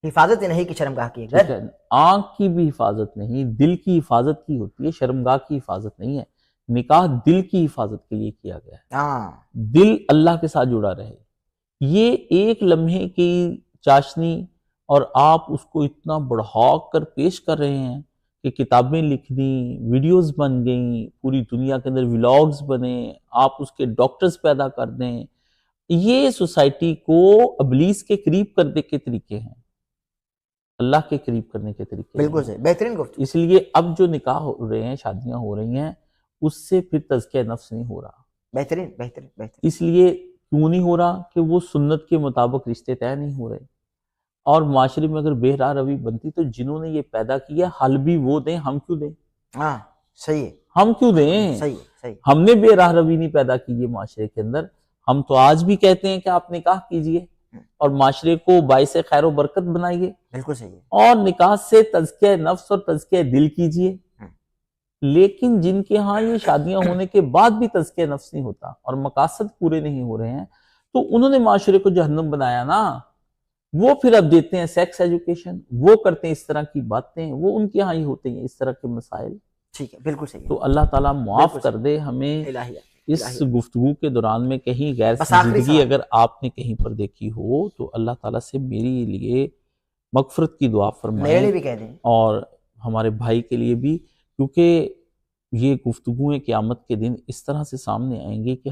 حفاظت نہیں کی شرمگاہ کی. ٹھیک ہے، آنکھ کی بھی حفاظت نہیں، دل کی حفاظت کی ہوتی ہے، شرمگاہ کی حفاظت نہیں ہے. نکاح دل کی حفاظت کے لیے کیا گیا ہے. ہاں دل اللہ کے ساتھ جڑا رہے. یہ ایک لمحے کی چاشنی، اور آپ اس کو اتنا بڑھا کر پیش کر رہے ہیں کہ کتابیں لکھ دیں، ویڈیوز بن گئیں، پوری دنیا کے اندر ولاگز بنے، آپ اس کے ڈاکٹرز پیدا کر دیں. یہ سوسائٹی کو ابلیس کے قریب کرنے کے طریقے ہیں، اللہ کے قریب کرنے کے طریقے. بالکل صحیح، بہترین گفتگو. اس لیے اب جو نکاح ہو رہے ہیں، شادیاں ہو رہی ہیں، اس سے پھر تزکیہ نفس نہیں ہو رہا. بہترین بہترین بہترین. اس لیے کیوں نہیں ہو رہا کہ وہ سنت کے مطابق رشتے طے نہیں ہو رہے. اور معاشرے میں اگر بے راہ روی بنتی تو جنہوں نے یہ پیدا کیا حل بھی وہ دیں، ہم کیوں دیں؟ ہاں صحیح ہے. ہم کیوں دیں؟ صحیح صحیح. ہم نے بے راہ روی نہیں پیدا کی ہے معاشرے کے اندر. ہم تو آج بھی کہتے ہیں کہ آپ نکاح کیجئے اور معاشرے کو باعث خیر و برکت بنائیے. بالکل صحیح ہے. اور نکاح سے تزکیہ نفس اور تزکیہ دل کیجئے. لیکن جن کے ہاں یہ شادیاں ہونے کے بعد بھی تزکیہ نفس نہیں ہوتا اور مقاصد پورے نہیں ہو رہے ہیں، تو انہوں نے معاشرے کو جہنم بنایا نا. وہ پھر اب دیتے ہیں سیکس ایجوکیشن، وہ کرتے ہیں اس طرح کی باتیں، وہ ان کے ہاں ہی ہوتے ہیں اس طرح کے مسائل. ٹھیک ہے، بالکل صحیح ہے. تو اللہ تعالیٰ معاف کر دے ہمیں. اس گفتگو کے دوران میں کہیں غیر سنجیدگی اگر آپ نے کہیں پر دیکھی ہو تو اللہ تعالیٰ سے میری لیے مغفرت کی دعا فرمائیں، میرے لیے بھی کہہ دیں، اور ہمارے بھائی کے لیے بھی، کیونکہ یہ گفتگویں قیامت کے دن اس طرح سے سامنے آئیں گے کہ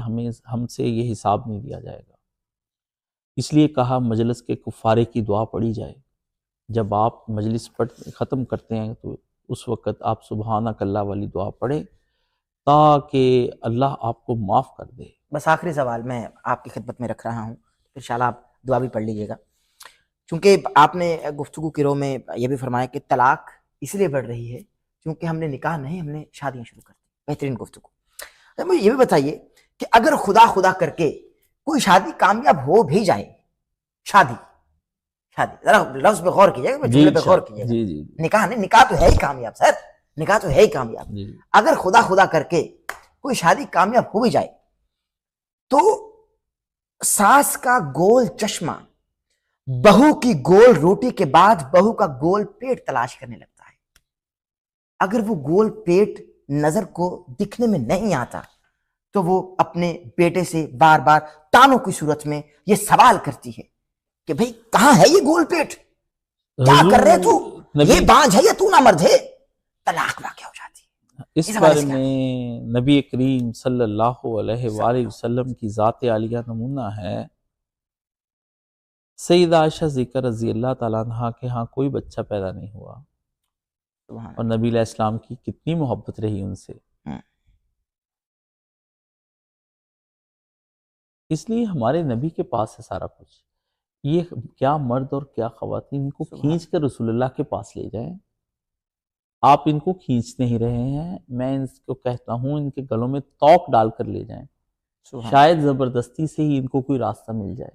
ہم سے یہ حساب نہیں لیا جائے گا۔ اس لیے کہا مجلس کے کفارے کی دعا پڑھی جائے۔ جب آپ مجلس ختم کرتے ہیں تو اس وقت آپ سبحانک اللہ والی دعا پڑھیں تاکہ اللہ آپ کو معاف کر دے۔ بس آخری سوال میں آپ کی خدمت میں رکھ رہا ہوں، انشاءاللہ آپ دعا بھی پڑھ لیجیے گا، چونکہ آپ نے گفتگو کی رو میں یہ بھی فرمایا کہ طلاق اس لیے بڑھ رہی ہے کیونکہ ہم نے نکاح نہیں، ہم نے شادیاں شروع کر دی۔ بہترین گفتگو۔ تو مجھے یہ بھی بتائیے کہ اگر خدا کر کے کوئی شادی کامیاب ہو بھی جائے، شادی ذرا لفظ پہ غور کیجیے گا، جملے پہ غور کیجیے گا، جی نکاح نہیں، نکاح تو ہے ہی کامیاب سر، نکاح تو ہے ہی کامیاب۔ جی اگر خدا کر کے کوئی شادی کامیاب ہو بھی جائے تو ساس کا گول چشمہ بہو کی گول روٹی کے بعد بہو کا گول پیٹ تلاش کرنے لگتا ہے۔ اگر وہ گول پیٹ نظر کو دکھنے میں نہیں آتا تو وہ اپنے بیٹے سے بار بار تانوں کی صورت میں یہ سوال کرتی ہے کہ بھئی کہاں ہے یہ گول پیٹ، کیا کر رہے تو، یہ بانجھ ہے یا تو نہ مرد ہے، طلاق واقع ہو جاتی ہے۔ اس بارے میں نبی کریم صلی اللہ علیہ وآلہ وسلم کی ذات عالیہ نمونہ ہے۔ سیدہ عائشہ ذکر رضی اللہ تعالیٰ عنہ کے ہاں کوئی بچہ پیدا نہیں ہوا، اور نبی علیہ السلام کی کتنی محبت رہی ان سے۔ اس لیے ہمارے نبی کے پاس ہے سارا کچھ۔ یہ کیا مرد اور کیا خواتین ان کو کھینچ کر رسول اللہ کے پاس لے جائیں۔ آپ ان کو کھینچ نہیں رہے ہیں، میں ان کو کہتا ہوں ان کے گلوں میں توق ڈال کر لے جائیں، شاید زبردستی سے ہی ان کو کوئی راستہ مل جائے۔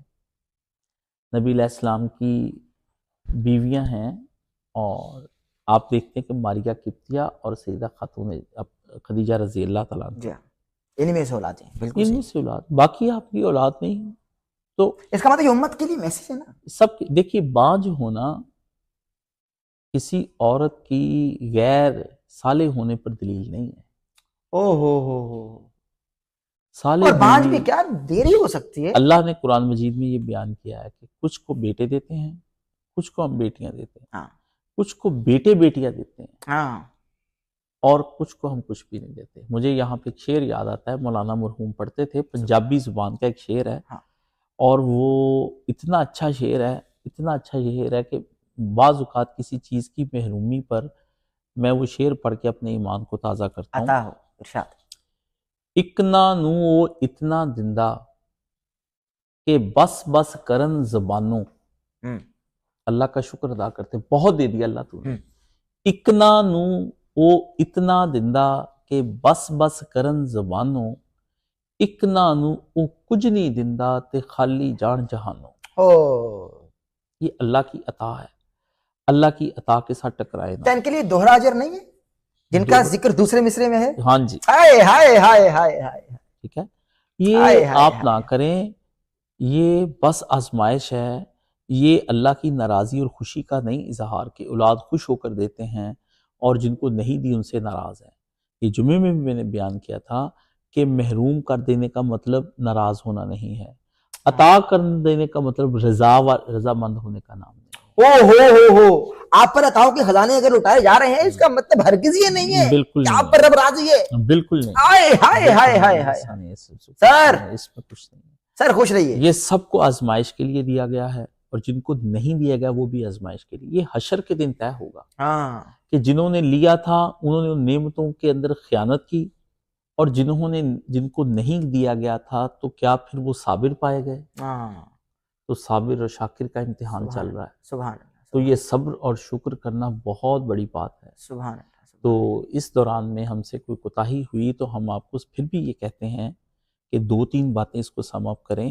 نبی علیہ السلام کی بیویاں ہیں، اور آپ دیکھتے ہیں کہ ماریہ قبطیہ اور سیدہ خاتون خدیجہ رضی اللہ تعالیٰ عنہ، انہی میں سے اولاد ہیں، بالکل ان میں سے اولاد، باقی آپ کی اولاد نہیں۔ تو اس کا مطلب یہ امت کے لیے میسج ہے نا۔ سب دیکھیے، بانجھ ہونا کسی عورت کی غیر صالح ہونے پر دلیل نہیں ہے۔ صالح اور بانجھ ہونے، بھی کیا دیر ہی ہو سکتی ہے۔ اللہ نے قرآن مجید میں یہ بیان کیا ہے کہ کچھ کو بیٹے دیتے ہیں، کچھ کو ہم بیٹیاں دیتے ہیں، کچھ کو بیٹے بیٹیاں دیتے ہیں، اور کچھ کو ہم کچھ بھی نہیں دیتے۔ مجھے یہاں پہ ایک شعر یاد آتا ہے، مولانا مرحوم پڑھتے تھے، پنجابی زبان کا ایک شعر ہے، اور وہ اتنا اچھا شعر ہے، اتنا اچھا شعر ہے کہ بعض اوقات کسی چیز کی محرومی پر میں وہ شعر پڑھ کے اپنے ایمان کو تازہ کرتا ہوں۔ عطا ہو ارشاد۔ اکنا نو او اتنا دندہ کہ بس بس کرن زبانوں، اللہ کا شکر ادا کرتے، بہت دے دیا اللہ تو نے۔ اکنا نو او اتنا دندہ کہ بس بس کرن زبانوں، اکنا نو او کچھ نہیں دندہ تے خالی جان جہانوں۔ یہ اللہ کی عطا ہے، اللہ کی عطا کے ساتھ ٹکرائے نہ۔ ان کے لیے دوہرا اجر نہیں ہے جن کا ذکر دوسرے مصرے میں ہے؟ ہاں جی، ہائے ہائے ہائے ہائے ہائے، ٹھیک ہے، یہ آپ نہ کریں، یہ بس آزمائش ہے، یہ اللہ کی ناراضی اور خوشی کا نہیں اظہار کہ اولاد خوش ہو کر دیتے ہیں اور جن کو نہیں دی ان سے ناراض ہیں۔ یہ جمعے میں بھی میں نے بیان کیا تھا کہ محروم کر دینے کا مطلب ناراض ہونا نہیں ہے، عطا کر دینے کا مطلب رضا مند ہونے کا نام نہیں ہے۔ آپ پر عطاؤں کے خزانے اگر اٹھائے جا رہے ہیں اس کا مطلب ہرگز یہ نہیں ہے بالکل کہ آپ پر رب راضی ہے۔ بالکل نہیں، ہائے ہائے ہائے ہائے ہائے، سر اس میں کچھ نہیں ہے۔ سر خوش رہیے۔ یہ سب کو آزمائش کے لیے دیا گیا ہے، اور جن کو نہیں دیا گیا وہ بھی آزمائش کے لیے۔ یہ حشر کے دن طے ہوگا کہ جنہوں نے لیا تھا انہوں نے ان نعمتوں کے اندر خیانت کی، اور جن کو نہیں دیا گیا تھا تو کیا پھر وہ صابر پائے گئے؟ تو صابر اور شاکر کا امتحان چل رہا ہے۔ سبحان اللہ۔ تو یہ صبر اور شکر کرنا بہت بڑی بات ہے۔ سبحان اللہ۔ تو اس دوران میں ہم سے کوئی کوتاہی ہوئی تو ہم آپ کو پھر بھی یہ کہتے ہیں کہ 2-3 باتیں اس کو سم اپ کریں۔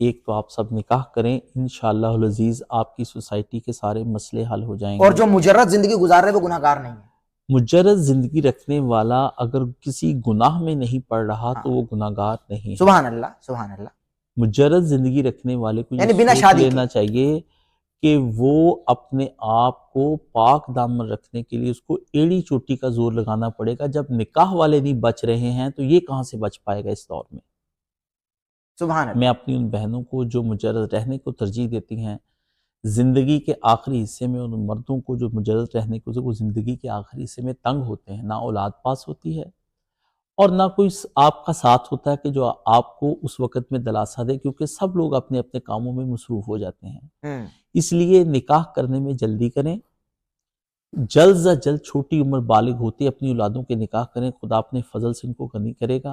ایک تو آپ سب نکاح کریں، انشاءاللہ العزیز آپ کی سوسائٹی کے سارے مسئلے حل ہو جائیں گے۔ اور جو مجرد زندگی گزار رہے وہ گناہ گار نہیں ہے۔ مجرد زندگی رکھنے والا اگر کسی گناہ میں نہیں پڑ رہا تو وہ گناہ گار نہیں ہے۔ سبحان اللہ، سبحان اللہ۔ مجرد زندگی رکھنے والے کو یعنی یہ بنا سوچ شادی لینا چاہیے کہ وہ اپنے آپ کو پاک دامن رکھنے کے لیے اس کو ایڑی چوٹی کا زور لگانا پڑے گا۔ جب نکاح والے نہیں بچ رہے ہیں تو یہ کہاں سے بچ پائے گا اس دور میں؟ سبحان اللہ۔ میں اپنی ان بہنوں کو جو مجرد رہنے کو ترجیح دیتی ہیں، زندگی کے آخری حصے میں ان مردوں کو جو مجرد رہنے کو، وہ زندگی کے آخری حصے میں تنگ ہوتے ہیں، نہ اولاد پاس ہوتی ہے اور نہ کوئی آپ کا ساتھ ہوتا ہے کہ جو آپ کو اس وقت میں دلاسا دے، کیونکہ سب لوگ اپنے اپنے کاموں میں مصروف ہو جاتے ہیں۔ اس لیے نکاح کرنے میں جلدی کریں، جلد از جلد چھوٹی عمر بالغ ہوتے اپنی اولادوں کے نکاح کریں، خدا اپنے فضل سے ان کو غنی کرے گا۔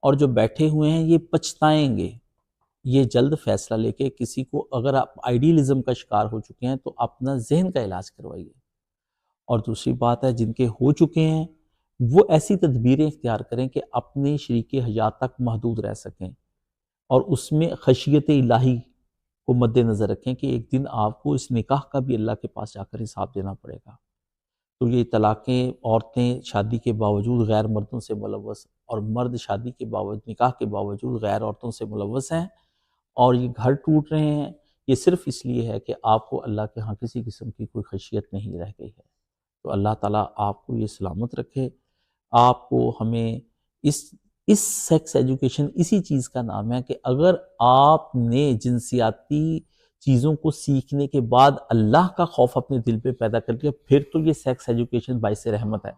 اور جو بیٹھے ہوئے ہیں یہ پچھتائیں گے، یہ جلد فیصلہ لے کے کسی کو، اگر آپ آئیڈیلزم کا شکار ہو چکے ہیں تو اپنا ذہن کا علاج کروائیے۔ اور دوسری بات ہے، جن کے ہو چکے ہیں وہ ایسی تدبیریں اختیار کریں کہ اپنے شریک حیات تک محدود رہ سکیں، اور اس میں خشیت الہی کو مد نظر رکھیں کہ ایک دن آپ کو اس نکاح کا بھی اللہ کے پاس جا کر حساب دینا پڑے گا۔ تو یہ طلاقیں، عورتیں شادی کے باوجود غیر مردوں سے ملوث، اور مرد شادی کے باوجود، نکاح کے باوجود غیر عورتوں سے ملوث ہیں، اور یہ گھر ٹوٹ رہے ہیں، یہ صرف اس لیے ہے کہ آپ کو اللہ کے ہاں کسی قسم کی کوئی خشیت نہیں رہ گئی ہے۔ تو اللہ تعالیٰ آپ کو یہ سلامت رکھے۔ آپ کو، ہمیں اس سیکس ایجوکیشن اسی چیز کا نام ہے کہ اگر آپ نے جنسیاتی چیزوں کو سیکھنے کے بعد اللہ کا خوف اپنے دل پہ پیدا کر لیا، پھر تو یہ سیکس ایجوکیشن باعث رحمت ہے۔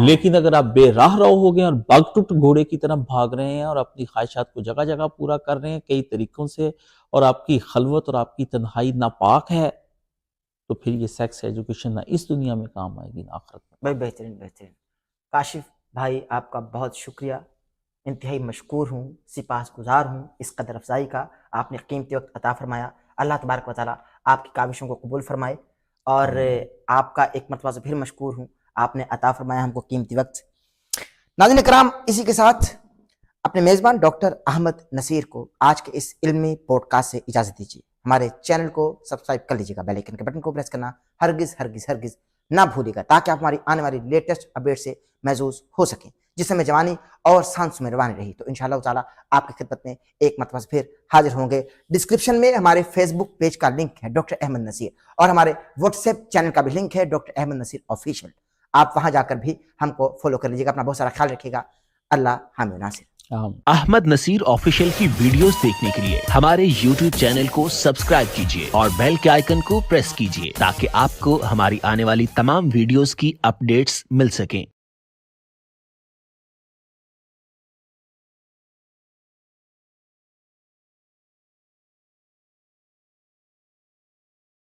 لیکن اگر آپ بے راہ ہو گئے اور بگ ٹوٹ گھوڑے کی طرح بھاگ رہے ہیں اور اپنی خواہشات کو جگہ جگہ پورا کر رہے ہیں کئی طریقوں سے، اور آپ کی خلوت اور آپ کی تنہائی ناپاک ہے، تو پھر یہ سیکس ایجوکیشن نہ اس دنیا میں کام آئے گی نہ آخرت میں۔ بھائی بہترین بہترین کاشف بھائی، آپ کا بہت شکریہ، انتہائی مشکور ہوں، سپاس گزار ہوں اس قدر افزائی کا، آپ نے قیمتی وقت عطا فرمایا۔ اللہ تبارک و تعالیٰ آپ کی کاوشوں کو قبول فرمائے، اور آپ کا ایک مرتبہ سے پھر مشکور ہوں، آپ نے عطا فرمایا ہم کو قیمتی وقت۔ ناظرین کرام، اسی کے ساتھ اپنے میزبان ڈاکٹر احمد نصیر کو آج کے اس علمی پوڈ کاسٹ سے اجازت دیجیے۔ ہمارے چینل کو سبسکرائب کر لیجیے گا، بیل آئیکن کے بٹن کو پریس کرنا ہرگز ہرگز ہرگز نہ بھولیے گا، تاکہ آپ ہماری آنے والی لیٹسٹ اپڈیٹ سے محظوظ ہو سکیں، جس سے میں جوانی اور سانس میں روانی رہی۔ تو انشاءاللہ تعالیٰ آپ کی خدمت میں ایک مرتبہ سے پھر حاضر ہوں گے۔ ڈسکرپشن میں ہمارے فیس بک پیج کا لنک ہے ڈاکٹر احمد نصیر، اور ہمارے واٹس ایپ چینل کا بھی لنک ہے ڈاکٹر احمد نصیر آفیشیل۔ آپ وہاں جا کر بھی ہم کو فالو کر لیجیے گا۔ اپنا بہت سارا خیال رکھیے گا۔ اللہ حامی ناصر۔ احمد نصیر آفیشیل کی ویڈیوز دیکھنے کے لیے ہمارے یوٹیوب چینل کو سبسکرائب کیجیے اور بیل کے آئیکن کو پریس کیجیے، تاکہ آپ کو ہماری آنے والی تمام ویڈیوز کی اپڈیٹس مل سکیں۔